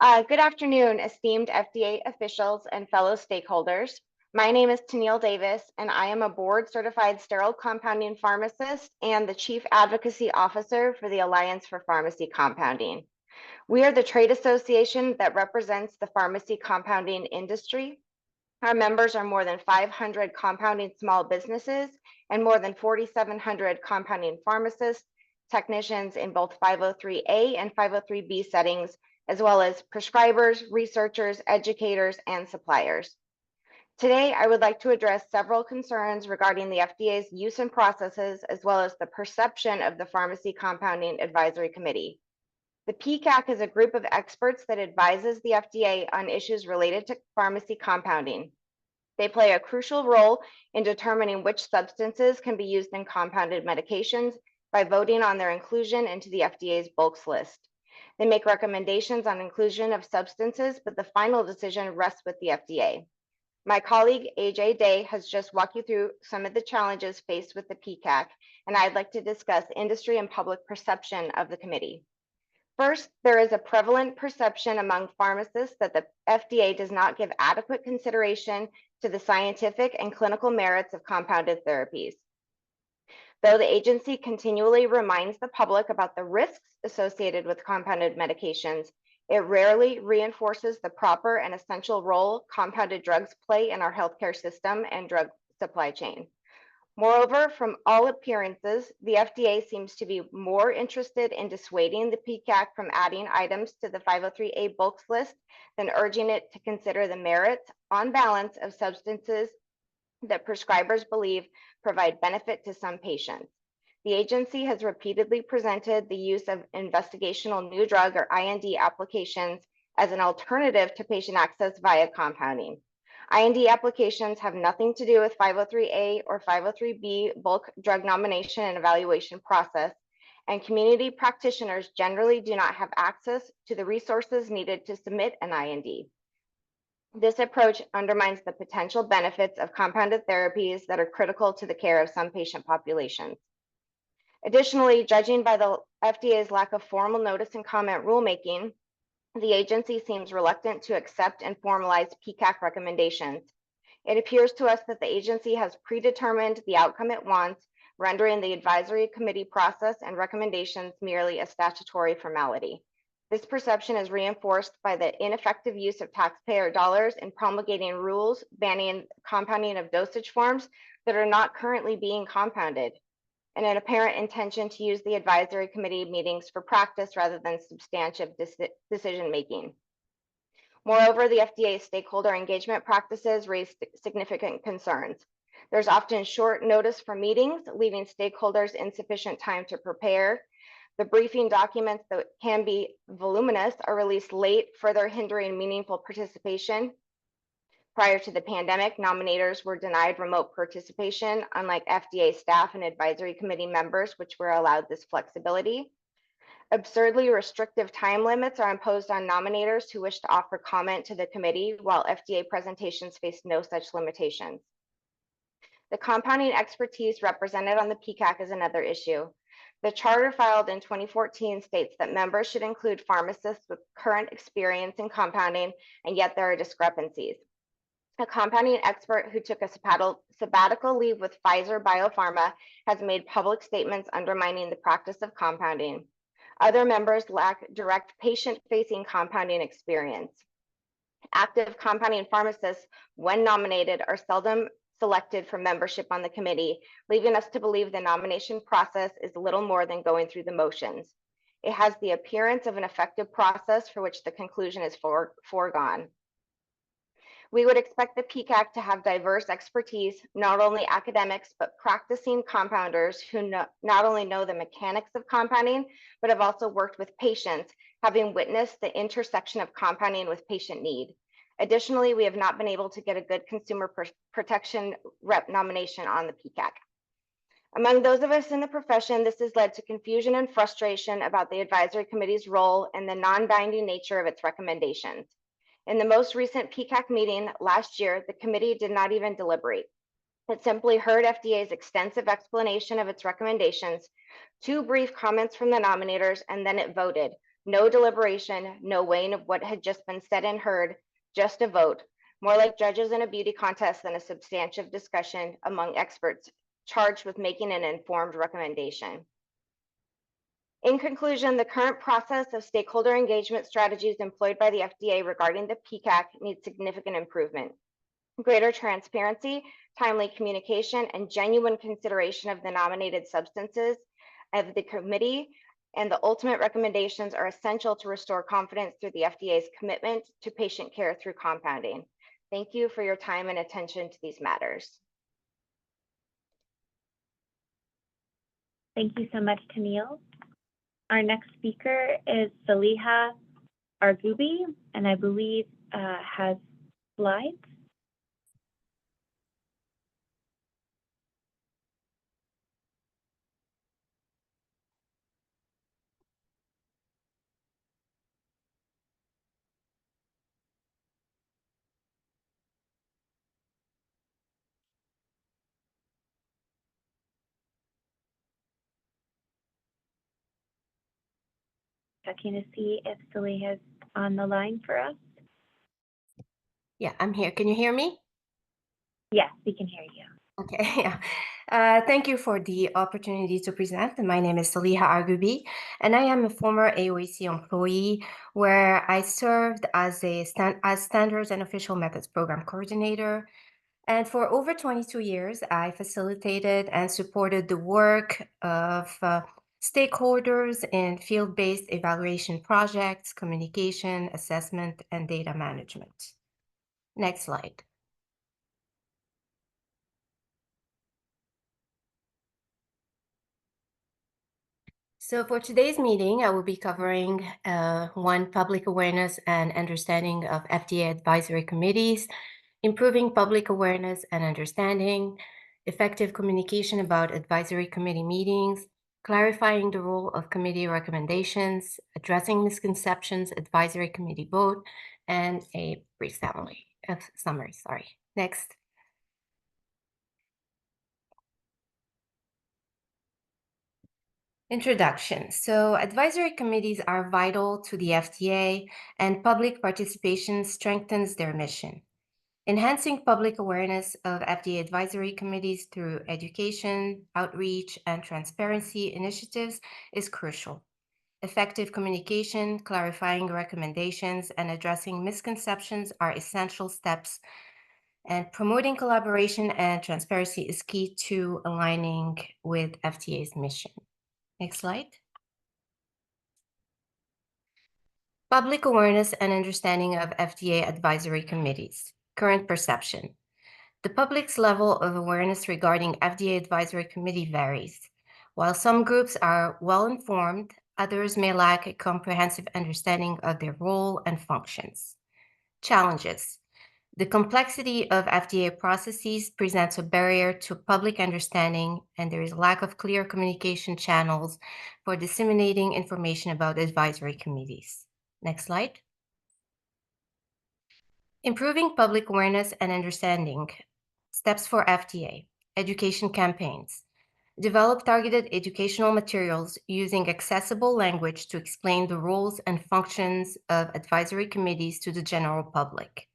Speaker 1: Good afternoon, esteemed FDA officials and fellow stakeholders. My name is Tennille Davis, and I am a board-certified sterile compounding pharmacist and the Chief Advocacy Officer for the Alliance for Pharmacy Compounding. We are the trade association that represents the pharmacy compounding industry. Our members are more than 500 compounding small businesses and more than 4,700 compounding pharmacists, technicians in both 503A and 503B settings, as well as prescribers, researchers, educators, and suppliers. Today, I would like to address several concerns regarding the FDA's use and processes, as well as the perception of the Pharmacy Compounding Advisory Committee. The PCAC is a group of experts that advises the FDA on issues related to pharmacy compounding. They play a crucial role in determining which substances can be used in compounded medications by voting on their inclusion into the FDA's bulks list. They make recommendations on inclusion of substances, but the final decision rests with the FDA. My colleague, AJ Day, has just walked you through some of the challenges faced with the PCAC, and I'd like to discuss industry and public perception of the committee. First, there is a prevalent perception among pharmacists that the FDA does not give adequate consideration to the scientific and clinical merits of compounded therapies. Though the agency continually reminds the public about the risks associated with compounded medications, it rarely reinforces the proper and essential role compounded drugs play in our healthcare system and drug supply chain. Moreover, from all appearances, the FDA seems to be more interested in dissuading the PCAC from adding items to the 503A bulks list than urging it to consider the merits on balance of substances that prescribers believe provide benefit to some patients. The agency has repeatedly presented the use of investigational new drug or IND applications as an alternative to patient access via compounding. IND applications have nothing to do with 503A or 503B bulk drug nomination and evaluation process, and community practitioners generally do not have access to the resources needed to submit an IND. This approach undermines the potential benefits of compounded therapies that are critical to the care of some patient populations. Additionally, judging by the FDA's lack of formal notice and comment rulemaking, the agency seems reluctant to accept and formalize PCAC recommendations. It appears to us that the agency has predetermined the outcome it wants, rendering the advisory committee process and recommendations merely a statutory formality. This perception is reinforced by the ineffective use of taxpayer dollars in promulgating rules banning compounding of dosage forms that are not currently being compounded, and an apparent intention to use the advisory committee meetings for practice rather than substantive decision-making. Moreover, the FDA's stakeholder engagement practices raise significant concerns. There's often short notice for meetings, leaving stakeholders insufficient time to prepare. The briefing documents that can be voluminous are released late, further hindering meaningful participation. Prior to the pandemic, nominators were denied remote participation, unlike FDA staff and advisory committee members, which were allowed this flexibility. Absurdly restrictive time limits are imposed on nominators who wish to offer comment to the committee, while FDA presentations face no such limitations. The compounding expertise represented on the PCAC is another issue. The charter filed in 2014 states that members should include pharmacists with current experience in compounding, and yet there are discrepancies. A compounding expert who took a sabbatical leave with Pfizer Biopharma has made public statements undermining the practice of compounding. Other members lack direct patient-facing compounding experience. Active compounding pharmacists, when nominated, are seldom selected for membership on the committee, leaving us to believe the nomination process is little more than going through the motions. It has the appearance of an effective process for which the conclusion is foregone. We would expect the PCAC to have diverse expertise, not only academics, but practicing compounders who not only know the mechanics of compounding, but have also worked with patients, having witnessed the intersection of compounding with patient need. Additionally, we have not been able to get a good consumer protection rep nomination on the PCAC. Among those of us in the profession, this has led to confusion and frustration about the advisory committee's role and the non-binding nature of its recommendations. In the most recent PCAC meeting last year, the committee did not even deliberate. It simply heard FDA's extensive explanation of its recommendations, 2 brief comments from the nominators, and then it voted. No deliberation, no weighing of what had just been said and heard, just a vote, more like judges in a beauty contest than a substantive discussion among experts charged with making an informed recommendation. In conclusion, the current process of stakeholder engagement strategies employed by the FDA regarding the PCAC needs significant improvement. Greater transparency, timely communication, and genuine consideration of the nominated substances of the committee and the ultimate recommendations are essential to restore confidence through the FDA's commitment to patient care through compounding. Thank you for your time and attention to these matters.
Speaker 3: Thank you so much, Tennille. Our next speaker is Saliha Argubi, and I believe has slides. Checking to see if Saliha is on the line for us.
Speaker 2: Yeah, I'm here. Can you hear me?
Speaker 3: Yes, we can hear you.
Speaker 2: Okay, yeah. Thank you for the opportunity to present. My name is Saliha Argubi, and I am a former AOAC employee where I served as Standards and Official Methods Program Coordinator. And for over 22 years, I facilitated and supported the work of stakeholders in field-based evaluation projects, communication, assessment, and data management. Next slide. So for today's meeting, I will be covering 1, public awareness and understanding of FDA advisory committees, improving public awareness and understanding, effective communication about advisory committee meetings, clarifying the role of committee recommendations, addressing misconceptions, advisory committee vote, and a brief summary. Next. Introduction. So advisory committees are vital to the FDA, and public participation strengthens their mission. Enhancing public awareness of FDA advisory committees through education, outreach, and transparency initiatives is crucial. Effective communication, clarifying recommendations, and addressing misconceptions are essential steps, and promoting collaboration and transparency is key to aligning with FDA's mission. Next slide. Public awareness and understanding of FDA advisory committees. Current perception. The public's level of awareness regarding FDA advisory committee varies. While some groups are well informed, others may lack a comprehensive understanding of their role and functions. Challenges. The complexity of FDA processes presents a barrier to public understanding, and there is a lack of clear communication channels for disseminating information about advisory committees. Next slide. Improving public awareness and understanding. Steps for FDA. Education campaigns. Develop targeted educational materials using accessible language to explain the roles and functions of advisory committees to the general public.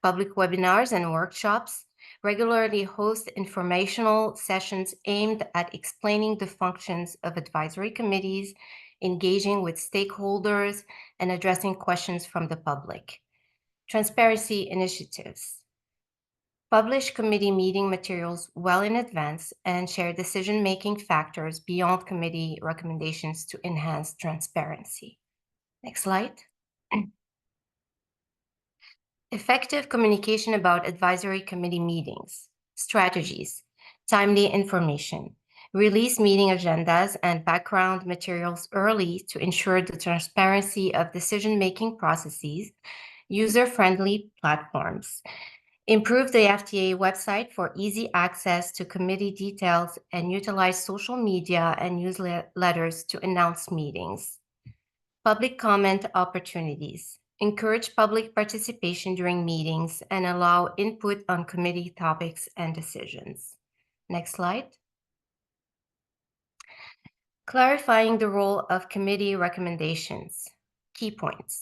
Speaker 2: Public webinars and workshops. Regularly host informational sessions aimed at explaining the functions of advisory committees, engaging with stakeholders, and addressing questions from the public. Transparency initiatives. Publish committee meeting materials well in advance and share decision-making factors beyond committee recommendations to enhance transparency. Next slide. Effective communication about advisory committee meetings. Strategies. Timely information. Release meeting agendas and background materials early to ensure the transparency of decision-making processes. User-friendly platforms. Improve the FDA website for easy access to committee details and utilize social media and newsletters to announce meetings. Public comment opportunities. Encourage public participation during meetings and allow input on committee topics and decisions. Next slide. Clarifying the role of committee recommendations. Key points.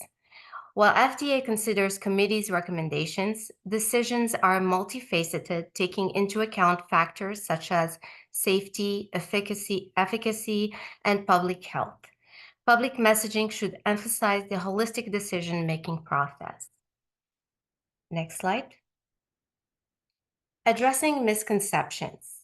Speaker 2: While FDA considers committees' recommendations, decisions are multifaceted, taking into account factors such as safety, efficacy, and public health. Public messaging should emphasize the holistic decision-making process. Next slide. Addressing misconceptions.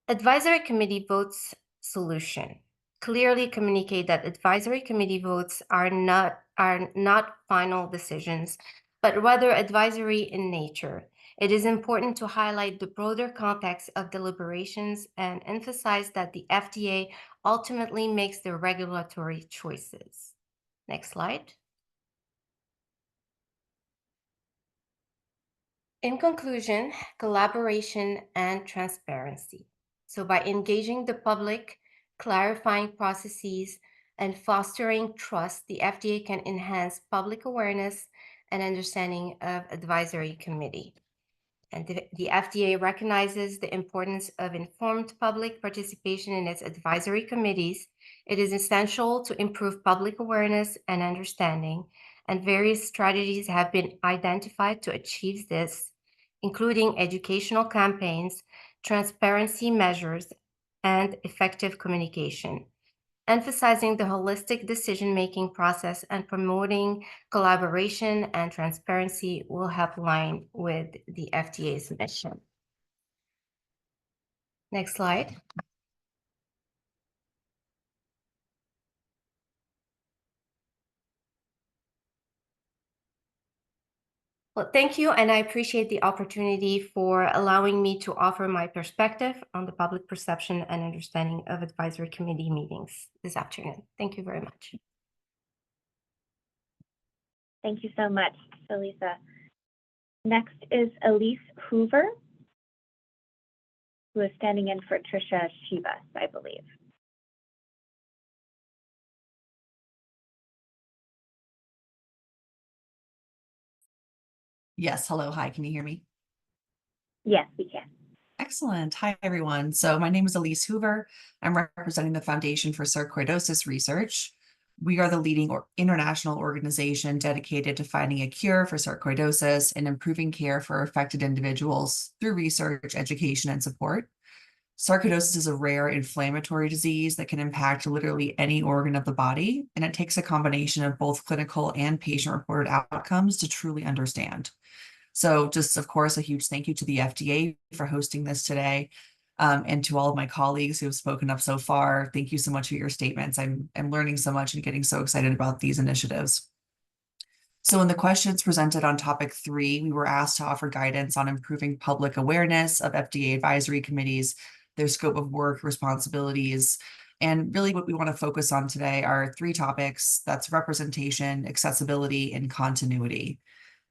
Speaker 2: Advisory committee votes solution. Clearly communicate that advisory committee votes are not final decisions, but rather advisory in nature. It is important to highlight the broader context of deliberations and emphasize that the FDA ultimately makes the regulatory choices. Next slide. In conclusion, collaboration and transparency. So by engaging the public, clarifying processes, and fostering trust, the FDA can enhance public awareness and understanding of advisory committee. And the FDA recognizes the importance of informed public participation in its advisory committees. It is essential to improve public awareness and understanding, and various strategies have been identified to achieve this, including educational campaigns, transparency measures, and effective communication. Emphasizing the holistic decision-making process and promoting collaboration and transparency will help align with the FDA's mission. Next slide. Well, thank you, and I appreciate the opportunity for allowing me to offer my perspective on the public perception and understanding of advisory committee meetings this afternoon. Thank you very much.
Speaker 3: Thank you so much, Elisa. Next is Elise Hoover, who is standing in for Tricia Shivas, I believe.
Speaker 4: Yes, hello, hi, can you hear me?
Speaker 3: Yes, we can.
Speaker 4: Excellent. Hi, everyone. So my name is Elise Hoover. I'm representing the Foundation for Sarcoidosis Research. We are the leading international organization dedicated to finding a cure for sarcoidosis and improving care for affected individuals through research, education, and support. Sarcoidosis is a rare inflammatory disease that can impact literally any organ of the body, and it takes a combination of both clinical and patient-reported outcomes to truly understand. So just, of course, a huge thank you to the FDA for hosting this today, and to all of my colleagues who have spoken up so far. Thank you so much for your statements. I'm learning so much and getting so excited about these initiatives. So in the questions presented on topic 3, we were asked to offer guidance on improving public awareness of FDA advisory committees, their scope of work, responsibilities, and really what we want to focus on today are 3 topics. That's representation, accessibility, and continuity.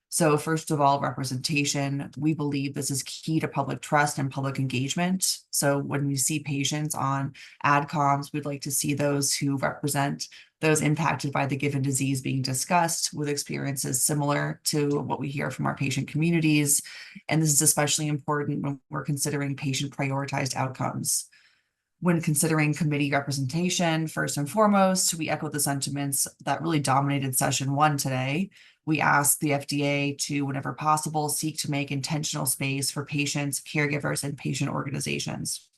Speaker 4: So first of all, representation. We believe this is key to public trust and public engagement. So when we see patients on AdComs, we'd like to see those who represent those impacted by the given disease being discussed with experiences similar to what we hear from our patient communities. And this is especially important when we're considering patient prioritized outcomes. When considering committee representation, first and foremost, we echo the sentiments that really dominated session 1 today. We ask the FDA to, whenever possible, seek to make intentional space for patients, caregivers, and patient organizations.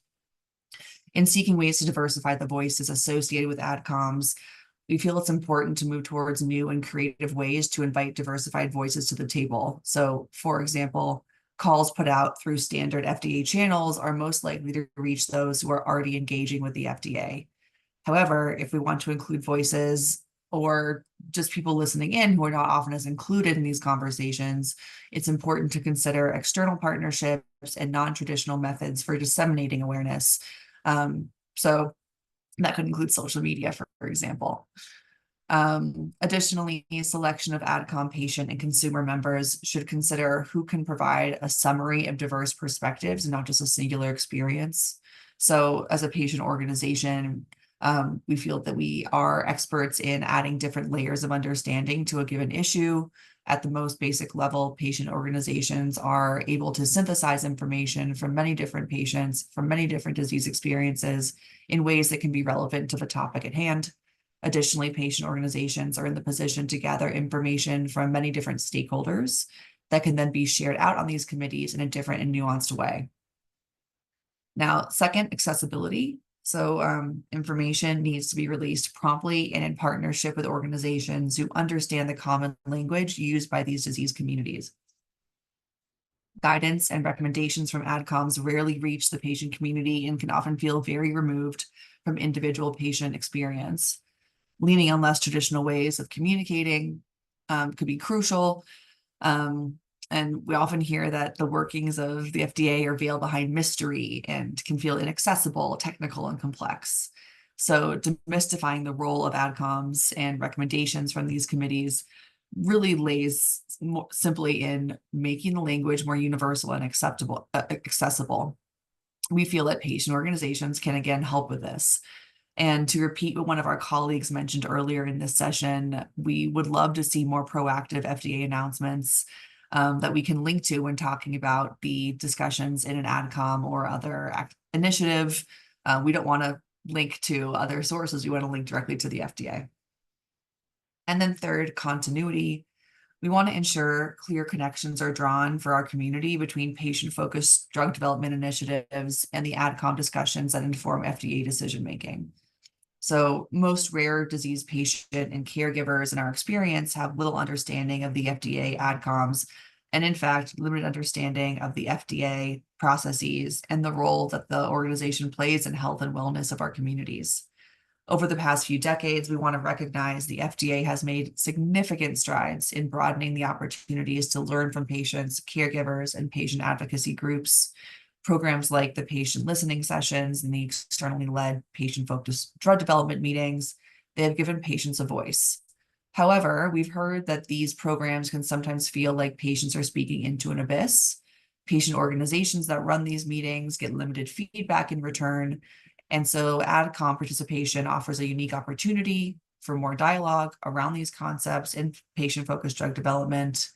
Speaker 4: In seeking ways to diversify the voices associated with AdComs, we feel it's important to move towards new and creative ways to invite diversified voices to the table. So, for example, calls put out through standard FDA channels are most likely to reach those who are already engaging with the FDA. However, if we want to include voices or just people listening in who are not often as included in these conversations, it's important to consider external partnerships and non-traditional methods for disseminating awareness. So that could include social media, for example. Additionally, selection of AdCom patient and consumer members should consider who can provide a summary of diverse perspectives and not just a singular experience. So as a patient organization, we feel that we are experts in adding different layers of understanding to a given issue. At the most basic level, patient organizations are able to synthesize information from many different patients, from many different disease experiences in ways that can be relevant to the topic at hand. Additionally, patient organizations are in the position to gather information from many different stakeholders that can then be shared out on these committees in a different and nuanced way. Now, second, accessibility. So information needs to be released promptly and in partnership with organizations who understand the common language used by these disease communities. Guidance and recommendations from AdComs rarely reach the patient community and can often feel very removed from individual patient experience. Leaning on less traditional ways of communicating could be crucial. And we often hear that the workings of the FDA are veiled behind mystery and can feel inaccessible, technical, and complex. So demystifying the role of AdComs and recommendations from these committees really lays more simply in making the language more universal and accessible. We feel that patient organizations can again help with this. And to repeat what one of our colleagues mentioned earlier in this session, we would love to see more proactive FDA announcements that we can link to when talking about the discussions in an AdCom or other initiative. We don't want to link to other sources. We want to link directly to the FDA. And then third, continuity. We want to ensure clear connections are drawn for our community between patient-focused drug development initiatives and the AdCom discussions that inform FDA decision-making. So most rare disease patient and caregivers in our experience have little understanding of the FDA AdComs, and in fact, limited understanding of the FDA processes and the role that the organization plays in health and wellness of our communities. Over the past few decades, we want to recognize the FDA has made significant strides in broadening the opportunities to learn from patients, caregivers, and patient advocacy groups. Programs like the patient listening sessions and the externally led patient-focused drug development meetings, they have given patients a voice. However, we've heard that these programs can sometimes feel like patients are speaking into an abyss. Patient organizations that run these meetings get limited feedback in return. And so AdCom participation offers a unique opportunity for more dialogue around these concepts in patient-focused drug development.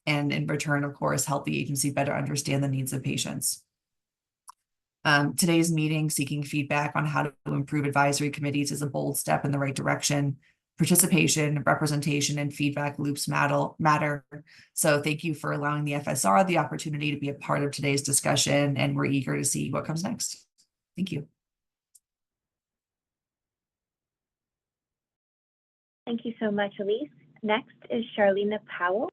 Speaker 4: And in return, of course, help the agency better understand the needs of patients. Today's meeting, seeking feedback on how to improve advisory committees, is a bold step in the right direction. Participation, representation, and feedback loops matter. So thank you for allowing the FSR the opportunity to be a part of today's discussion, and we're eager to see what comes next. Thank you.
Speaker 3: Thank you so much, Elise. Next is Charlena Powell.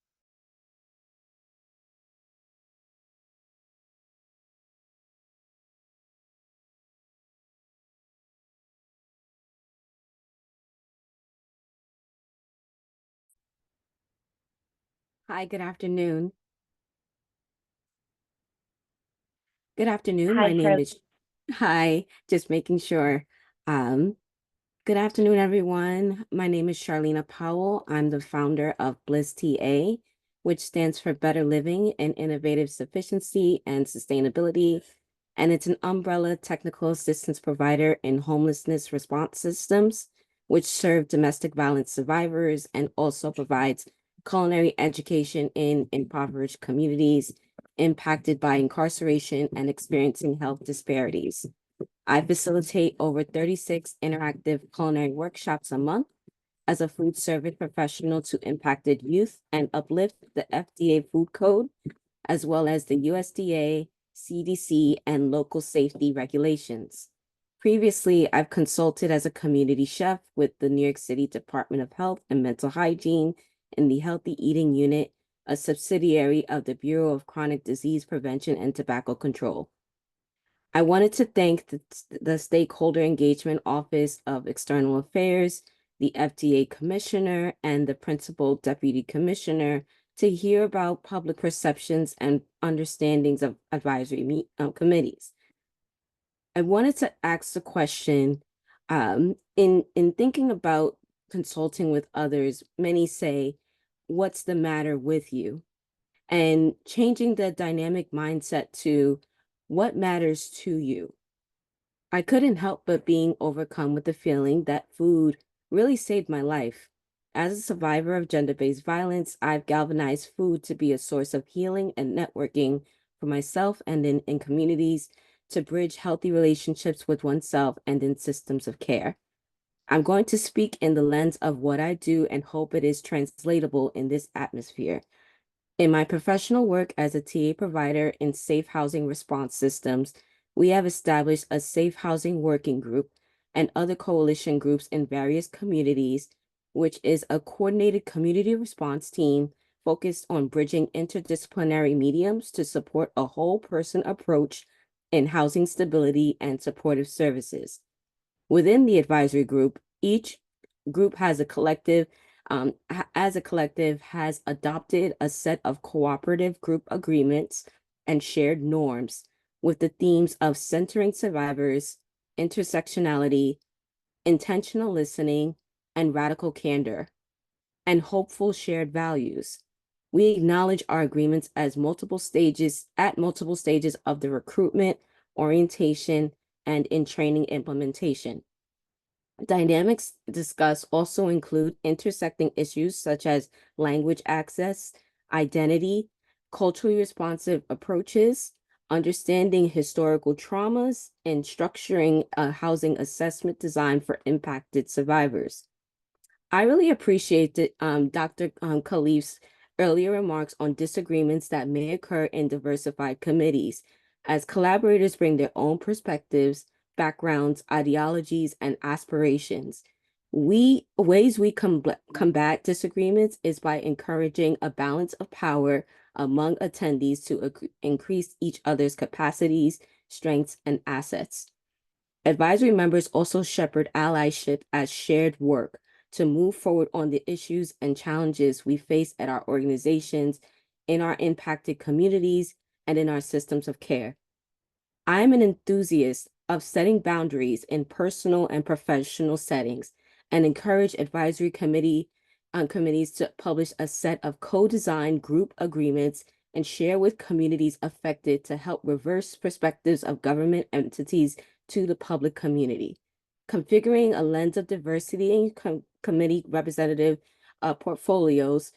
Speaker 5: Hi, good afternoon. Good afternoon.
Speaker 3: Hi,
Speaker 5: My name is, hi, just making sure. Good afternoon, everyone. My name is Charlena Powell. I'm the founder of Bliss TA, which stands for Better Living and Innovative Sufficiency and Sustainability. And it's an umbrella technical assistance provider in homelessness response systems, which serve domestic violence survivors and also provides culinary education in impoverished communities impacted by incarceration and experiencing health disparities. I facilitate over 36 interactive culinary workshops a month as a food service professional to impacted youth and uplift the FDA food code, as well as the USDA, CDC, and local safety regulations. Previously, I've consulted as a community chef with the New York City Department of Health and Mental Hygiene in the Healthy Eating Unit, a subsidiary of the Bureau of Chronic Disease Prevention and Tobacco Control. I wanted to thank the Stakeholder Engagement Office of External Affairs, the FDA Commissioner, and the Principal Deputy Commissioner to hear about public perceptions and understandings of advisory committees. I wanted to ask the question, in thinking about consulting with others, many say, what's the matter with you? And changing the dynamic mindset to what matters to you. I couldn't help but being overcome with the feeling that food really saved my life. As a survivor of gender-based violence, I've galvanized food to be a source of healing and networking for myself and in communities to bridge healthy relationships with oneself and in systems of care. I'm going to speak in the lens of what I do and hope it is translatable in this atmosphere. In my professional work as a TA provider in safe housing response systems, we have established a safe housing working group and other coalition groups in various communities, which is a coordinated community response team focused on bridging interdisciplinary mediums to support a whole person approach in housing stability and supportive services. Within the advisory group, each group has a collective has adopted a set of cooperative group agreements and shared norms with the themes of centering survivors, intersectionality, intentional listening, and radical candor, and hopeful shared values. We acknowledge our agreements as multiple stages of the recruitment, orientation, and in training implementation. Dynamics discussed also include intersecting issues such as language access, identity, culturally responsive approaches, understanding historical traumas, and structuring a housing assessment design for impacted survivors. I really appreciated Dr. Khalif's earlier remarks on disagreements that may occur in diversified committees, as collaborators bring their own perspectives, backgrounds, ideologies, and aspirations. Ways we combat disagreements is by encouraging a balance of power among attendees to increase each other's capacities, strengths, and assets. Advisory members also shepherd allyship as shared work to move forward on the issues and challenges we face at our organizations, in our impacted communities, and in our systems of care. I'm an enthusiast of setting boundaries in personal and professional settings and encourage advisory committees to publish a set of co-designed group agreements and share with communities affected to help reverse perspectives of government entities to the public community. Configuring a lens of diversity in committee representative portfolios,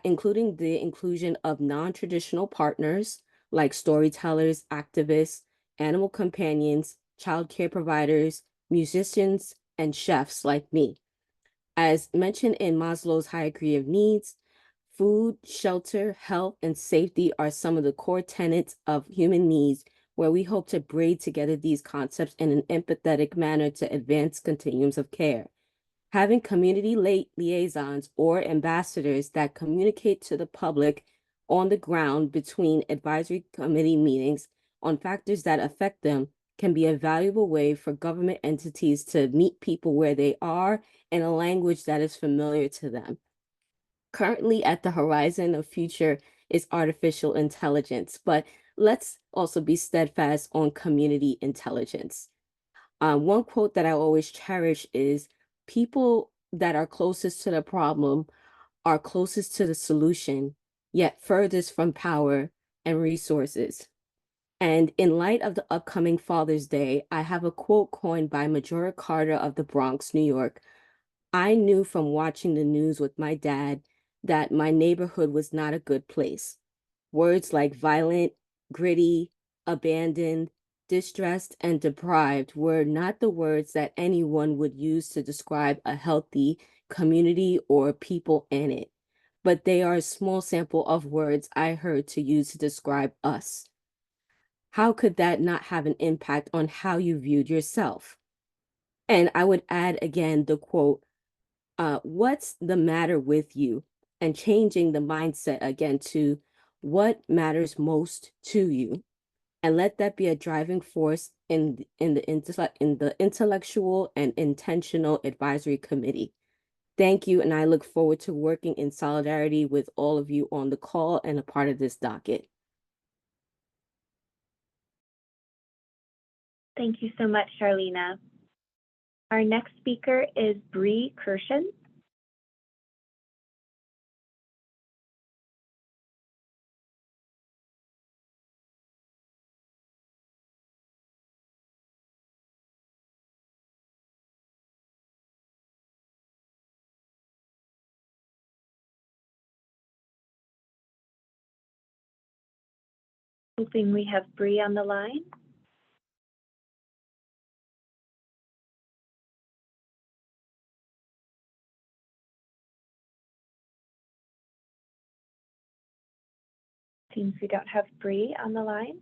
Speaker 5: including the inclusion of non-traditional partners, like storytellers, activists, animal companions, childcare providers, musicians, and chefs like me. As mentioned in Maslow's hierarchy of needs, food, shelter, health, and safety are some of the core tenets of human needs, where we hope to braid together these concepts in an empathetic manner to advance continuums of care. Having community liaisons or ambassadors that communicate to the public on the ground between advisory committee meetings on factors that affect them can be a valuable way for government entities to meet people where they are in a language that is familiar to them. Currently at the horizon of future is artificial intelligence, but let's also be steadfast on community intelligence. One quote that I always cherish is, people that are closest to the problem are closest to the solution, yet furthest from power and resources. And in light of the upcoming Father's Day, I have a quote coined by Majora Carter of the Bronx, New York. I knew from watching the news with my dad that my neighborhood was not a good place. Words like violent, gritty, abandoned, distressed, and deprived were not the words that anyone would use to describe a healthy community or people in it, but they are a small sample of words I heard to use to describe us. How could that not have an impact on how you viewed yourself? And I would add again the quote, what's the matter with you? And changing the mindset again to what matters most to you. And let that be a driving force in the intellectual and intentional advisory committee. Thank you, and I look forward to working in solidarity with all of you on the call and a part of this docket.
Speaker 3: Thank you so much, Charlena. Our next speaker is Bree Kirshen. Hoping we have Bree on the line. Seems we don't have Bree on the line.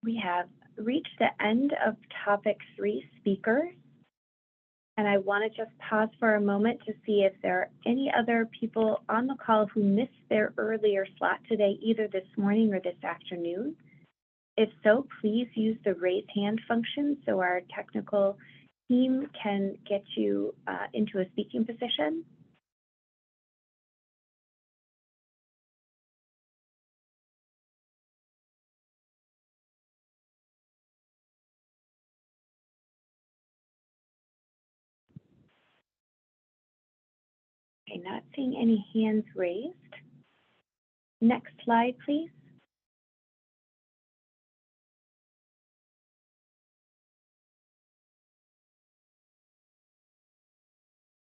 Speaker 3: We have reached the end of topic 3 speakers. And I want to just pause for a moment to see if there are any other people on the call who missed their earlier slot today, either this morning or this afternoon. If so, please use the raise hand function so our technical team can get you into a speaking position. Okay, not seeing any hands raised. Next slide, please.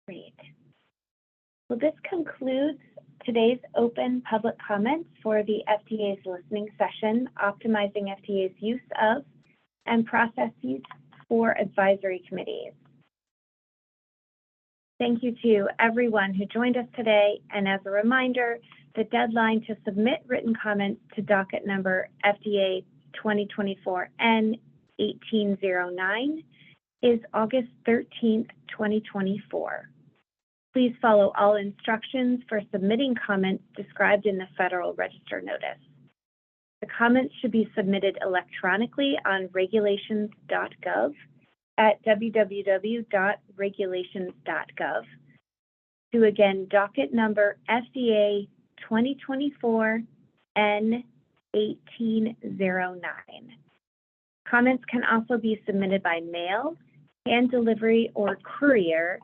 Speaker 3: Great. Well, this concludes today's open public comments for the FDA's listening session, optimizing FDA's use of and processes for advisory committees. Thank you to everyone who joined us today. And as a reminder, the deadline to submit written comments to docket number FDA 2024 N1809 is August 13th, 2024. Please follow all instructions for submitting comments described in the Federal Register notice. The comments should be submitted electronically on regulations.gov at www.regulations.gov to, again, docket number FDA 2024 N1809. Comments can also be submitted by mail, hand delivery, or courier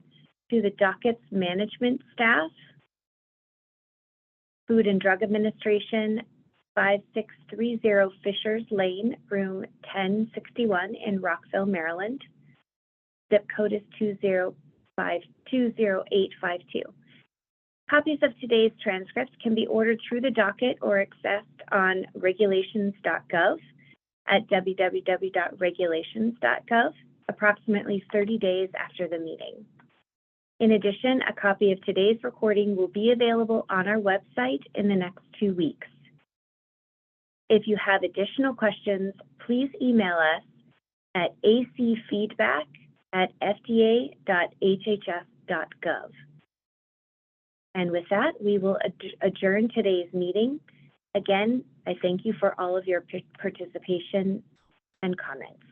Speaker 3: to the docket's management staff, Food and Drug Administration, 5630 Fishers Lane, room 1061 in Rockville, Maryland. Zip code is 20852. Copies of today's transcripts can be ordered through the docket or accessed on regulations.gov at www.regulations.gov approximately 30 days after the meeting. In addition, a copy of today's recording will be available on our website in the next 2 weeks. If you have additional questions, please email us at acfeedback@fda.hhs.gov. And with that, we will adjourn today's meeting. Again, I thank you for all of your participation and comments.